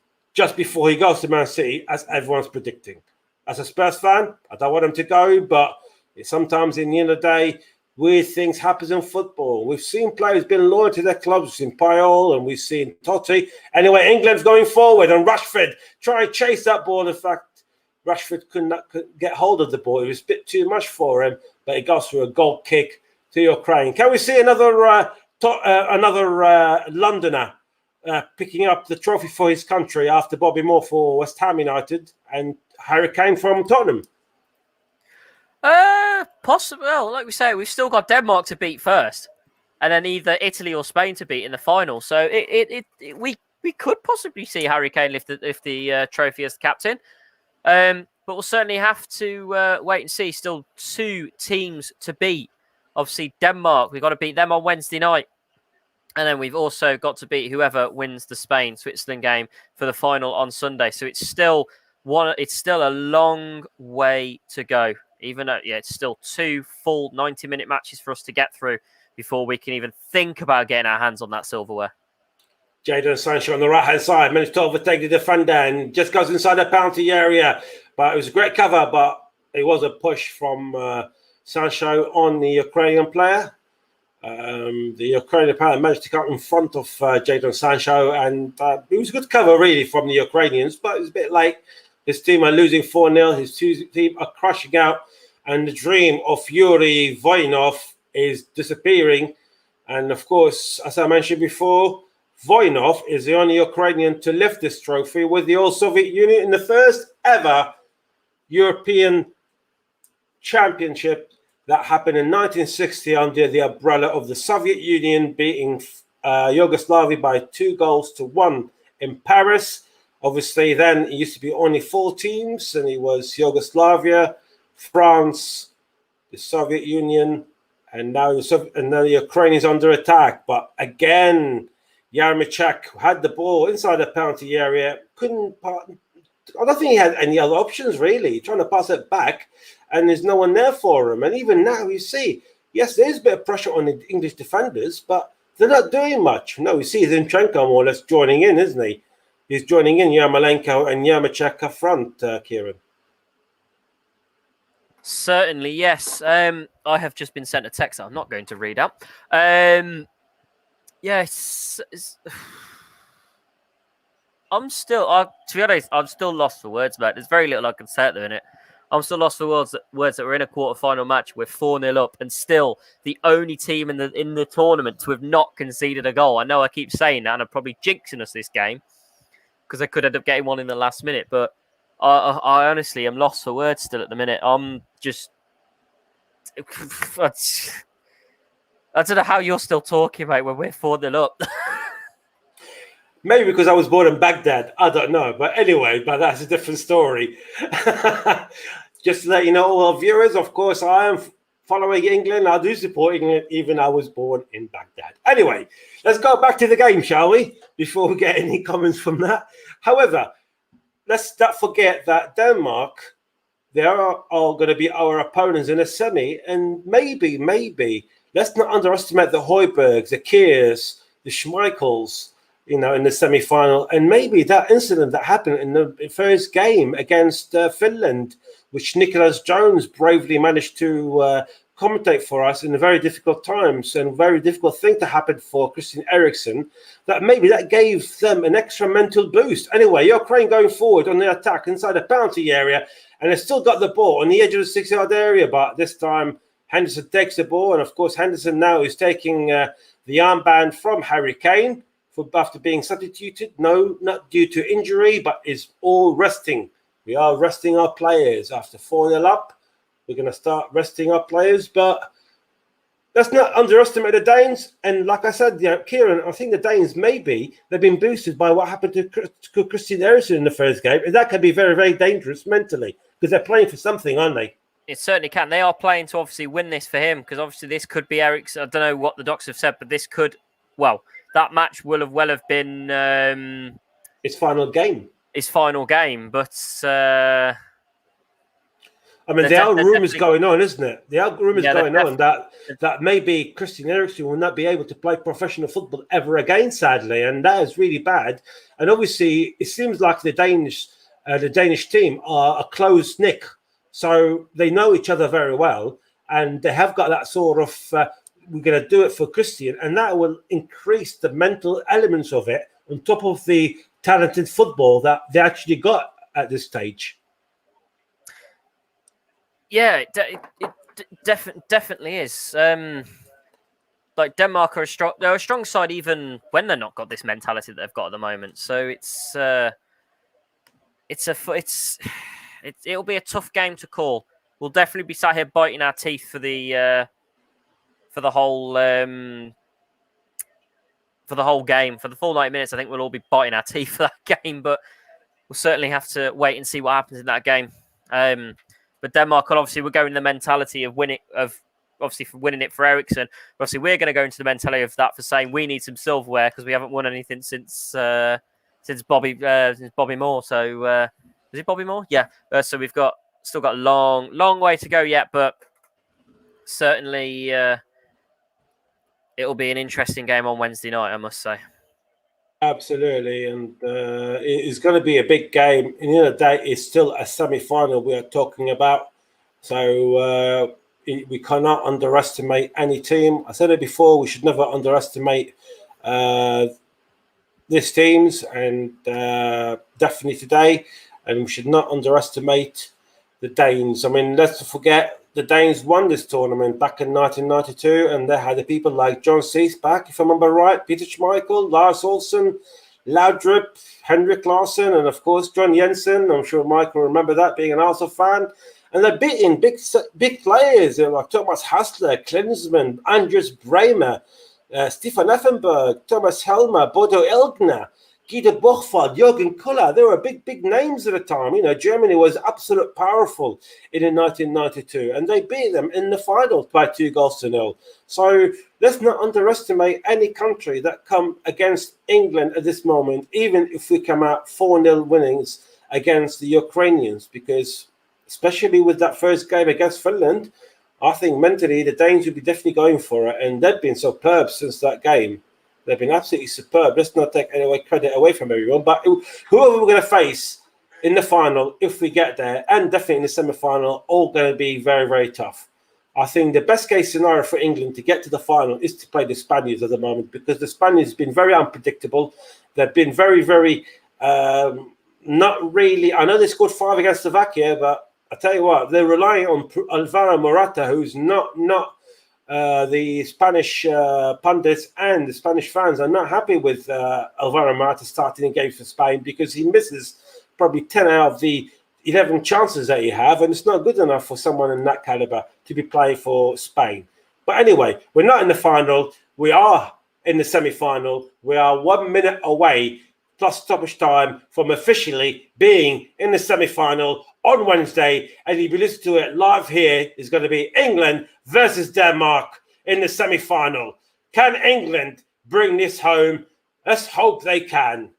S10: before he goes to Man City, as everyone's predicting. As a Spurs fan, I don't want him to go, but sometimes in the end of the day, weird things happen in football. We've seen players being loyal to their clubs. We've seen Puyol and we've seen Totti. Anyway, England's going forward, and Rashford trying to chase that ball. In fact, Rashford couldn't get hold of the ball. It was a bit too much for him, but it goes through a goal kick to Ukraine. Can we see another Londoner picking up the trophy for his country after Bobby Moore for West Ham United and Harry Kane from Tottenham?
S9: Possible. Well, like we say, we've still got Denmark to beat first, and then either Italy or Spain to beat in the final. So we could possibly see Harry Kane lift the trophy as the captain. But we'll certainly have to wait and see. Still 2 teams to beat obviously Denmark, we've got to beat them on Wednesday night. And then we've also got to beat whoever wins the Spain-Switzerland game for the final on Sunday. So it's still a long way to go. Even though, it's still 2 full 90-minute matches for us to get through before we can even think about getting our hands on that silverware.
S10: Jadon Sancho on the right-hand side managed to overtake the defender and just goes inside the penalty area. But it was a great cover, but it was a push from Sancho on the Ukrainian player. The Ukrainian player managed to come in front of Jadon Sancho, and it was a good cover, really, from the Ukrainians, but it was a bit late. His team are losing 4-0. His team are crashing out, and the dream of Yuri Voinov is disappearing. And, of course, as I mentioned before, Voinov is the only Ukrainian to lift this trophy with the old Soviet Union in the first ever European Championship that happened in 1960 under the umbrella of the Soviet Union, beating Yugoslavia by 2-1 in Paris. Obviously, then it used to be only 4 teams, and it was Yugoslavia, France, the Soviet Union, and now the Ukraine is under attack. But again, Yaremchuk had the ball inside the penalty area, I don't think he had any other options, really, trying to pass it back, and there's no one there for him. And even now, you see, yes, there's a bit of pressure on the English defenders, but they're not doing much. No, you see Zinchenko more or less joining in, isn't he? He's joining in Yarmolenko and Yaremchuk up front, Kieran.
S9: Certainly, yes. I have just been sent a text that I'm not going to read out. Yes. I'm still, to be honest, I'm still lost for words, mate. There's very little I can say at the minute. I'm still lost for words that we're in a quarter-final match. We're 4-0 up, and still the only team in the tournament to have not conceded a goal. I know I keep saying that, and I'm probably jinxing us this game because I could end up getting one in the last minute. But I honestly am lost for words still at the minute. I'm just, I don't know how you're still talking about when we're 4-0 up.
S10: Maybe because I was born in Baghdad. I don't know. But anyway, that's a different story. Just to let you know, all our viewers, of course, I am following England. I do support England, even I was born in Baghdad. Anyway, let's go back to the game, shall we? Before we get any comments from that. However, let's not forget that Denmark, they are going to be our opponents in a semi. And maybe, let's not underestimate the Højbjergs, the Kiers, the Schmeichels, in the semi-final, and maybe that incident that happened in the first game against Finland, which Nicholas Jones bravely managed to commentate for us in very difficult times, and very difficult thing to happen for Christian Eriksen, that maybe that gave them an extra mental boost. Anyway, Ukraine going forward on the attack inside the penalty area, and they still got the ball on the edge of the 6-yard area, but this time Henderson takes the ball, and of course Henderson now is taking the armband from Harry Kane, after being substituted. No, not due to injury, but is all resting. We are resting our players after 4-0 up. We're going to start resting our players, but let's not underestimate the Danes. And like I said, Kieran, I think the Danes, maybe they've been boosted by what happened to Christian Eriksen in the first game, and that can be very, very dangerous mentally because they're playing for something, aren't they?
S9: It certainly can. They are playing to obviously win this for him, because obviously this could be Eriksen. I don't know what the docs have said, but this could, that match will have been
S10: his final game.
S9: But
S10: I mean, there are rumours going on, isn't it? There are rumours going on that maybe Christian Eriksen will not be able to play professional football ever again, sadly, and that is really bad. And obviously, it seems like the Danish team are a close knit, so they know each other very well, and they have got that sort of. We're going to do it for Christian, and that will increase the mental elements of it on top of the talented football that they actually got at this stage.
S9: Yeah, it definitely is. Like Denmark are they're a strong side even when they're not got this mentality that they've got at the moment. So it'll be a tough game to call. We'll definitely be sat here biting our teeth for the whole game, for the full 90 minutes. I think we'll all be biting our teeth for that game, but we'll certainly have to wait and see what happens in that game. But Denmark, obviously, we're going the mentality of winning, of obviously for winning it for Ericsson. Obviously, we're going to go into the mentality of that for saying we need some silverware because we haven't won anything since Bobby Moore. So is it Bobby Moore? Yeah. So we've still got a long way to go yet, but certainly it'll be an interesting game on Wednesday night, I must say.
S10: Absolutely, and it's going to be a big game. And the end of the day, it's still a semi-final we are talking about. So we cannot underestimate any team. I said it before, we should never underestimate these teams, and definitely today. And we should not underestimate the Danes. I mean, let's not forget, the Danes won this tournament back in 1992, and they had the people like John Cease back, if I remember right, Peter Schmeichel, Lars Olsen, Laudrup, Henrik Larsson, and of course John Jensen. I'm sure Mike will remember that, being an Arsenal fan. And they're beating big players like Thomas Hassler, Klinsmann, Andres Bremer, Stefan Effenberg, Thomas Helmer, Bodo Illgner, Guido Buchwald, Jürgen Kuller. They were big names at the time. You know, Germany was absolute powerful in 1992, and they beat them in the final by 2-0. So let's not underestimate any country that come against England at this moment, even if we come out 4-0 winnings against the Ukrainians, because especially with that first game against Finland, I think mentally the Danes will be definitely going for it, and they've been superb since that game. They've been absolutely superb. Let's not take any credit away from everyone. But whoever we're going to face in the final, if we get there, and definitely in the semi-final, all going to be very, very tough. I think the best case scenario for England to get to the final is to play the Spaniards at the moment, because the Spaniards have been very unpredictable. They've been very, very not really. I know they scored 5 against Slovakia, but I tell you what, they're relying on Alvaro Morata, who's not the Spanish pundits and the Spanish fans are not happy with Alvaro Morata starting a game for Spain, because he misses probably 10 out of the 11 chances that he have, and it's not good enough for someone in that caliber to be playing for Spain. But anyway, we're not in the final. We are in the semi-final. We are 1 minute away, plus stoppage time, from officially being in the semi-final on Wednesday, and if you listen to it live here, is going to be England versus Denmark in the semi-final. Can England bring this home? Let's hope they can.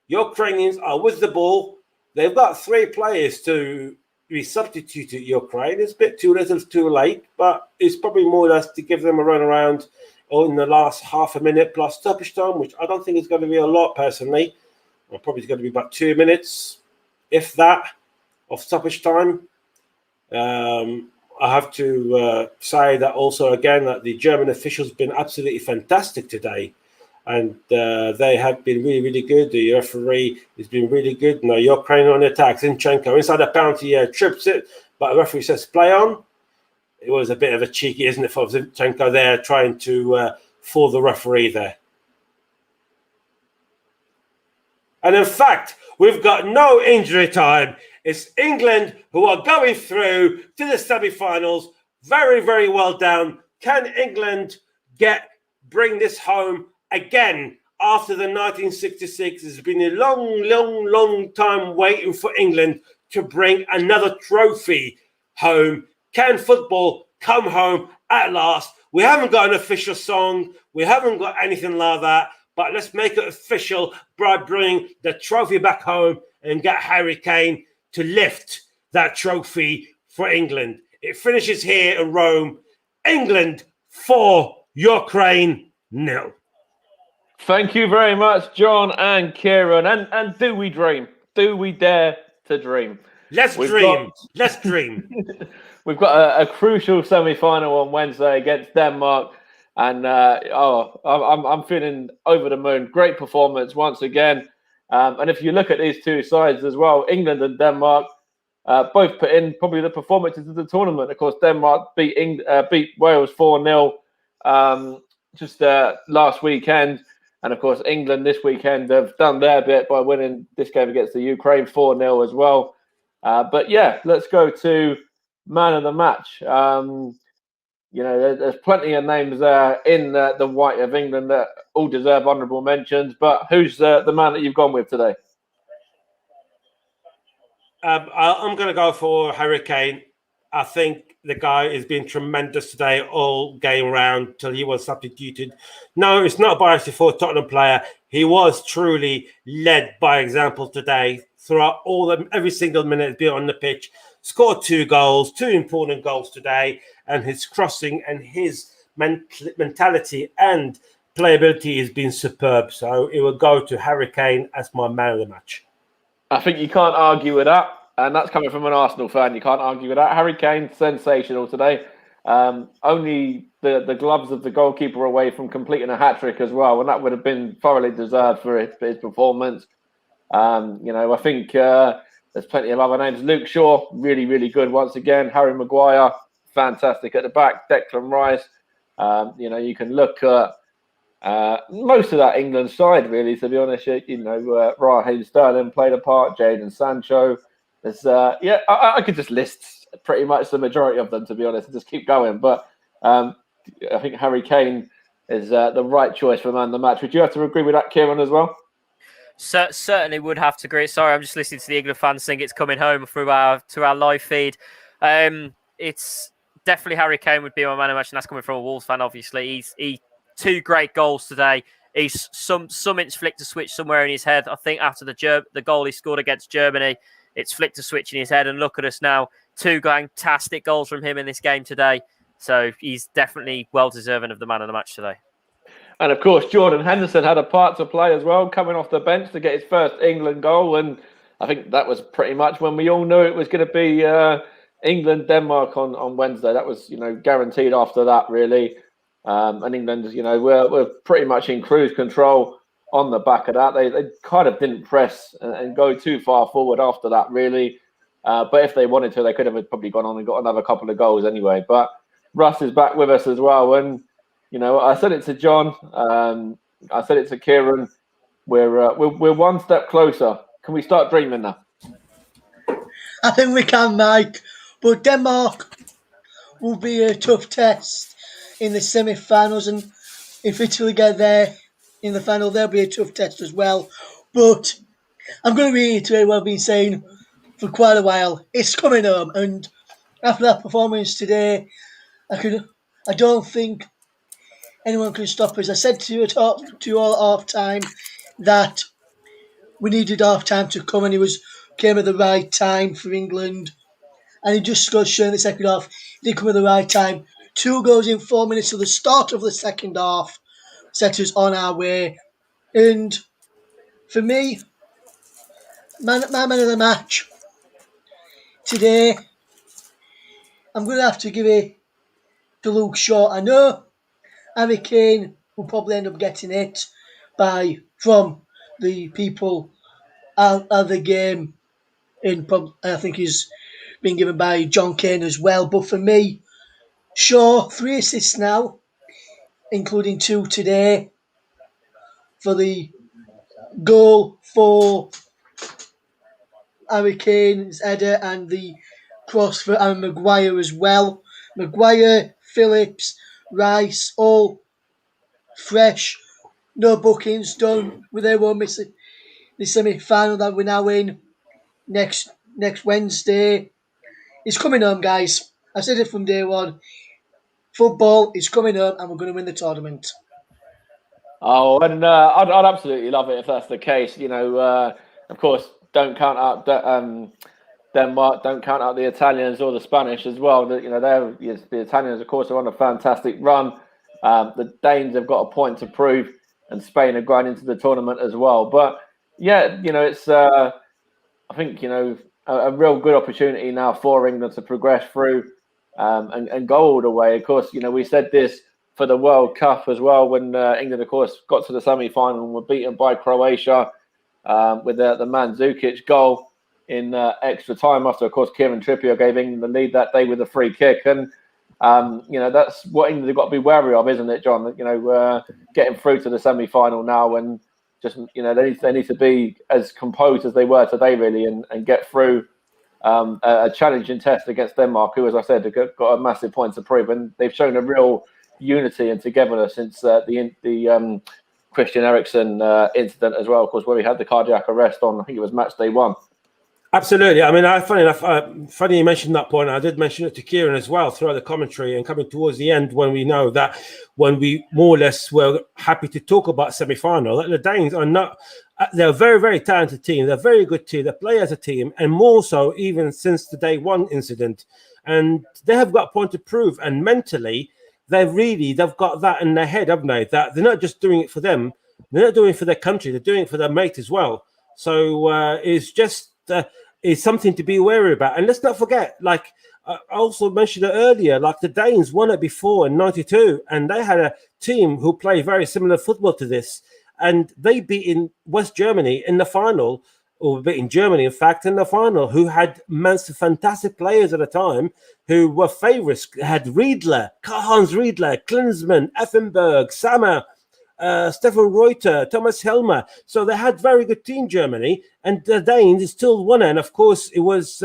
S10: Ukrainians are with the ball. They've got 3 players to be substituted at Ukraine. It's a bit too little, too late, but it's probably more or less to give them a run around in the last half a minute plus stoppage time, which I don't think is going to be a lot personally. Probably it's going to be about 2 minutes, if that, of stoppage time. I have to say that also again that the German officials have been absolutely fantastic today, and they have been really, really good. The referee has been really good. Now Ukraine on the attack. Zinchenko inside the penalty trips it, but the referee says play on. It was a bit of a cheeky, isn't it, for Zinchenko there trying to fool the referee there. And in fact, we've got no injury time. It's England who are going through to the semi-finals. Very, very well done. Can England bring this home again after the 1966? It's been a long time waiting for England to bring another trophy home. Can football come home at last? We haven't got an official song. We haven't got anything like that. But let's make it official by bringing the trophy back home and get Harry Kane to lift that trophy for England. It finishes here in Rome. England 4, Ukraine 0.
S1: Thank you very much, John and Kieran. And do we dream? Do we dare to dream?
S10: Let's dream. Let's dream.
S1: We've got a crucial semi-final on Wednesday against Denmark. And I'm feeling over the moon. Great performance once again. And if you look at these two sides as well, England and Denmark both put in probably the performances of the tournament. Of course, Denmark beat Wales 4-0 just last weekend. And of course, England this weekend have done their bit by winning this game against the Ukraine 4-0 as well. But yeah, let's go to man of the match. There's plenty of names there in the white of England that all deserve honourable mentions. But who's the man that you've gone with today?
S10: I'm going to go for Harry Kane. I think the guy has been tremendous today all game round till he was substituted. No, it's not biased for a Tottenham player. He was truly led by example today throughout every single minute he's been on the pitch. Scored 2 goals, 2 important goals today, and his crossing and his mentality and playability has been superb. So it will go to Harry Kane as my man of the match.
S1: I think you can't argue with that. And that's coming from an Arsenal fan. You can't argue with that. Harry Kane, sensational today. Only the gloves of the goalkeeper away from completing a hat-trick as well. And that would have been thoroughly deserved for his performance. I think there's plenty of other names. Luke Shaw, really, really good once again. Harry Maguire, fantastic at the back. Declan Rice. You can look at most of that England side, really, to be honest. Raheem Sterling played a part. Jadon Sancho. I could just list pretty much the majority of them, to be honest, and just keep going. But I think Harry Kane is the right choice for man of the match. Would you have to agree with that, Kieran, as well?
S9: Certainly would have to agree. Sorry, I'm just listening to the England fans sing "It's Coming Home" through our live feed. It's definitely Harry Kane would be my man of the match, and that's coming from a Wolves fan, obviously. He 2 great goals today. He's something's flicked a switch somewhere in his head. I think after the goal he scored against Germany, it's flicked a switch in his head, and look at us now. 2 fantastic goals from him in this game today. So he's definitely well-deserving of the man of the match today.
S1: And, of course, Jordan Henderson had a part to play as well, coming off the bench to get his first England goal. And I think that was pretty much when we all knew it was going to be England-Denmark on Wednesday. That was, guaranteed after that, really. And England, we're pretty much in cruise control on the back of that. They kind of didn't press and go too far forward after that, really. But if they wanted to, they could have probably gone on and got another couple of goals anyway. But Russ is back with us as well. And, I said it to John. I said it to Kieran. We're one step closer. Can we start dreaming now?
S11: I think we can, Mike. But Denmark will be a tough test in the semi-finals. And if Italy get there in the final, there'll be a tough test as well. But I'm going to reiterate what I've been saying for quite a while. It's coming home. And after that performance today, I don't think anyone can stop us. I said to you all at half-time that we needed half-time to come, and came at the right time for England. And he just goes showing the second half. He did come at the right time. 2 goals in 4 minutes of the start of the second half set us on our way. And for me, my man of the match today, I'm going to have to give it to Luke Shaw. I know Harry Kane will probably end up getting it from the people out of the game. I think he's been given by John Kane as well. But for me, Shaw, 3 assists now, including 2 today, for the goal for Harry Kane's header and the cross for Aaron Maguire as well. Maguire, Phillips, Rice, all fresh, no bookings done. They won't miss it. The semi-final that we're now in next Wednesday. It's coming home, guys. I said it from day one. Football is coming home, and we're going to win the tournament.
S1: Oh, and I'd absolutely love it if that's the case. Of course, don't count out Denmark. Don't count out the Italians or the Spanish as well. The Italians, of course, are on a fantastic run. The Danes have got a point to prove, and Spain are going into the tournament as well. But yeah, it's I think a real good opportunity now for England to progress through and go all the way. Of course, we said this for the World Cup as well when England, of course, got to the semi-final and were beaten by Croatia with the Mandzukic goal in extra time after, of course, Kieran Trippier gave England the lead that day with a free kick. And, that's what England have got to be wary of, isn't it, John? Getting through to the semi-final now and just, they need to be as composed as they were today, really, and get through a challenging test against Denmark, who, as I said, have got a massive point to prove. And they've shown a real unity and togetherness since the Christian Eriksen incident as well, of course, where he had the cardiac arrest on, I think it was match day 1.
S10: Absolutely. I mean, funny enough, funny you mentioned that point. I did mention it to Kieran as well throughout the commentary, and coming towards the end when we know that when we more or less were happy to talk about semi-final, that the Danes are not. They're a very, very talented team. They're a very good team. They play as a team, and more so even since the day one incident. And they have got a point to prove. And mentally, they've got that in their head, haven't they? That they're not just doing it for them. They're not doing it for their country. They're doing it for their mate as well. So it's just is something to be wary about. And let's not forget, like I also mentioned it earlier, like the Danes won it before in '92, and they had a team who play very similar football to this, and they beat in West Germany in the final, or beat in Germany, in fact, in the final, who had fantastic players at the time who were favourites. Had Riedler, Karl-Heinz Riedler, Klinsmann, Effenberg, Sammer, Stefan Reuter, Thomas Helmer. So they had very good team, Germany, and the Danes still won it. And of course, it was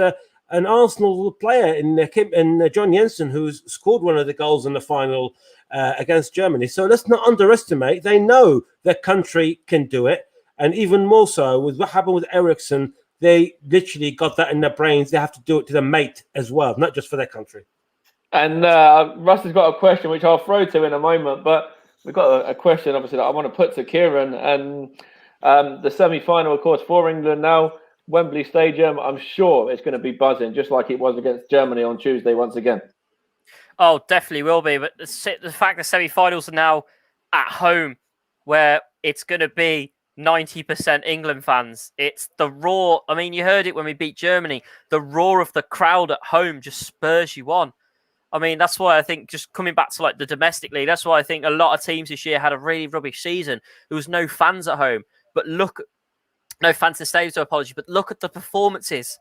S10: an Arsenal player in John Jensen who scored one of the goals in the final against Germany. So let's not underestimate. They know their country can do it. And even more so with what happened with Eriksson, they literally got that in their brains. They have to do it to their mate as well, not just for their country.
S1: And Russ has got a question, which I'll throw to in a moment, but we've got a question, obviously, that I want to put to Kieran. And the semi-final, of course, for England now, Wembley Stadium, I'm sure it's going to be buzzing, just like it was against Germany on Tuesday once again.
S9: Oh, definitely will be. But the fact the semi-finals are now at home, where it's going to be 90% England fans. It's the roar. I mean, you heard it when we beat Germany. The roar of the crowd at home just spurs you on. I mean, that's why I think, just coming back to like the domestic league, that's why I think a lot of teams this year had a really rubbish season. There was no fans at home. But no fans in the stadium, so apology. But look at the performances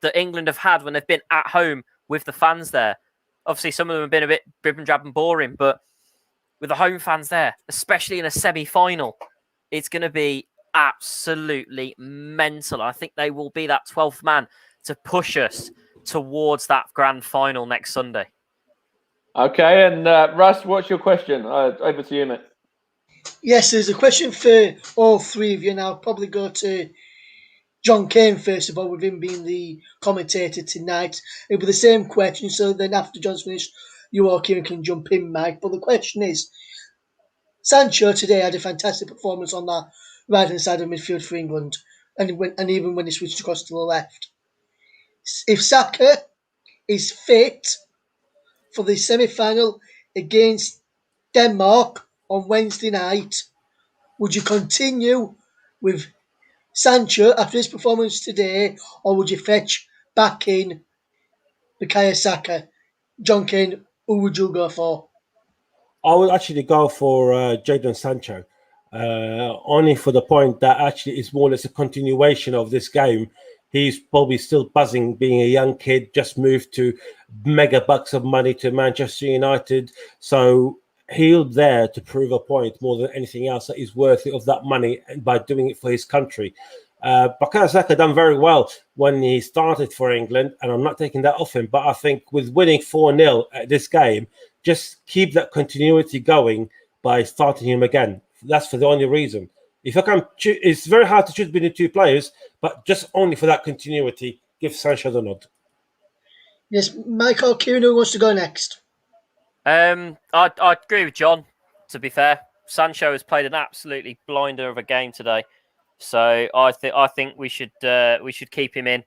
S9: that England have had when they've been at home with the fans there. Obviously, some of them have been a bit drib and drab and boring, but with the home fans there, especially in a semi-final, it's going to be absolutely mental. I think they will be that 12th man to push us towards that grand final next Sunday.
S1: Okay, and Russ, what's your question? Over to you, mate.
S11: Yes, there's a question for all three of you, and I'll probably go to John Kane first of all, with him being the commentator tonight. It'll be the same question, so then after John's finished, you all can jump in, Mike. But the question is, Sancho today had a fantastic performance on that right-hand side of midfield for England, and even when he switched across to the left. If Saka is fit for the semi-final against Denmark on Wednesday night, would you continue with Sancho after his performance today, or would you fetch back in Bukayo Saka? John Kane, who would you go for?
S10: I would actually go for Jadon Sancho, only for the point that actually it's more or less a continuation of this game. He's probably still buzzing, being a young kid, just moved to mega bucks of money to Manchester United. So he's there to prove a point more than anything else that he's worthy of that money by doing it for his country. Bukayo Saka done very well when he started for England, and I'm not taking that off him. But I think with winning 4-0 at this game, just keep that continuity going by starting him again. That's for the only reason. If I can, it's very hard to choose between two players, but just only for that continuity, give Sancho the nod.
S11: Yes, Michael, Kieran, who wants to go next?
S9: I agree with John, to be fair. Sancho has played an absolutely blinder of a game today. So I think we should keep him in,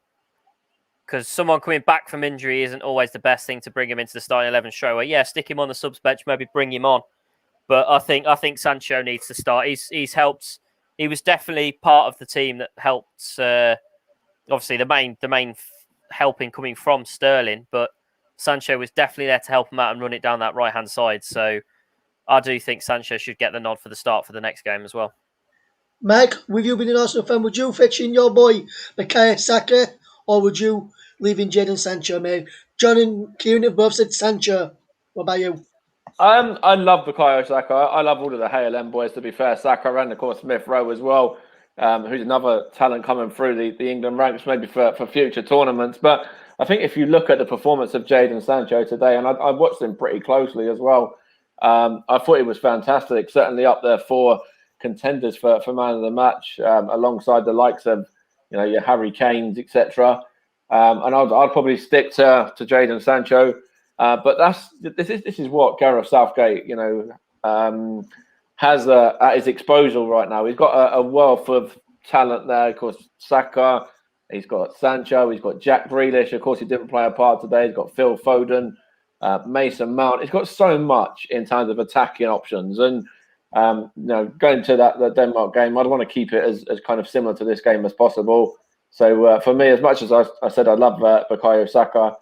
S9: because someone coming back from injury isn't always the best thing to bring him into the starting 11 straight away. Yeah, stick him on the subs bench, maybe bring him on. But I think Sancho needs to start. He's helped. He was definitely part of the team that helped. Obviously, the main helping coming from Sterling, but Sancho was definitely there to help him out and run it down that right hand side. So I do think Sancho should get the nod for the start for the next game as well.
S11: Mike, with you being an Arsenal fan, would you fetch in your boy Bukayo Saka, or would you leave in Jadon Sancho, mate? John and Kieran have both said Sancho. What about you?
S1: I love Bukayo Saka. I love all of the HLM boys, to be fair. Saka and, of course, Smith Rowe as well, who's another talent coming through the England ranks, maybe for future tournaments. But I think if you look at the performance of Jadon Sancho today, and I watched him pretty closely as well, I thought he was fantastic, certainly up there for contenders for man of the match, alongside the likes of your Harry Kanes, etc. And I'd probably stick to Jadon Sancho. But this is what Gareth Southgate, has at his disposal right now. He's got a wealth of talent there. Of course, Saka. He's got Sancho. He's got Jack Grealish. Of course, he didn't play a part today. He's got Phil Foden, Mason Mount. He's got so much in terms of attacking options. And going to the Denmark game, I'd want to keep it as kind of similar to this game as possible. So for me, as much as I said I love Bukayo Saka,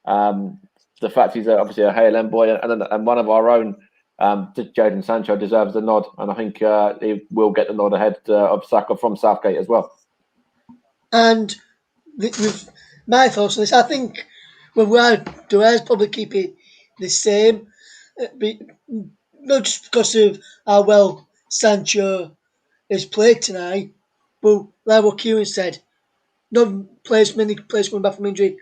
S1: the fact he's obviously a HLM boy and one of our own, Jadon Sancho deserves the nod, and I think he will get the nod ahead of Saka from Southgate as well.
S11: And with my thoughts on this, I think I'd probably keep it the same, not just because of how well Sancho has played tonight, but like what Kieran said, many players coming back from injury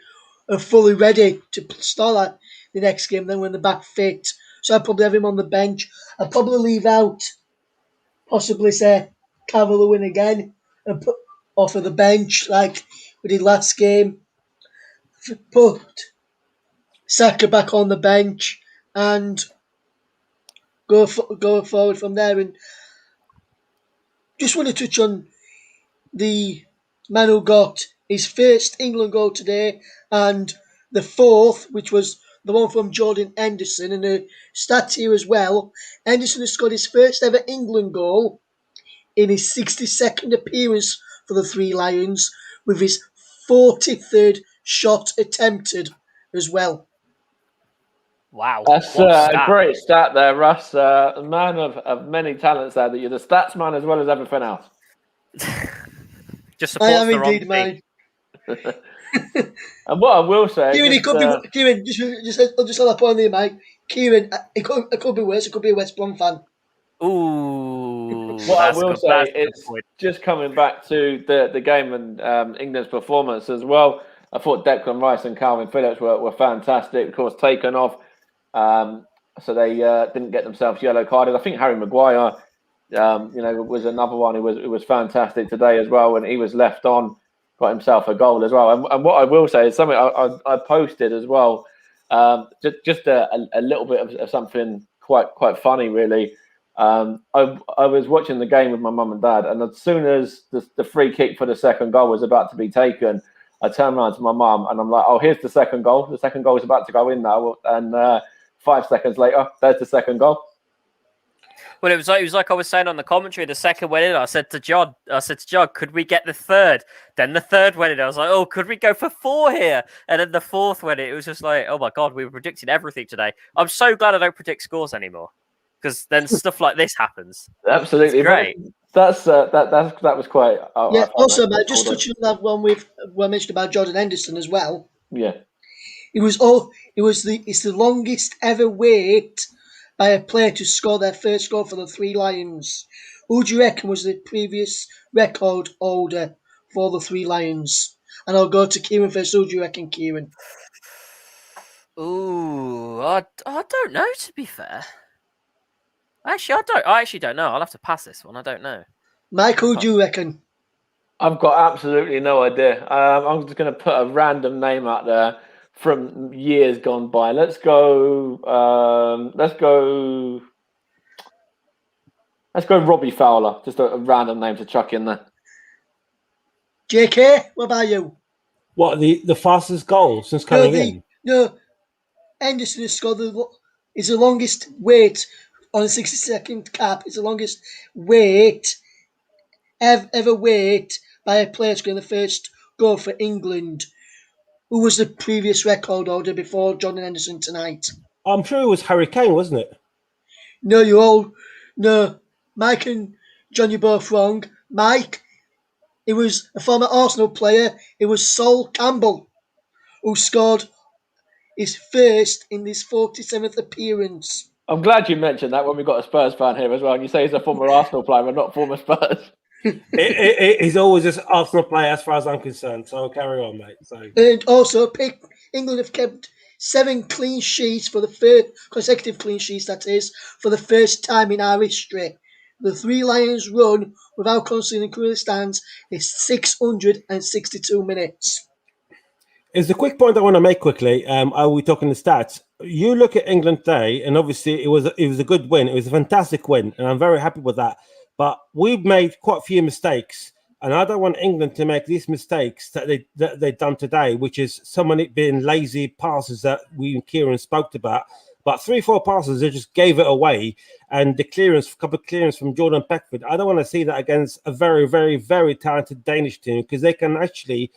S11: are fully ready to start the next game. Then when they're back fit, so I'd probably have him on the bench. I'd probably leave out, possibly say Calvert-Lewin again and put off of the bench like we did last game. Put Saka back on the bench and go forward from there. And just want to touch on the man who got his first England goal today and the fourth, which was the one from Jordan Henderson. And a stat here as well, Henderson has scored his first ever England goal in his 62nd appearance for the Three Lions, with his 43rd shot attempted as well.
S9: Wow.
S1: That's a great stat there, Russ. A man of many talents there. That you're the stats man as well as everything else.
S9: Just supports
S11: I am
S9: the wrong
S11: indeed, man.
S1: And what I will say,
S11: Kieran, Kieran, just on that point there, mate. Kieran, it could be worse. It could be a West Brom fan.
S9: Ooh.
S1: What I will say is just coming back to the game and England's performance as well. I thought Declan Rice and Calvin Phillips were fantastic. Of course, taken off, so they didn't get themselves yellow carded. I think Harry Maguire, was another one who was fantastic today as well, and he was left on, got himself a goal as well. And what I will say is something I posted as well, just a little bit of something quite funny, really. I was watching the game with my mum and dad, and as soon as the free kick for the second goal was about to be taken, I turned around to my mum and I'm like, "Oh, here's the second goal. The second goal is about to go in now." And 5 seconds later, there's the second goal.
S9: Well, it was like I was saying on the commentary. The second went in. I said to John, could we get the third? Then the third went in. I was like, oh, could we go for 4 here? And then the fourth went in. It was just like, oh my God, we were predicting everything today. I'm so glad I don't predict scores anymore, because then stuff like this happens.
S1: Absolutely,
S9: it's great.
S1: That was quite.
S11: Yeah. Also, man, just touching on that one with what I mentioned about Jordan Henderson as well.
S1: Yeah.
S11: It's the longest ever wait by a player to score their first goal for the Three Lions. Who do you reckon was the previous record holder for the Three Lions? And I'll go to Kieran first. Who do you reckon, Kieran?
S9: Ooh, I don't know, to be fair. I actually don't know. I'll have to pass this one. I don't know.
S11: Michael, who do you reckon?
S1: I've got absolutely no idea. I'm just going to put a random name out there from years gone by. Let's go Robbie Fowler. Just a random name to chuck in there.
S11: JK, what about you?
S10: What, the fastest goal since coming in?
S11: No, Henderson has scored is the longest wait on a 60-second cap. It's the longest wait ever wait by a player to get the first goal for England. Who was the previous record holder before Jordan Henderson tonight?
S10: I'm sure it was Harry Kane, wasn't it?
S11: No, Mike and John, you're both wrong. Mike, it was a former Arsenal player. It was Sol Campbell, who scored his first in his 47th appearance.
S1: I'm glad you mentioned that when we've got a Spurs fan here as well. And you say he's a former Arsenal player, but not former Spurs.
S10: He's always just Arsenal player as far as I'm concerned. So carry on, mate.
S11: And also, England have kept 7 clean sheets for the first consecutive clean sheets. That is for the first time in our history. the Three Lions run without conceding current stands is 662 minutes.
S10: Is the quick point I want to make quickly. Are we talking the stats? You look at England today, and obviously it was a good win. It was a fantastic win, and I'm very happy with that. But we've made quite a few mistakes, and I don't want England to make these mistakes that they've done today, which is some of it being lazy passes that we and Kieran spoke about. But 3-4 passes, they just gave it away, and the couple of clearance from Jordan Pickford. I don't want to see that against a very, very, very talented Danish team, because they can actually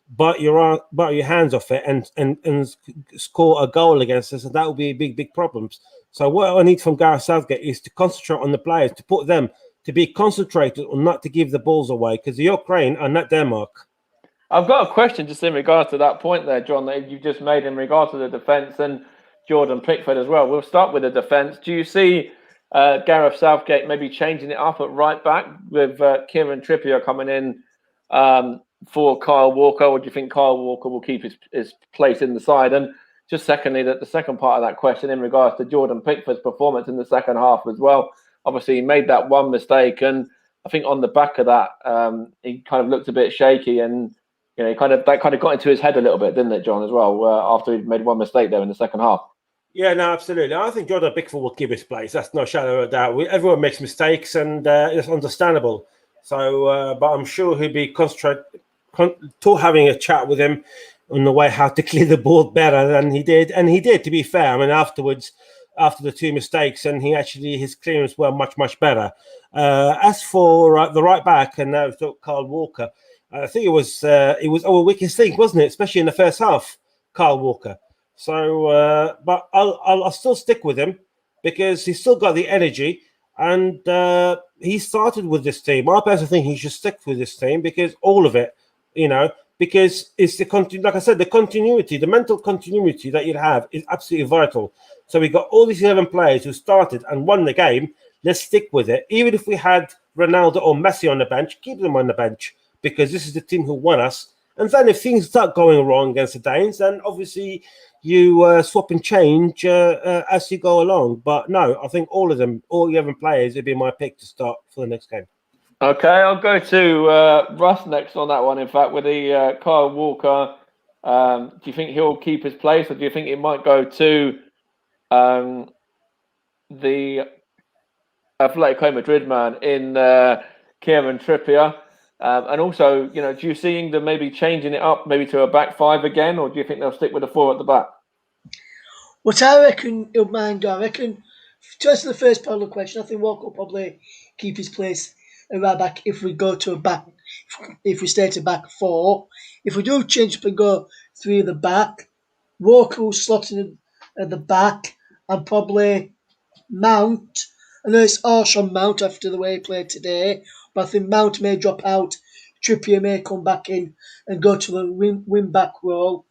S10: bite your hands off it and score a goal against us, and that will be a big problem. So what I need from Gareth Southgate is to concentrate on the players, to put them to be concentrated on not to give the balls away, because the Ukraine are not Denmark.
S1: I've got a question just in regards to that point there, John, that you just made in regards to the defence and Jordan Pickford as well. We'll start with the defence. Do you see Gareth Southgate maybe changing it up at right back with Kieran Trippier coming in for Kyle Walker, or do you think Kyle Walker will keep his place in the side? And just secondly, the second part of that question in regards to Jordan Pickford's performance in the second half as well. Obviously, he made that one mistake, and I think on the back of that, he kind of looked a bit shaky, and that kind of got into his head a little bit, didn't it, John, as well, after he made one mistake there in the second half.
S10: Yeah, no, absolutely. I think Jordan Pickford will keep his place. That's no shadow of a doubt. Everyone makes mistakes, and it's understandable. So, but I'm sure he'll be having a chat with him on the way how to clear the ball better than he did. And he did, to be fair. I mean, afterwards, after the two mistakes, and his clearance were much better. As for the right back, and now Kyle Walker, I think it was our weakest link, wasn't it? Especially in the first half, Kyle Walker. So, but I'll still stick with him because he's still got the energy, and he started with this team. I personally think he should stick with this team because all of it, because it's like I said, the continuity, the mental continuity that you'd have is absolutely vital. So we got all these 11 players who started and won the game. Let's stick with it. Even if we had Ronaldo or Messi on the bench, keep them on the bench because this is the team who won us. And then if things start going wrong against the Danes, then obviously you swap and change as you go along. But no, I think all 11 players, would be my pick to start for the next game.
S1: Okay, I'll go to Russ next on that one. In fact, with the Kyle Walker, do you think he'll keep his place, or do you think it might go to the Atletico Madrid man in Kieran Trippier? And also, do you see England maybe changing it up, maybe to a back five again, or do you think they'll stick with the four at the back?
S11: What I reckon he'll mind, to answer the first part of the question, I think Walker will probably keep his place at right back if we go to if we stay to back four. If we do change up and go three at the back, Walker will slot in at the back, and probably Mount. I know it's harsh on Mount after the way he played today, but I think Mount may drop out. Trippier may come back in and go to the wing back role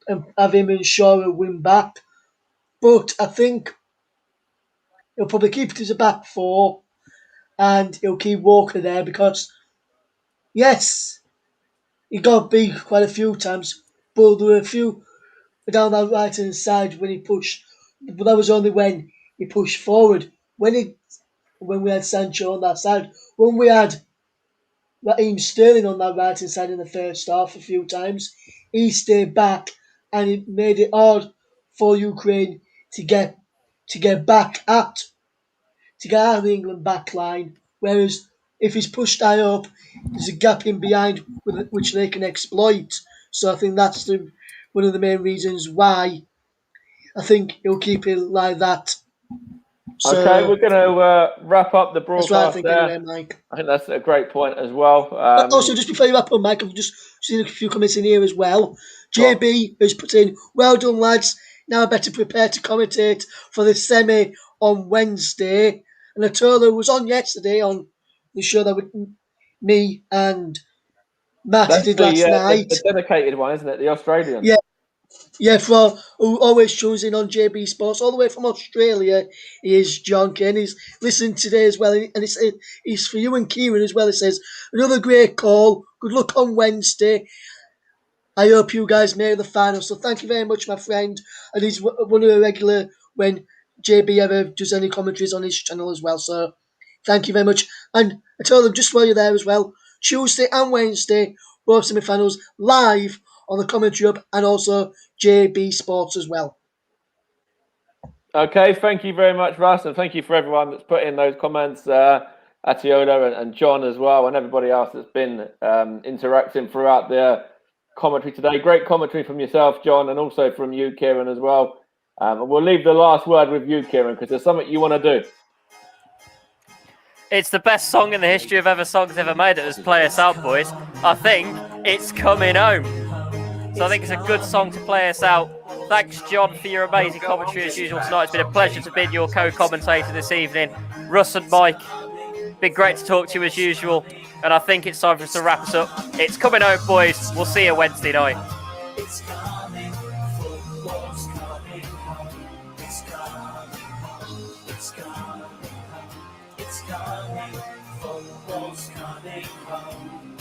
S11: and have him and Shaw win back. But I think he'll probably keep it as a back four, and he'll keep Walker there because, yes, he got beat quite a few times, but there were a few down that right hand side when he pushed. But that was only when he pushed forward. When we had Sancho on that side, when we had Raheem Sterling on that right hand side in the first half a few times, he stayed back, and it made it hard for Ukraine to get back out of the England back line. Whereas if he's pushed high up, there's a gap in behind which they can exploit. So I think that's one of the main reasons why I think he'll keep it like that. So,
S1: okay, we're going to wrap up the broadcast.
S11: That's what I think anyway, Mike.
S1: I think that's a great point as well.
S11: Also, just before you wrap up, Mike, I've just seen a few comments in here as well. JB has put in, well done, lads. Now I better prepare to commentate for the semi on Wednesday. And Atola was on yesterday on the show that me and Matt did last night.
S1: The dedicated one, isn't it? The Australian.
S11: Yeah. Yeah, for always choosing on JB Sports, all the way from Australia, is John Kane. He's listened today as well, and it's for you and Kieran as well. It says, another great call. Good luck on Wednesday. I hope you guys make the final. So thank you very much, my friend. And he's one of the regular when JB ever does any commentaries on his channel as well. So Thank you very much. And I told them just while you're there as well, Tuesday and Wednesday, both semi-finals live on the Commentary Hub and also JB Sports as well.
S1: Okay, thank you very much, Russ, and thank you for everyone that's put in those comments, Atiola and John as well, and everybody else that's been interacting throughout the commentary today. Great commentary from yourself, John, and also from you, Kieran, as well. And we'll leave the last word with you, Kieran, because there's something you want to do.
S9: It's the best song in the history of songs ever made. It was Play Us Out, boys. I think it's coming home. So I think it's a good song to play us out. Thanks, John, for your amazing commentary as usual tonight. It's been a pleasure to be your co-commentator this evening. Russ and Mike, been great to talk to you as usual. And I think it's time for us to wrap us up. It's coming home, boys. We'll see you Wednesday night.
S12: It's coming, football's coming home. It's coming, it's coming, it's coming, football's coming home.